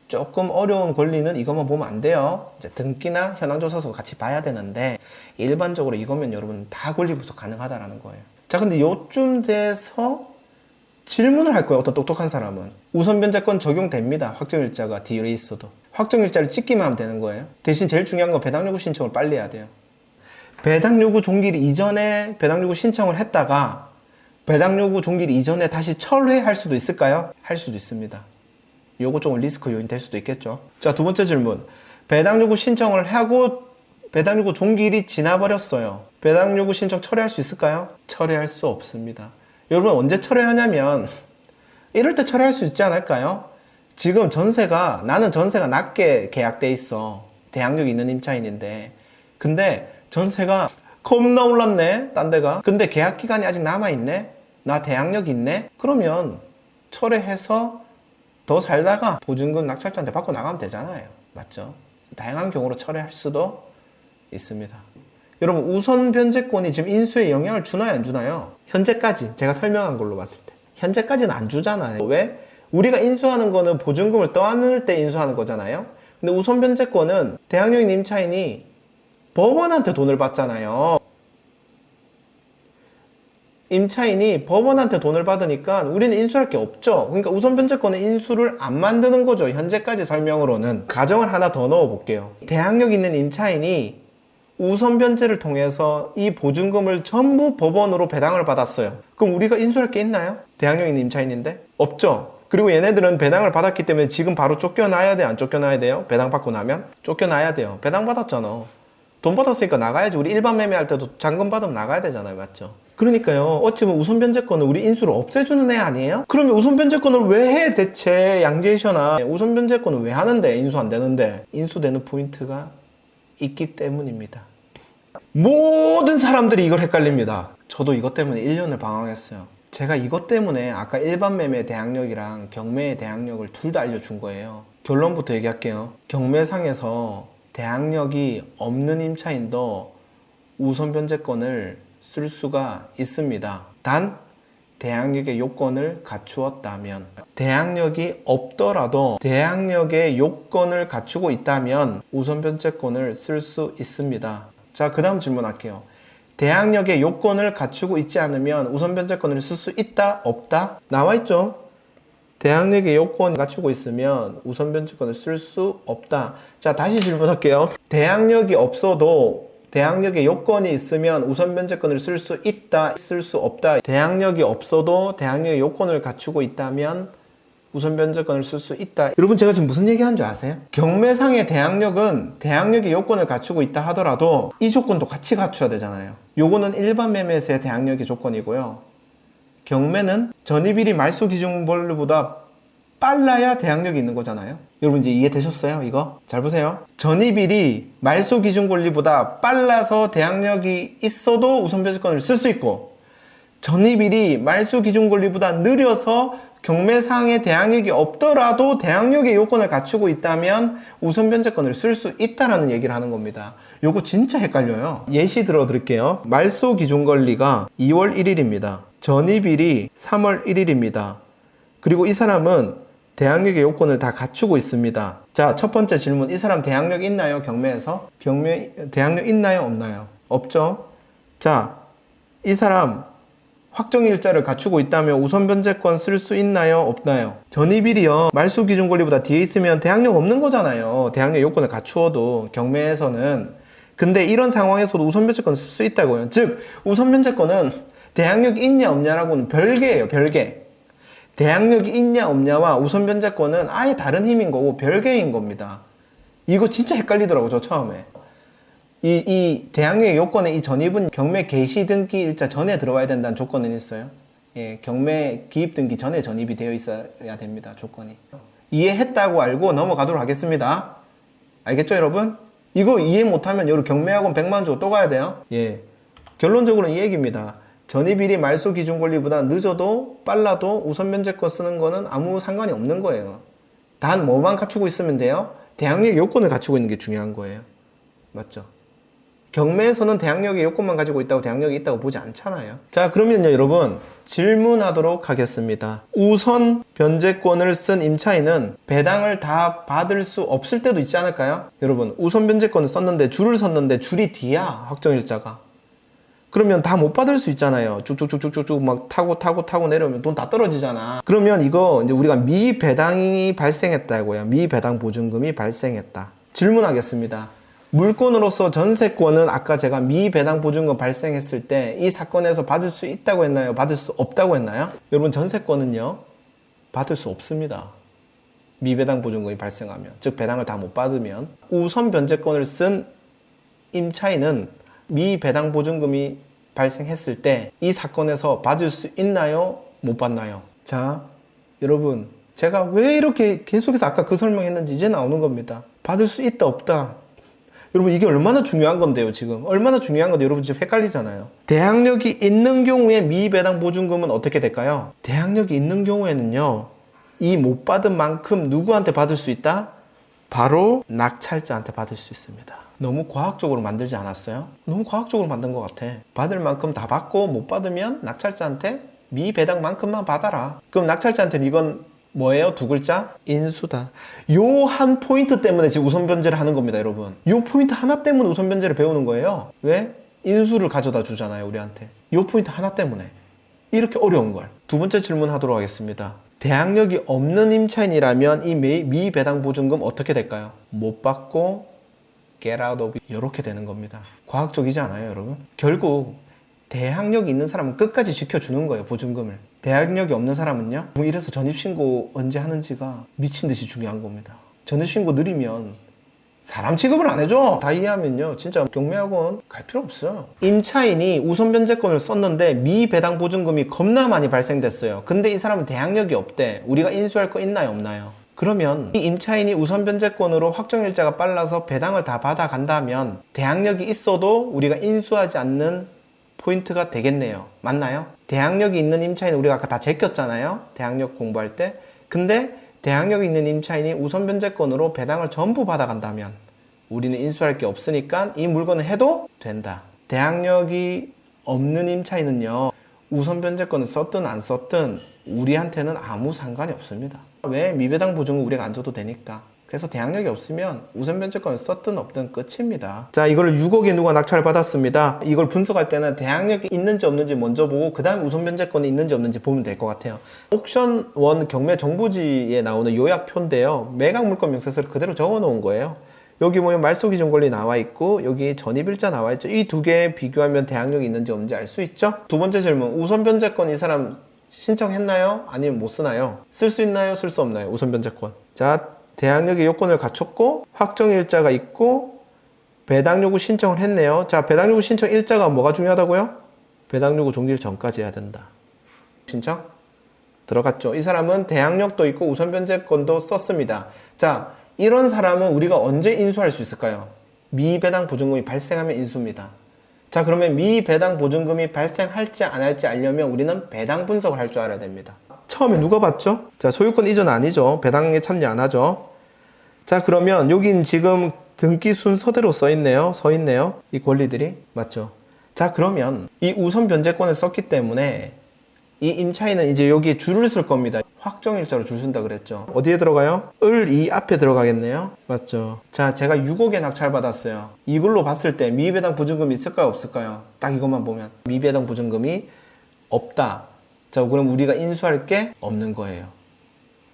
조금 어려운 권리는 이것만 보면 안 돼요. 이제 등기나 현황조사서 같이 봐야 되는데 일반적으로 이거면 여러분 다 권리 분석 가능하다라는 거예요. 자, 근데 요쯤 돼서 질문을 할 거예요. 어떤 똑똑한 사람은. 우선변제권 적용됩니다. 확정일자가 뒤에 있어도. 확정일자를 찍기만 하면 되는 거예요. 대신 제일 중요한 건 배당요구 신청을 빨리 해야 돼요. 배당요구 종기일 이전에 배당요구 신청을 했다가 배당요구 종기일 이전에 다시 철회할 수도 있을까요? 할 수도 있습니다. 요거 조금 리스크 요인 될 수도 있겠죠. 자, 두 번째 질문. 배당요구 신청을 하고 배당요구 종기일이 지나버렸어요. 배당요구 신청 철회할 수 있을까요? 철회할 수 없습니다. 여러분, 언제 철회하냐면 이럴 때 철회할 수 있지 않을까요? 지금 나는 전세가 낮게 계약돼 있어. 대항력이 있는 임차인인데. 근데 전세가 겁나 올랐네, 딴 데가. 근데 계약 기간이 아직 남아있네? 나 대항력이 있네? 그러면 철회해서 더 살다가 보증금 낙찰자한테 받고 나가면 되잖아요. 맞죠? 다양한 경우로 철회할 수도 있습니다. 여러분, 우선 변제권이 지금 인수에 영향을 주나요, 안 주나요? 현재까지 제가 설명한 걸로 봤을 때 현재까지는 안 주잖아요. 왜? 우리가 인수하는 거는 보증금을 떠안을 때 인수하는 거잖아요. 근데 우선 변제권은 대항력인 임차인이 법원한테 돈을 받잖아요. 임차인이 법원한테 돈을 받으니까 우리는 인수할 게 없죠. 그러니까 우선 변제권은 인수를 안 만드는 거죠. 현재까지 설명으로는. 가정을 하나 더 넣어 볼게요. 대항력 있는 임차인이 우선 변제를 통해서 이 보증금을 전부 법원으로 배당을 받았어요. 그럼 우리가 인수할 게 있나요? 대항력 있는 임차인인데? 없죠. 그리고 얘네들은 배당을 받았기 때문에 지금 바로 쫓겨나야 돼, 안 쫓겨나야 돼요? 배당 받고 나면? 쫓겨나야 돼요. 배당 받았잖아. 돈 받았으니까 나가야지. 우리 일반 매매할 때도 잔금 받으면 나가야 되잖아요. 맞죠? 그러니까요. 어찌 보면 우선 변제권은 우리 인수를 없애주는 애 아니에요? 그러면 우선 변제권을 왜 해? 대체 양재이셔나 우선 변제권을 왜 하는데 인수 안 되는데? 인수되는 포인트가 있기 때문입니다. 모든 사람들이 이걸 헷갈립니다. 저도 이것 때문에 1년을 방황했어요. 제가 이것 때문에 아까 일반 매매 대항력이랑 경매 대항력을 둘 다 알려준 거예요. 결론부터 얘기할게요. 경매상에서 대항력이 없는 임차인도 우선 변제권을 쓸 수가 있습니다. 단 대항력의 요건을 갖추었다면. 대항력이 없더라도 대항력의 요건을 갖추고 있다면 우선 변제권을 쓸 수 있습니다. 자, 그 다음 질문할게요. 대항력의 요건을 갖추고 있지 않으면 우선 변제권을 쓸 수 있다? 없다? 나와있죠? 대항력의 요건을 갖추고 있으면 우선 변제권을 쓸 수 없다. 자, 다시 질문할게요. 대항력이 없어도 대항력의 요건이 있으면 우선 변제권을 쓸 수 있다, 쓸 수 없다. 대항력이 없어도 대항력의 요건을 갖추고 있다면 우선 변제권을 쓸 수 있다. 여러분 제가 지금 무슨 얘기하는 줄 아세요? 경매상의 대항력은 대항력의 요건을 갖추고 있다 하더라도 이 조건도 같이 갖춰야 되잖아요. 요거는 일반 매매에서의 대항력의 조건이고요. 경매는 전입일이 말소 기준 권리보다 빨라야 대항력이 있는 거잖아요. 여러분 이제 이해되셨어요? 이거? 잘 보세요. 전입일이 말소 기준 권리보다 빨라서 대항력이 있어도 우선 변제권을 쓸 수 있고, 전입일이 말소 기준 권리보다 느려서 경매상의 대항력이 없더라도 대항력의 요건을 갖추고 있다면 우선 변제권을 쓸 수 있다라는 얘기를 하는 겁니다. 요거 진짜 헷갈려요. 예시 들어드릴게요. 말소 기준 권리가 2월 1일입니다. 전입일이 3월 1일입니다. 그리고 이 사람은 대항력의 요건을 다 갖추고 있습니다. 자, 첫 번째 질문. 이 사람 대항력 있나요? 경매에서? 대항력 있나요? 없나요? 없죠? 자, 이 사람 확정일자를 갖추고 있다면 우선 변제권 쓸 수 있나요? 없나요? 전입일이요. 말소 기준 권리보다 뒤에 있으면 대항력 없는 거잖아요. 대항력 요건을 갖추어도 경매에서는. 근데 이런 상황에서도 우선 변제권 쓸 수 있다고요. 즉, 우선 변제권은 대항력이 있냐 없냐라고는 별개예요. 별개. 대항력이 있냐 없냐와 우선 변제권은 아예 다른 힘인 거고 별개인 겁니다. 이거 진짜 헷갈리더라고 저 처음에. 이 대항력의 요건의 이 전입은 경매 개시 등기 일자 전에 들어와야 된다는 조건은 있어요. 예, 경매 기입 등기 전에 전입이 되어 있어야 됩니다. 조건이. 이해했다고 알고 넘어가도록 하겠습니다. 알겠죠 여러분? 이거 이해 못하면 여러분 경매학원 100만 원 주고 또 가야 돼요. 예, 결론적으로는 이 얘기입니다. 전입일이 말소 기준 권리보다 늦어도 빨라도 우선 변제권 쓰는 거는 아무 상관이 없는 거예요. 단 뭐만 갖추고 있으면 돼요? 대항력 요건을 갖추고 있는 게 중요한 거예요. 맞죠? 경매에서는 대항력의 요건만 가지고 있다고 대항력이 있다고 보지 않잖아요. 자, 그러면요 여러분 질문하도록 하겠습니다. 우선 변제권을 쓴 임차인은 배당을 다 받을 수 없을 때도 있지 않을까요? 여러분 우선 변제권을 썼는데 줄을 섰는데 줄이 뒤야 확정일자가. 그러면 다 못 받을 수 있잖아요. 쭉쭉쭉쭉쭉 막 타고 내려오면 돈 다 떨어지잖아. 그러면 이거 이제 우리가 미배당이 발생했다고요. 미배당 보증금이 발생했다. 질문하겠습니다. 물권으로서 전세권은 아까 제가 미배당 보증금 발생했을 때 이 사건에서 받을 수 있다고 했나요? 받을 수 없다고 했나요? 여러분 전세권은요 받을 수 없습니다. 미배당 보증금이 발생하면, 즉 배당을 다 못 받으면. 우선 변제권을 쓴 임차인은 미배당 보증금이 발생했을 때 이 사건에서 받을 수 있나요? 못 받나요? 자, 여러분 제가 왜 이렇게 계속해서 아까 그 설명했는지 이제 나오는 겁니다. 받을 수 있다 없다. 여러분 이게 얼마나 중요한 건데요 지금. 얼마나 중요한 건데 여러분 지금 헷갈리잖아요. 대항력이 있는 경우에 미배당 보증금은 어떻게 될까요? 대항력이 있는 경우에는요 이 못 받은 만큼 누구한테 받을 수 있다? 바로 낙찰자한테 받을 수 있습니다. 너무 과학적으로 만들지 않았어요? 너무 과학적으로 만든 것 같아. 받을 만큼 다 받고 못 받으면 낙찰자한테 미배당만큼만 받아라. 그럼 낙찰자한테는 이건 뭐예요? 두 글자? 인수다. 요 한 포인트 때문에 지금 우선 변제를 하는 겁니다, 여러분. 요 포인트 하나 때문에 우선 변제를 배우는 거예요. 왜? 인수를 가져다 주잖아요, 우리한테. 요 포인트 하나 때문에. 이렇게 어려운 걸. 두 번째 질문 하도록 하겠습니다. 대항력이 없는 임차인이라면 이 미배당 보증금 어떻게 될까요? 못 받고 get out of 이렇게 되는 겁니다. 과학적이지 않아요, 여러분? 결국 대항력이 있는 사람은 끝까지 지켜주는 거예요, 보증금을. 대항력이 없는 사람은요? 이래서 전입신고 언제 하는지가 미친듯이 중요한 겁니다. 전입신고 느리면 사람 취급을 안 해줘. 다 이해하면요 진짜 경매학원 갈 필요 없어요. 임차인이 우선 변제권을 썼는데 미배당 보증금이 겁나 많이 발생됐어요. 근데 이 사람은 대항력이 없대. 우리가 인수할 거 있나요 없나요? 그러면 이 임차인이 우선 변제권으로 확정일자가 빨라서 배당을 다 받아간다면 대항력이 있어도 우리가 인수하지 않는 포인트가 되겠네요. 맞나요? 대항력이 있는 임차인 우리가 아까 다 제꼈잖아요. 대항력 공부할 때. 근데 대항력이 있는 임차인이 우선 변제권으로 배당을 전부 받아간다면 우리는 인수할 게 없으니까 이 물건을 해도 된다. 대항력이 없는 임차인은요 우선 변제권을 썼든 안 썼든 우리한테는 아무 상관이 없습니다. 왜? 미배당 보증은 우리가 안 줘도 되니까. 그래서 대항력이 없으면 우선 변제권을 썼든 없든 끝입니다. 자, 이거를 6억에 누가 낙찰을 받았습니다. 이걸 분석할 때는 대항력이 있는지 없는지 먼저 보고 그 다음에 우선 변제권이 있는지 없는지 보면 될 것 같아요. 옥션 1 경매 정보지에 나오는 요약표인데요. 매각 물건 명세서를 그대로 적어 놓은 거예요. 여기 보면 말소기준 권리 나와 있고 여기 전입일자 나와 있죠. 이 두 개 비교하면 대항력이 있는지 없는지 알 수 있죠. 두 번째 질문, 우선 변제권 이 사람 신청했나요? 아니면 못 쓰나요? 쓸 수 있나요? 쓸 수 없나요? 우선 변제권. 자, 대항력의 요건을 갖췄고 확정일자가 있고 배당 요구 신청을 했네요. 자, 배당 요구 신청 일자가 뭐가 중요하다고요? 배당 요구 종질 전까지 해야 된다. 신청 들어갔죠. 이 사람은 대항력도 있고 우선 변제권도 썼습니다. 자, 이런 사람은 우리가 언제 인수할 수 있을까요? 미배당 보증금이 발생하면 인수입니다. 자, 그러면 미배당 보증금이 발생할지 안 할지 알려면 우리는 배당 분석을 할 줄 알아야 됩니다. 처음에 누가 받죠? 자, 소유권 이전 아니죠. 배당에 참여 안 하죠. 자, 그러면 여긴 지금 등기 순서대로 서 있네요. 이 권리들이. 맞죠? 자, 그러면 이 우선 변제권을 썼기 때문에 이 임차인은 이제 여기에 줄을 쓸 겁니다. 확정일자로 줄 쓴다 그랬죠. 어디에 들어가요? 이 앞에 들어가겠네요. 맞죠? 자, 제가 6억에 낙찰 받았어요. 이걸로 봤을 때 미배당 보증금이 있을까요? 없을까요? 딱 이것만 보면 미배당 보증금이 없다. 자, 그럼 우리가 인수할 게 없는 거예요.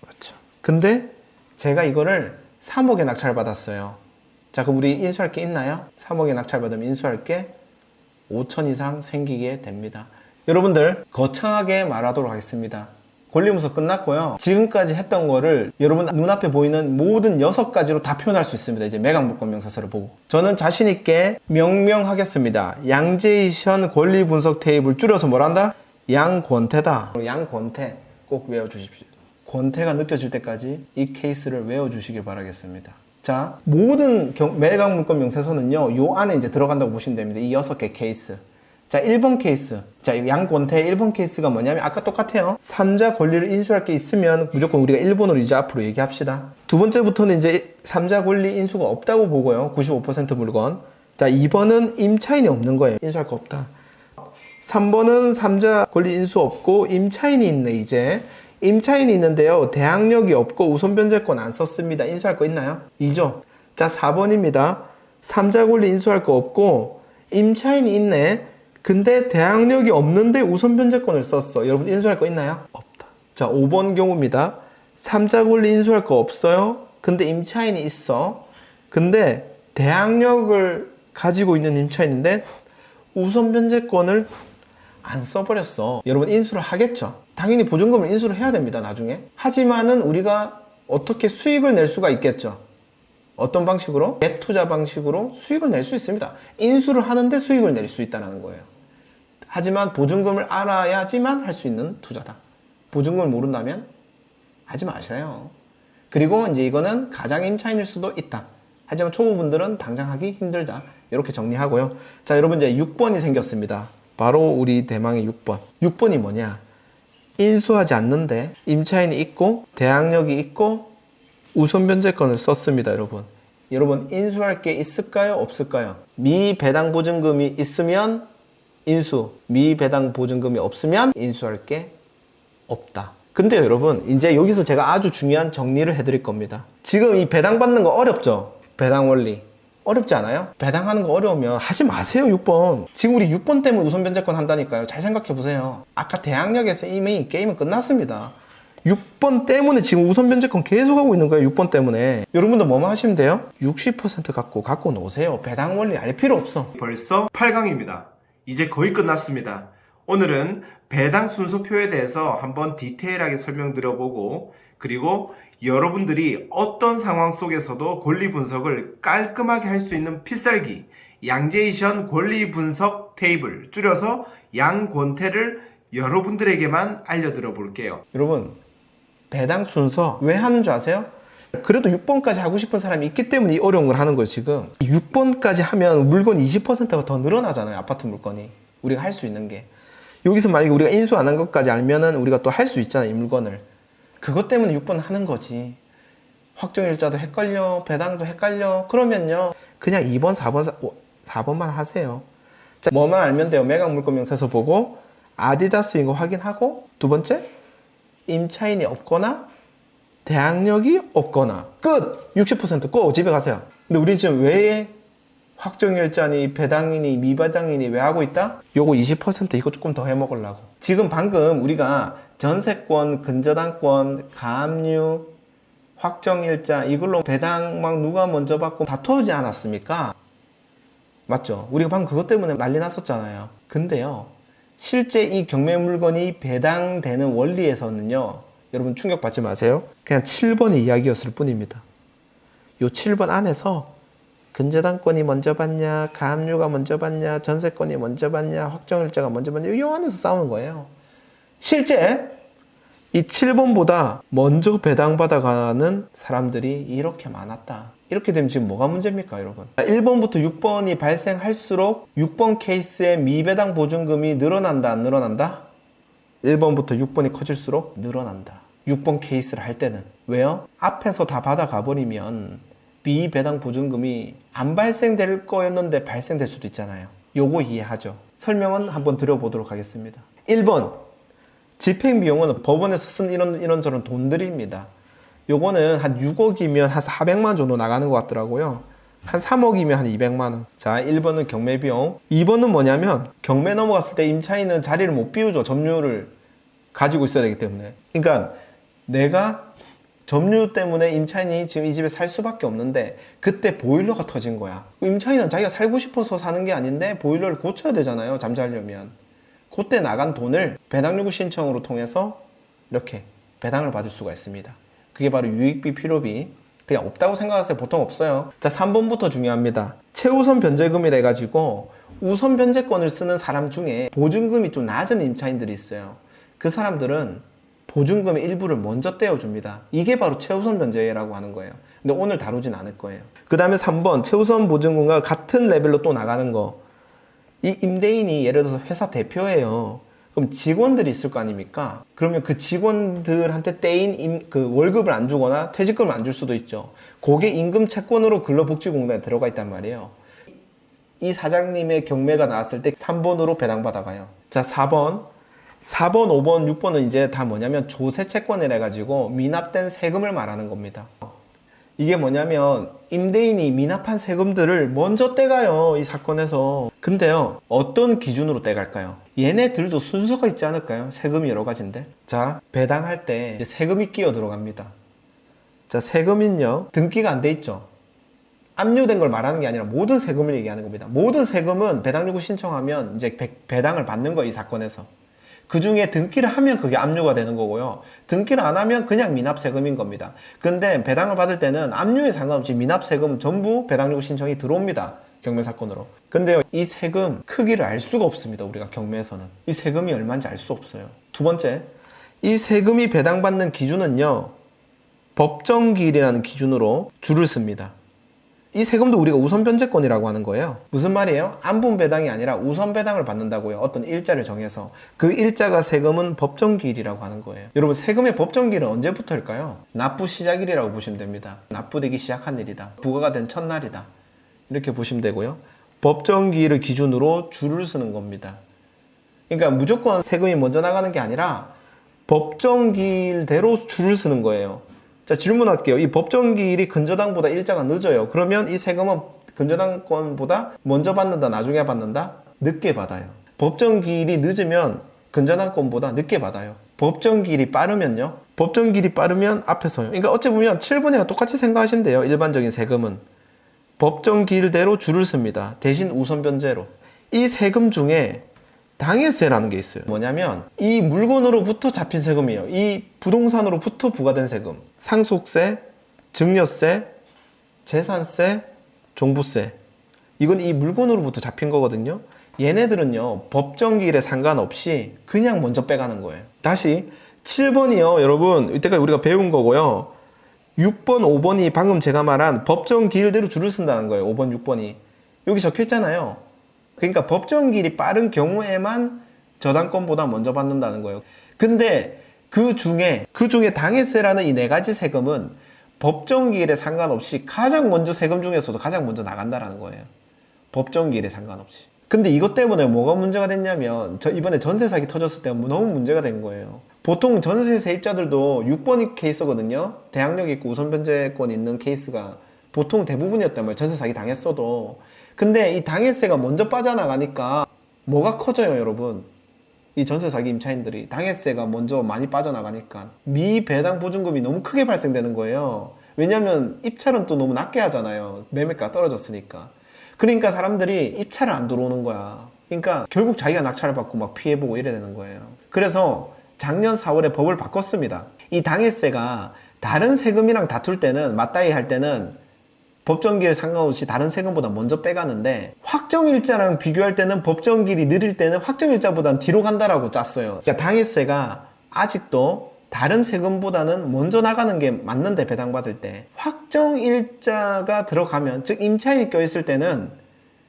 그렇죠. 근데 제가 이거를 3억에 낙찰 받았어요. 자, 그럼 우리 인수할 게 있나요? 3억에 낙찰 받으면 인수할 게 5천 이상 생기게 됩니다. 여러분들 거창하게 말하도록 하겠습니다. 권리문서 끝났고요. 지금까지 했던 거를 여러분 눈앞에 보이는 모든 6가지로 다 표현할 수 있습니다. 이제 매각물권명세서를 보고 저는 자신 있게 명명하겠습니다. 양제이션 권리분석 테이블 줄여서 뭐란다? 양권태다. 양권태 꼭 외워주십시오. 권태가 느껴질 때까지 이 케이스를 외워주시길 바라겠습니다. 자, 모든 매각물권명세서는요, 요 안에 이제 들어간다고 보시면 됩니다. 이 6개 케이스. 자, 1번 케이스. 자, 양권태의 1번 케이스가 뭐냐면 아까 똑같아요. 3자 권리를 인수할 게 있으면 무조건 우리가 1번으로 이제 앞으로 얘기합시다. 두 번째부터는 이제 3자 권리 인수가 없다고 보고요. 95% 물건. 자, 2번은 임차인이 없는 거예요. 인수할 거 없다. 3번은 3자 권리 인수 없고 임차인이 있네, 이제. 임차인이 있는데요. 대항력이 없고 우선 변제권 안 썼습니다. 인수할 거 있나요? 2죠. 자, 4번입니다. 3자 권리 인수할 거 없고 임차인이 있네. 근데 대항력이 없는데 우선 변제권을 썼어. 여러분 인수할 거 있나요? 없다. 자, 5번 경우입니다. 3자 권리 인수할 거 없어요. 근데 임차인이 있어. 근데 대항력을 가지고 있는 임차인인데 우선 변제권을 안 써버렸어. 여러분 인수를 하겠죠? 당연히 보증금을 인수를 해야 됩니다. 나중에. 하지만은 우리가 어떻게 수익을 낼 수가 있겠죠? 어떤 방식으로? 갭 투자 방식으로 수익을 낼 수 있습니다. 인수를 하는데 수익을 낼 수 있다는 거예요. 하지만 보증금을 알아야지만 할 수 있는 투자다. 보증금을 모른다면 하지 마세요. 그리고 이제 이거는 가장 임차인일 수도 있다. 하지만 초보분들은 당장 하기 힘들다. 이렇게 정리하고요. 자, 여러분 이제 6번이 생겼습니다. 바로 우리 대망의 6번. 6번이 뭐냐? 인수하지 않는데 임차인이 있고 대항력이 있고 우선 변제권을 썼습니다, 여러분. 여러분 인수할 게 있을까요? 없을까요? 미배당 보증금이 있으면 인수, 미배당 보증금이 없으면 인수할 게 없다. 근데 여러분 이제 여기서 제가 아주 중요한 정리를 해드릴 겁니다. 지금 이 배당받는 거 어렵죠? 배당 원리 어렵지 않아요? 배당하는 거 어려우면 하지 마세요. 6번. 지금 우리 6번 때문에 우선 변제권 한다니까요. 잘 생각해 보세요. 아까 대항력에서 이미 게임은 끝났습니다. 6번 때문에 지금 우선 변제권 계속 하고 있는 거예요. 6번 때문에. 여러분들 뭐만 하시면 돼요? 60% 갖고 놓으세요. 배당 원리 알 필요 없어. 벌써 8강입니다. 이제 거의 끝났습니다. 오늘은 배당 순서표에 대해서 한번 디테일하게 설명드려보고 그리고 여러분들이 어떤 상황 속에서도 권리 분석을 깔끔하게 할 수 있는 필살기 양제이션 권리 분석 테이블 줄여서 양권태를 여러분들에게만 알려드려 볼게요. 여러분 배당 순서 왜 하는 줄 아세요? 그래도 6번까지 하고 싶은 사람이 있기 때문에 이 어려운 걸 하는 거예요. 지금 6번까지 하면 물건이 20%가 더 늘어나잖아요. 아파트 물건이 우리가 할 수 있는 게 여기서 만약에 우리가 인수 안 한 것까지 알면은 우리가 또 할 수 있잖아요. 이 물건을 그것 때문에 6번 하는 거지. 확정일자도 헷갈려 배당도 헷갈려 그러면요 그냥 2번 4번만 하세요. 자, 뭐만 알면 돼요. 매각물권명세서 보고 아디다스인 거 확인하고 두 번째 임차인이 없거나 대항력이 없거나 끝! 60% 고! 집에 가세요. 근데 우리 지금 왜 확정일자니 배당이니 미배당이니 왜 하고 있다? 요거 20% 이거 조금 더 해먹으려고. 지금 방금 우리가 전세권, 근저당권, 가압류, 확정일자 이걸로 배당 막 누가 먼저 받고 다투지 않았습니까? 맞죠? 우리가 방금 그것 때문에 난리 났었잖아요. 근데요, 실제 이 경매 물건이 배당되는 원리에서는요, 여러분 충격받지 마세요. 그냥 7번의 이야기였을 뿐입니다. 요 7번 안에서 근저당권이 먼저 받냐, 가압류가 먼저 받냐, 전세권이 먼저 받냐, 확정일자가 먼저 받냐, 이 안에서 싸우는 거예요. 실제 이 7번보다 먼저 배당받아가는 사람들이 이렇게 많았다. 이렇게 되면 지금 뭐가 문제입니까, 여러분? 1번부터 6번이 발생할수록 6번 케이스의 미배당 보증금이 늘어난다, 안 늘어난다? 1번부터 6번이 커질수록 늘어난다. 6번 케이스를 할 때는. 왜요? 앞에서 다 받아가 버리면 미배당 보증금이 안 발생될 거였는데 발생될 수도 있잖아요. 요거 이해하죠? 설명은 한번 드려보도록 하겠습니다. 1번, 집행비용은 법원에서 쓴 이런저런 돈들입니다. 요거는 한 6억이면 한 400만 정도 나가는 것 같더라고요. 한 3억이면 한 200만원. 자, 1번은 경매비용. 2번은 뭐냐면 경매 넘어갔을 때 임차인은 자리를 못 비우죠. 점유를 가지고 있어야 되기 때문에. 그러니까 내가 점유 때문에 임차인이 지금 이 집에 살 수밖에 없는데 그때 보일러가 터진 거야. 임차인은 자기가 살고 싶어서 사는 게 아닌데 보일러를 고쳐야 되잖아요. 잠자려면. 그때 나간 돈을 배당 요구 신청으로 통해서 이렇게 배당을 받을 수가 있습니다. 그게 바로 유익비, 필요비. 그냥 없다고 생각하세요. 보통 없어요. 자, 3번부터 중요합니다. 최우선 변제금이라 해가지고 우선 변제권을 쓰는 사람 중에 보증금이 좀 낮은 임차인들이 있어요. 그 사람들은 보증금의 일부를 먼저 떼어줍니다. 이게 바로 최우선 변제라고 하는 거예요. 근데 오늘 다루진 않을 거예요. 그 다음에 3번 최우선 보증금과 같은 레벨로 또 나가는 거. 이 임대인이 예를 들어서 회사 대표예요. 그럼 직원들이 있을 거 아닙니까? 그러면 그 직원들한테 떼인 그 월급을 안 주거나 퇴직금을 안 줄 수도 있죠. 그게 임금 채권으로 근로복지공단에 들어가 있단 말이에요. 이 사장님의 경매가 나왔을 때 3번으로 배당받아가요. 자, 4번, 5번, 6번은 이제 다 뭐냐면 조세 채권이라 해가지고 미납된 세금을 말하는 겁니다. 이게 뭐냐면 임대인이 미납한 세금들을 먼저 떼가요, 이 사건에서. 근데요, 어떤 기준으로 떼갈까요? 얘네들도 순서가 있지 않을까요? 세금이 여러 가지인데. 자, 배당할 때 이제 세금이 끼어 들어갑니다. 자, 세금은요, 등기가 안 돼 있죠. 압류된 걸 말하는 게 아니라 모든 세금을 얘기하는 겁니다. 모든 세금은 배당 요구 신청하면 이제 배당을 받는 거예요, 이 사건에서. 그 중에 등기를 하면 그게 압류가 되는 거고요. 등기를 안 하면 그냥 미납세금인 겁니다. 근데 배당을 받을 때는 압류에 상관없이 미납세금 전부 배당 요구 신청이 들어옵니다. 경매사건으로. 근데요, 이 세금 크기를 알 수가 없습니다. 우리가 경매에서는. 이 세금이 얼마인지 알 수 없어요. 두 번째, 이 세금이 배당받는 기준은요, 법정기일이라는 기준으로 줄을 씁니다. 이 세금도 우리가 우선 변제권이라고 하는 거예요. 무슨 말이에요? 안분 배당이 아니라 우선 배당을 받는다고요. 어떤 일자를 정해서. 그 일자가 세금은 법정기일이라고 하는 거예요. 여러분, 세금의 법정기일은 언제부터일까요? 납부 시작일이라고 보시면 됩니다. 납부되기 시작한 일이다. 부과가 된 첫날이다. 이렇게 보시면 되고요. 법정기일을 기준으로 줄을 쓰는 겁니다. 그러니까 무조건 세금이 먼저 나가는 게 아니라 법정기일대로 줄을 쓰는 거예요. 자, 질문할게요. 이 법정기일이 근저당보다 일자가 늦어요. 그러면 이 세금은 근저당권보다 먼저 받는다, 나중에 받는다? 늦게 받아요. 법정기일이 늦으면 근저당권보다 늦게 받아요. 법정기일이 빠르면요? 법정기일이 빠르면 앞에서요. 그러니까 어찌 보면 7번이랑 똑같이 생각하시면 돼요. 일반적인 세금은. 법정기일대로 줄을 씁니다. 대신 우선 변제로. 이 세금 중에 당해세라는 게 있어요. 뭐냐면 이 물건으로부터 잡힌 세금이에요. 이 부동산으로부터 부과된 세금. 상속세, 증여세, 재산세, 종부세. 이건 이 물건으로부터 잡힌 거거든요. 얘네들은요, 법정기일에 상관없이 그냥 먼저 빼가는 거예요. 다시 7번이요, 여러분, 이때까지 우리가 배운 거고요. 6번, 5번이 방금 제가 말한 법정기일대로 줄을 쓴다는 거예요. 5번, 6번이. 여기 적혀 있잖아요. 그러니까 법정기일이 빠른 경우에만 저당권보다 먼저 받는다는 거예요. 근데 그 중에 당해세라는 이 네 가지 세금은 법정기일에 상관없이 가장 먼저 세금 중에서도 가장 먼저 나간다라는 거예요. 법정기일에 상관없이. 근데 이것 때문에 뭐가 문제가 됐냐면 이번에 전세 사기 터졌을 때 너무 문제가 된 거예요. 보통 전세 세입자들도 6번 케이스거든요. 대항력 있고 우선 변제권 있는 케이스가 보통 대부분이었단 말이에요. 전세 사기 당했어도. 근데 이 당해세가 먼저 빠져나가니까 뭐가 커져요, 여러분? 이 전세 사기 임차인들이 당해세가 먼저 많이 빠져나가니까 미배당 보증금이 너무 크게 발생되는 거예요. 왜냐면 입찰은 또 너무 낮게 하잖아요. 매매가 떨어졌으니까. 그러니까 사람들이 입찰을 안 들어오는 거야. 그러니까 결국 자기가 낙찰을 받고 막 피해보고 이래야 되는 거예요. 그래서 작년 4월에 법을 바꿨습니다. 이 당해세가 다른 세금이랑 다툴 때는, 맞다이 할 때는 법정기일 상관없이 다른 세금보다 먼저 빼가는데, 확정일자랑 비교할 때는 법정기일이 느릴 때는 확정일자보단 뒤로 간다라고 짰어요. 그러니까 당해세가 아직도 다른 세금보다는 먼저 나가는 게 맞는데, 배당받을 때 확정일자가 들어가면, 즉 임차인이 껴있을 때는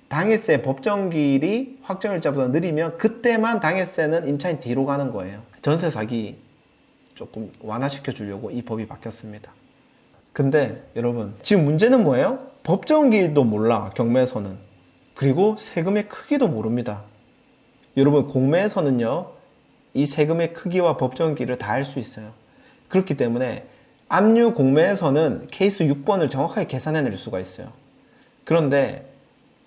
당해세 법정기일이 확정일자보다 느리면 그때만 당해세는 임차인 뒤로 가는 거예요. 전세 사기 조금 완화시켜 주려고 이 법이 바뀌었습니다. 근데 여러분, 지금 문제는 뭐예요? 법정기일도 몰라, 경매에서는. 그리고 세금의 크기도 모릅니다. 여러분, 공매에서는요, 이 세금의 크기와 법정기일을 다 알 수 있어요. 그렇기 때문에 압류 공매에서는 케이스 6번을 정확하게 계산해낼 수가 있어요. 그런데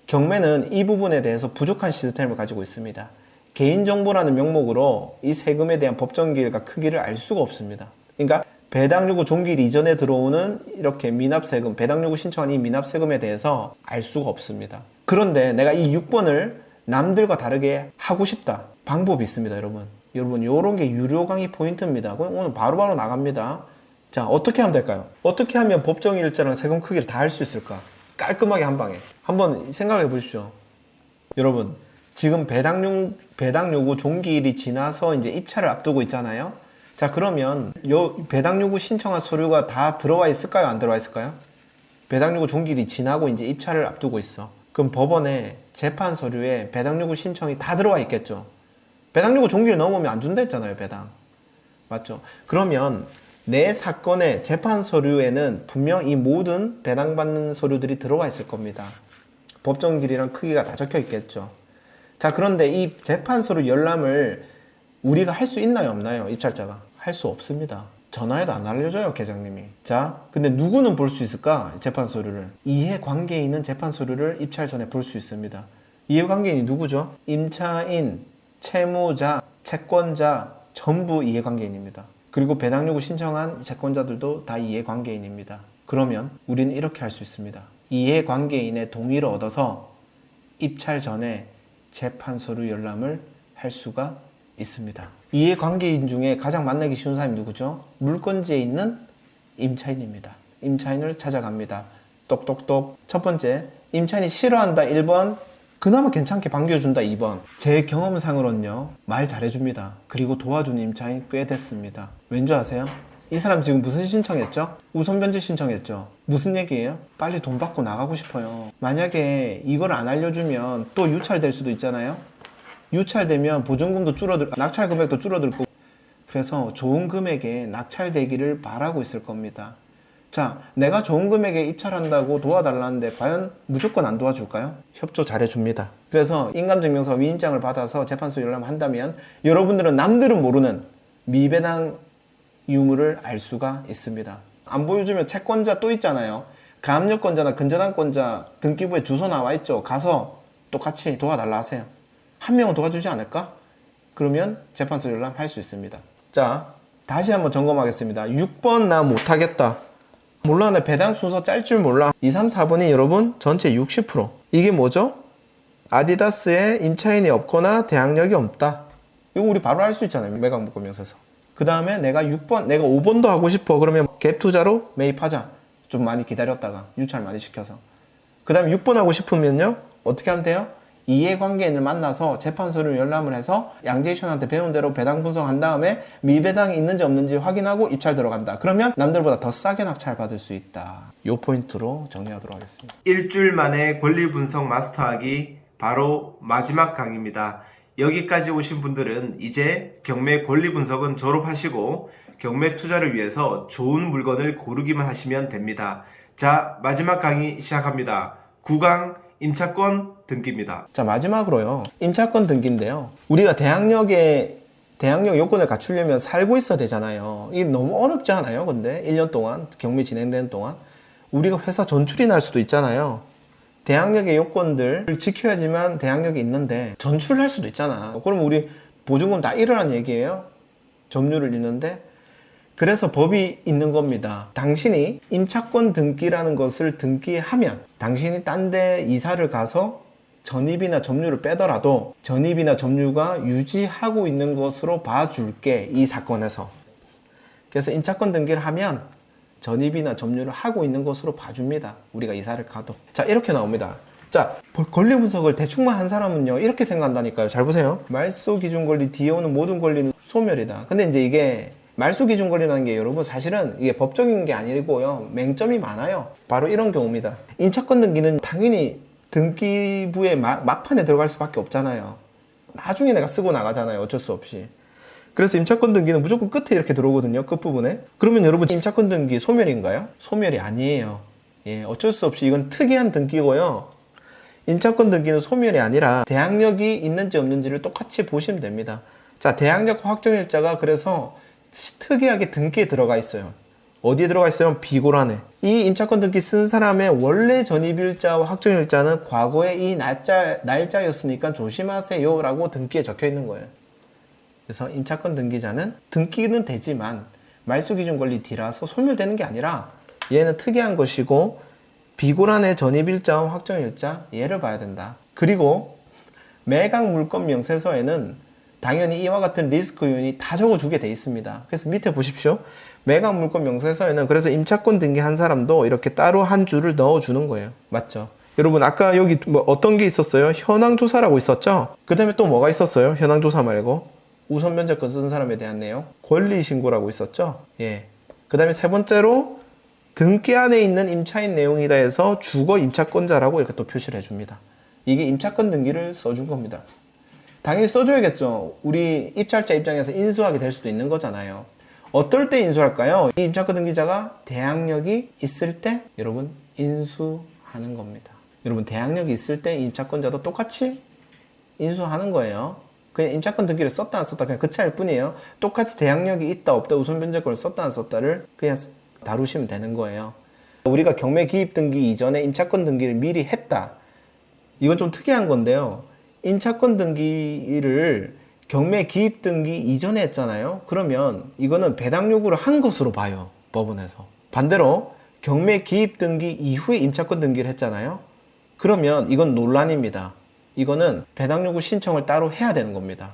경매는 이 부분에 대해서 부족한 시스템을 가지고 있습니다. 개인정보라는 명목으로 이 세금에 대한 법정기일과 크기를 알 수가 없습니다. 그러니까 배당요구 종기일 이전에 들어오는 이렇게 미납세금, 배당요구 신청한 이 미납세금에 대해서 알 수가 없습니다. 그런데 내가 이 6번을 남들과 다르게 하고 싶다. 방법이 있습니다, 여러분. 여러분, 요런 게 유료 강의 포인트입니다. 그럼 오늘 바로바로 나갑니다. 자, 어떻게 하면 될까요? 어떻게 하면 법정일자랑 세금 크기를 다 알 수 있을까? 깔끔하게 한 방에. 한번 생각해 보십시오. 여러분, 지금 배당요구 종기일이 지나서 이제 입찰을 앞두고 있잖아요. 자, 그러면 배당요구 신청한 서류가 다 들어와 있을까요? 안 들어와 있을까요? 배당요구 종기일이 지나고 이제 입찰을 앞두고 있어. 그럼 법원에 재판 서류에 배당요구 신청이 다 들어와 있겠죠. 배당요구 종기일 넘으면 안 준다 했잖아요, 배당. 맞죠? 그러면 내 사건의 재판 서류에는 분명 이 모든 배당받는 서류들이 들어와 있을 겁니다. 법정기일이랑 크기가 다 적혀 있겠죠. 자, 그런데 이 재판 서류 열람을 우리가 할 수 있나요, 없나요? 입찰자가. 할 수 없습니다. 전화해도 안 알려줘요, 계장님이. 자, 근데 누구는 볼 수 있을까? 재판 서류를. 이해관계에 있는 재판 서류를 입찰 전에 볼 수 있습니다. 이해관계인이 누구죠? 임차인, 채무자, 채권자 전부 이해관계인입니다. 그리고 배당요구 신청한 채권자들도 다 이해관계인입니다. 그러면 우리는 이렇게 할 수 있습니다. 이해관계인의 동의를 얻어서 입찰 전에 재판 서류 열람을 할 수가 있습니다. 이해관계인 중에 가장 만나기 쉬운 사람이 누구죠? 물건지에 있는 임차인입니다. 임차인을 찾아갑니다. 똑똑똑. 첫 번째, 임차인이 싫어한다 1번, 그나마 괜찮게 반겨준다 2번. 제 경험상으로는요, 말 잘해줍니다. 그리고 도와준 임차인 꽤 됐습니다. 왠지 아세요? 이 사람 지금 무슨 신청했죠? 우선변제 신청했죠? 무슨 얘기예요? 빨리 돈 받고 나가고 싶어요. 만약에 이걸 안 알려주면 또 유찰될 수도 있잖아요? 유찰되면 보증금도 줄어들고 낙찰 금액도 줄어들 거고, 그래서 좋은 금액에 낙찰되기를 바라고 있을 겁니다. 자, 내가 좋은 금액에 입찰한다고 도와달라는데 과연 무조건 안 도와줄까요? 협조 잘해줍니다. 그래서 인감증명서 위임장을 받아서 재판소 열람한다면 여러분들은 남들은 모르는 미배당 유무를 알 수가 있습니다. 안 보여주면 채권자 또 있잖아요. 가압류권자나 근저당권자 등기부에 주소 나와 있죠. 가서 똑같이 도와달라 하세요. 한 명은 도와주지 않을까? 그러면 재판소 열람 할 수 있습니다. 자, 다시 한번 점검하겠습니다. 6번 나 못하겠다. 몰라, 내 배당 순서 짤 줄 몰라. 2, 3, 4번이 여러분 전체 60%. 이게 뭐죠? 아디다스에 임차인이 없거나 대항력이 없다. 이거 우리 바로 할 수 있잖아요, 매각목금명세서. 그 다음에 내가 6번, 내가 5번도 하고 싶어. 그러면 갭 투자로 매입하자. 좀 많이 기다렸다가 유찰 많이 시켜서. 그 다음에 6번 하고 싶으면요, 어떻게 하면 돼요? 이해관계인을 만나서 재판 서류 열람을 해서 양재이션한테 배운 대로 배당 분석한 다음에 미배당이 있는지 없는지 확인하고 입찰 들어간다. 그러면 남들보다 더 싸게 낙찰 받을 수 있다. 요 포인트로 정리하도록 하겠습니다. 일주일 만에 권리 분석 마스터하기 바로 마지막 강의입니다. 여기까지 오신 분들은 이제 경매 권리 분석은 졸업하시고 경매 투자를 위해서 좋은 물건을 고르기만 하시면 됩니다. 자, 마지막 강의 시작합니다. 9강 임차권 등기입니다. 자, 마지막으로요, 임차권 등기인데요, 우리가 대항력 요건을 갖추려면 살고 있어야 되잖아요. 이게 너무 어렵지 않아요? 근데 1년 동안 경매 진행되는 동안 우리가 회사 전출이 날 수도 있잖아요. 대항력의 요건들을 지켜야지만 대항력이 있는데 전출을 할 수도 있잖아. 그럼 우리 보증금 다 잃으라는 얘기예요. 점유를 잃는데. 그래서 법이 있는 겁니다. 당신이 임차권 등기라는 것을 등기하면 당신이 딴 데 이사를 가서 전입이나 점유를 빼더라도 전입이나 점유가 유지하고 있는 것으로 봐줄게, 이 사건에서. 그래서 임차권 등기를 하면 전입이나 점유를 하고 있는 것으로 봐줍니다. 우리가 이사를 가도. 자, 이렇게 나옵니다. 자, 권리 분석을 대충만 한 사람은요, 이렇게 생각한다니까요. 잘 보세요. 말소 기준 권리 뒤에 오는 모든 권리는 소멸이다. 근데 이제 이게 말소 기준 권리라는 게 여러분 사실은 이게 법적인 게 아니고요, 맹점이 많아요. 바로 이런 경우입니다. 임차권 등기는 당연히 등기부의 막판에 들어갈 수밖에 없잖아요. 나중에 내가 쓰고 나가잖아요. 어쩔 수 없이. 그래서 임차권 등기는 무조건 끝에 이렇게 들어오거든요. 끝부분에. 그러면 여러분 임차권 등기 소멸인가요? 소멸이 아니에요. 예, 어쩔 수 없이 이건 특이한 등기고요. 임차권 등기는 소멸이 아니라 대항력이 있는지 없는지를 똑같이 보시면 됩니다. 자, 대항력 확정일자가 그래서 특이하게 등기에 들어가 있어요. 어디에 들어가 있어요? 비고란에. 이 임차권 등기 쓴 사람의 원래 전입일자와 확정일자는 과거에 이 날짜였으니까 조심하세요 라고 등기에 적혀 있는 거예요. 그래서 임차권 등기자는 등기는 되지만 말소기준 권리 D라서 소멸되는 게 아니라 얘는 특이한 것이고 비고란의 전입일자와 확정일자, 얘를 봐야 된다. 그리고 매각 물건 명세서에는 당연히 이와 같은 리스크 요인이 다 적어주게 돼 있습니다. 그래서 밑에 보십시오. 매각 물건 명세서에는 그래서 임차권 등기한 사람도 이렇게 따로 한 줄을 넣어주는 거예요. 맞죠? 여러분 아까 여기 뭐 어떤 게 있었어요? 현황조사라고 있었죠? 그 다음에 또 뭐가 있었어요? 현황조사 말고 우선 면제권 쓴 사람에 대한 내용, 권리신고라고 있었죠? 예. 그 다음에 세 번째로 등기 안에 있는 임차인 내용이다 해서 주거 임차권자라고 이렇게 또 표시를 해줍니다. 이게 임차권 등기를 써준 겁니다. 당연히 써줘야겠죠. 우리 입찰자 입장에서 인수하게 될 수도 있는 거잖아요. 어떨 때 인수할까요? 이 임차권 등기자가 대항력이 있을 때 여러분 인수하는 겁니다. 여러분 대항력이 있을 때 임차권자도 똑같이 인수하는 거예요. 그냥 임차권 등기를 썼다 안 썼다 그냥 그 차이일 뿐이에요. 똑같이 대항력이 있다 없다 우선 변제권을 썼다 안 썼다를 그냥 다루시면 되는 거예요. 우리가 경매 기입 등기 이전에 임차권 등기를 미리 했다. 이건 좀 특이한 건데요. 임차권 등기를 경매 기입 등기 이전에 했잖아요. 그러면 이거는 배당 요구를 한 것으로 봐요. 법원에서. 반대로 경매 기입 등기 이후에 임차권 등기를 했잖아요. 그러면 이건 논란입니다. 이거는 배당 요구 신청을 따로 해야 되는 겁니다.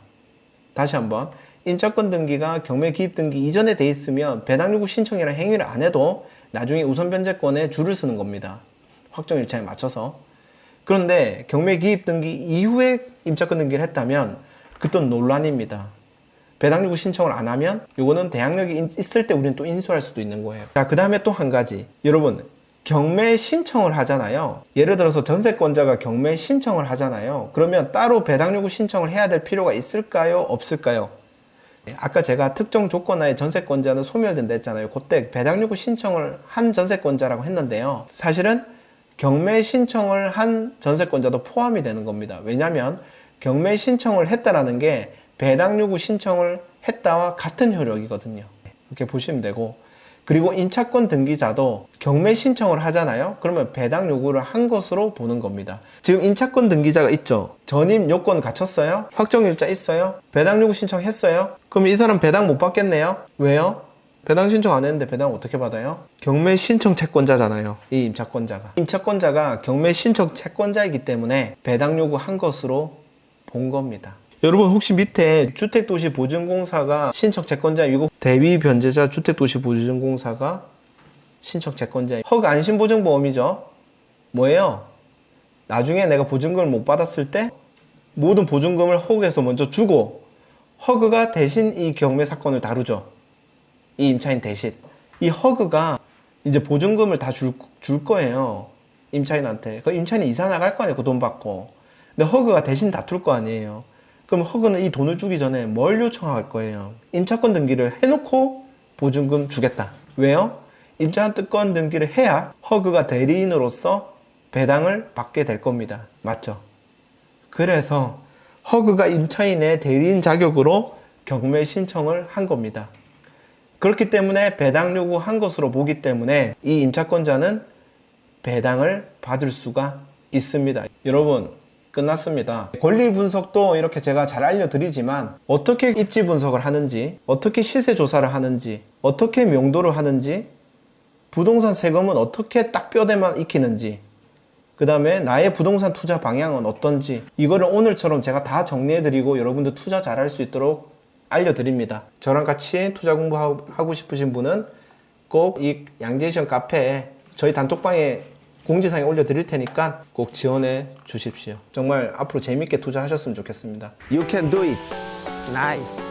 다시 한번. 임차권 등기가 경매 기입 등기 이전에 돼 있으면 배당 요구 신청이라는 행위를 안 해도 나중에 우선 변제권에 줄을 서는 겁니다. 확정 일차에 맞춰서. 그런데 경매 기입 등기 이후에 임차권 등기를 했다면 그땐 논란입니다. 배당 요구 신청을 안 하면 이거는 대항력이 있을 때 우리는 또 인수할 수도 있는 거예요. 자, 그 다음에 또 한 가지. 여러분 경매 신청을 하잖아요. 예를 들어서 전세권자가 경매 신청을 하잖아요. 그러면 따로 배당 요구 신청을 해야 될 필요가 있을까요? 없을까요? 아까 제가 특정 조건 하에 전세권자는 소멸된다 했잖아요. 그때 배당 요구 신청을 한 전세권자라고 했는데요. 사실은 경매 신청을 한 전세권자도 포함이 되는 겁니다. 왜냐하면 경매 신청을 했다라는 게 배당 요구 신청을 했다와 같은 효력이거든요. 이렇게 보시면 되고, 그리고 임차권 등기자도 경매 신청을 하잖아요. 그러면 배당 요구를 한 것으로 보는 겁니다. 지금 임차권 등기자가 있죠. 전입 요건 갖췄어요? 확정일자 있어요? 배당 요구 신청했어요? 그럼 이 사람 배당 못 받겠네요? 왜요? 배당 신청 안 했는데 배당 어떻게 받아요? 경매 신청 채권자잖아요. 이 임차권자가. 임차권자가 경매 신청 채권자이기 때문에 배당 요구 한 것으로 본 겁니다. 여러분 혹시 밑에 주택도시보증공사가 신청 채권자이고 대위 변제자 주택도시보증공사가 신청 채권자, 허그 안심보증보험이죠. 뭐예요? 나중에 내가 보증금을 못 받았을 때 모든 보증금을 허그에서 먼저 주고 허그가 대신 이 경매 사건을 다루죠. 이 임차인 대신. 이 허그가 이제 보증금을 다 줄 거예요. 임차인한테. 그 임차인이 이사 나갈 거 아니에요. 그 돈 받고. 근데 허그가 대신 다툴 거 아니에요. 그럼 허그는 이 돈을 주기 전에 뭘 요청할 거예요? 임차권 등기를 해놓고 보증금 주겠다. 왜요? 임차권 등기를 해야 허그가 대리인으로서 배당을 받게 될 겁니다. 맞죠? 그래서 허그가 임차인의 대리인 자격으로 경매 신청을 한 겁니다. 그렇기 때문에 배당 요구한 것으로 보기 때문에 이 임차권자는 배당을 받을 수가 있습니다. 여러분, 끝났습니다. 권리 분석도 이렇게 제가 잘 알려드리지만 어떻게 입지 분석을 하는지, 어떻게 시세 조사를 하는지, 어떻게 명도를 하는지, 부동산 세금은 어떻게 딱 뼈대만 익히는지, 그 다음에 나의 부동산 투자 방향은 어떤지, 이거를 오늘처럼 제가 다 정리해드리고 여러분들 투자 잘할 수 있도록 알려드립니다. 저랑 같이 투자 공부하고 싶으신 분은 꼭 이 양재시험 카페에 저희 단톡방에 공지사항에 올려드릴 테니까 꼭 지원해 주십시오. 정말 앞으로 재밌게 투자하셨으면 좋겠습니다. You can do it. Nice.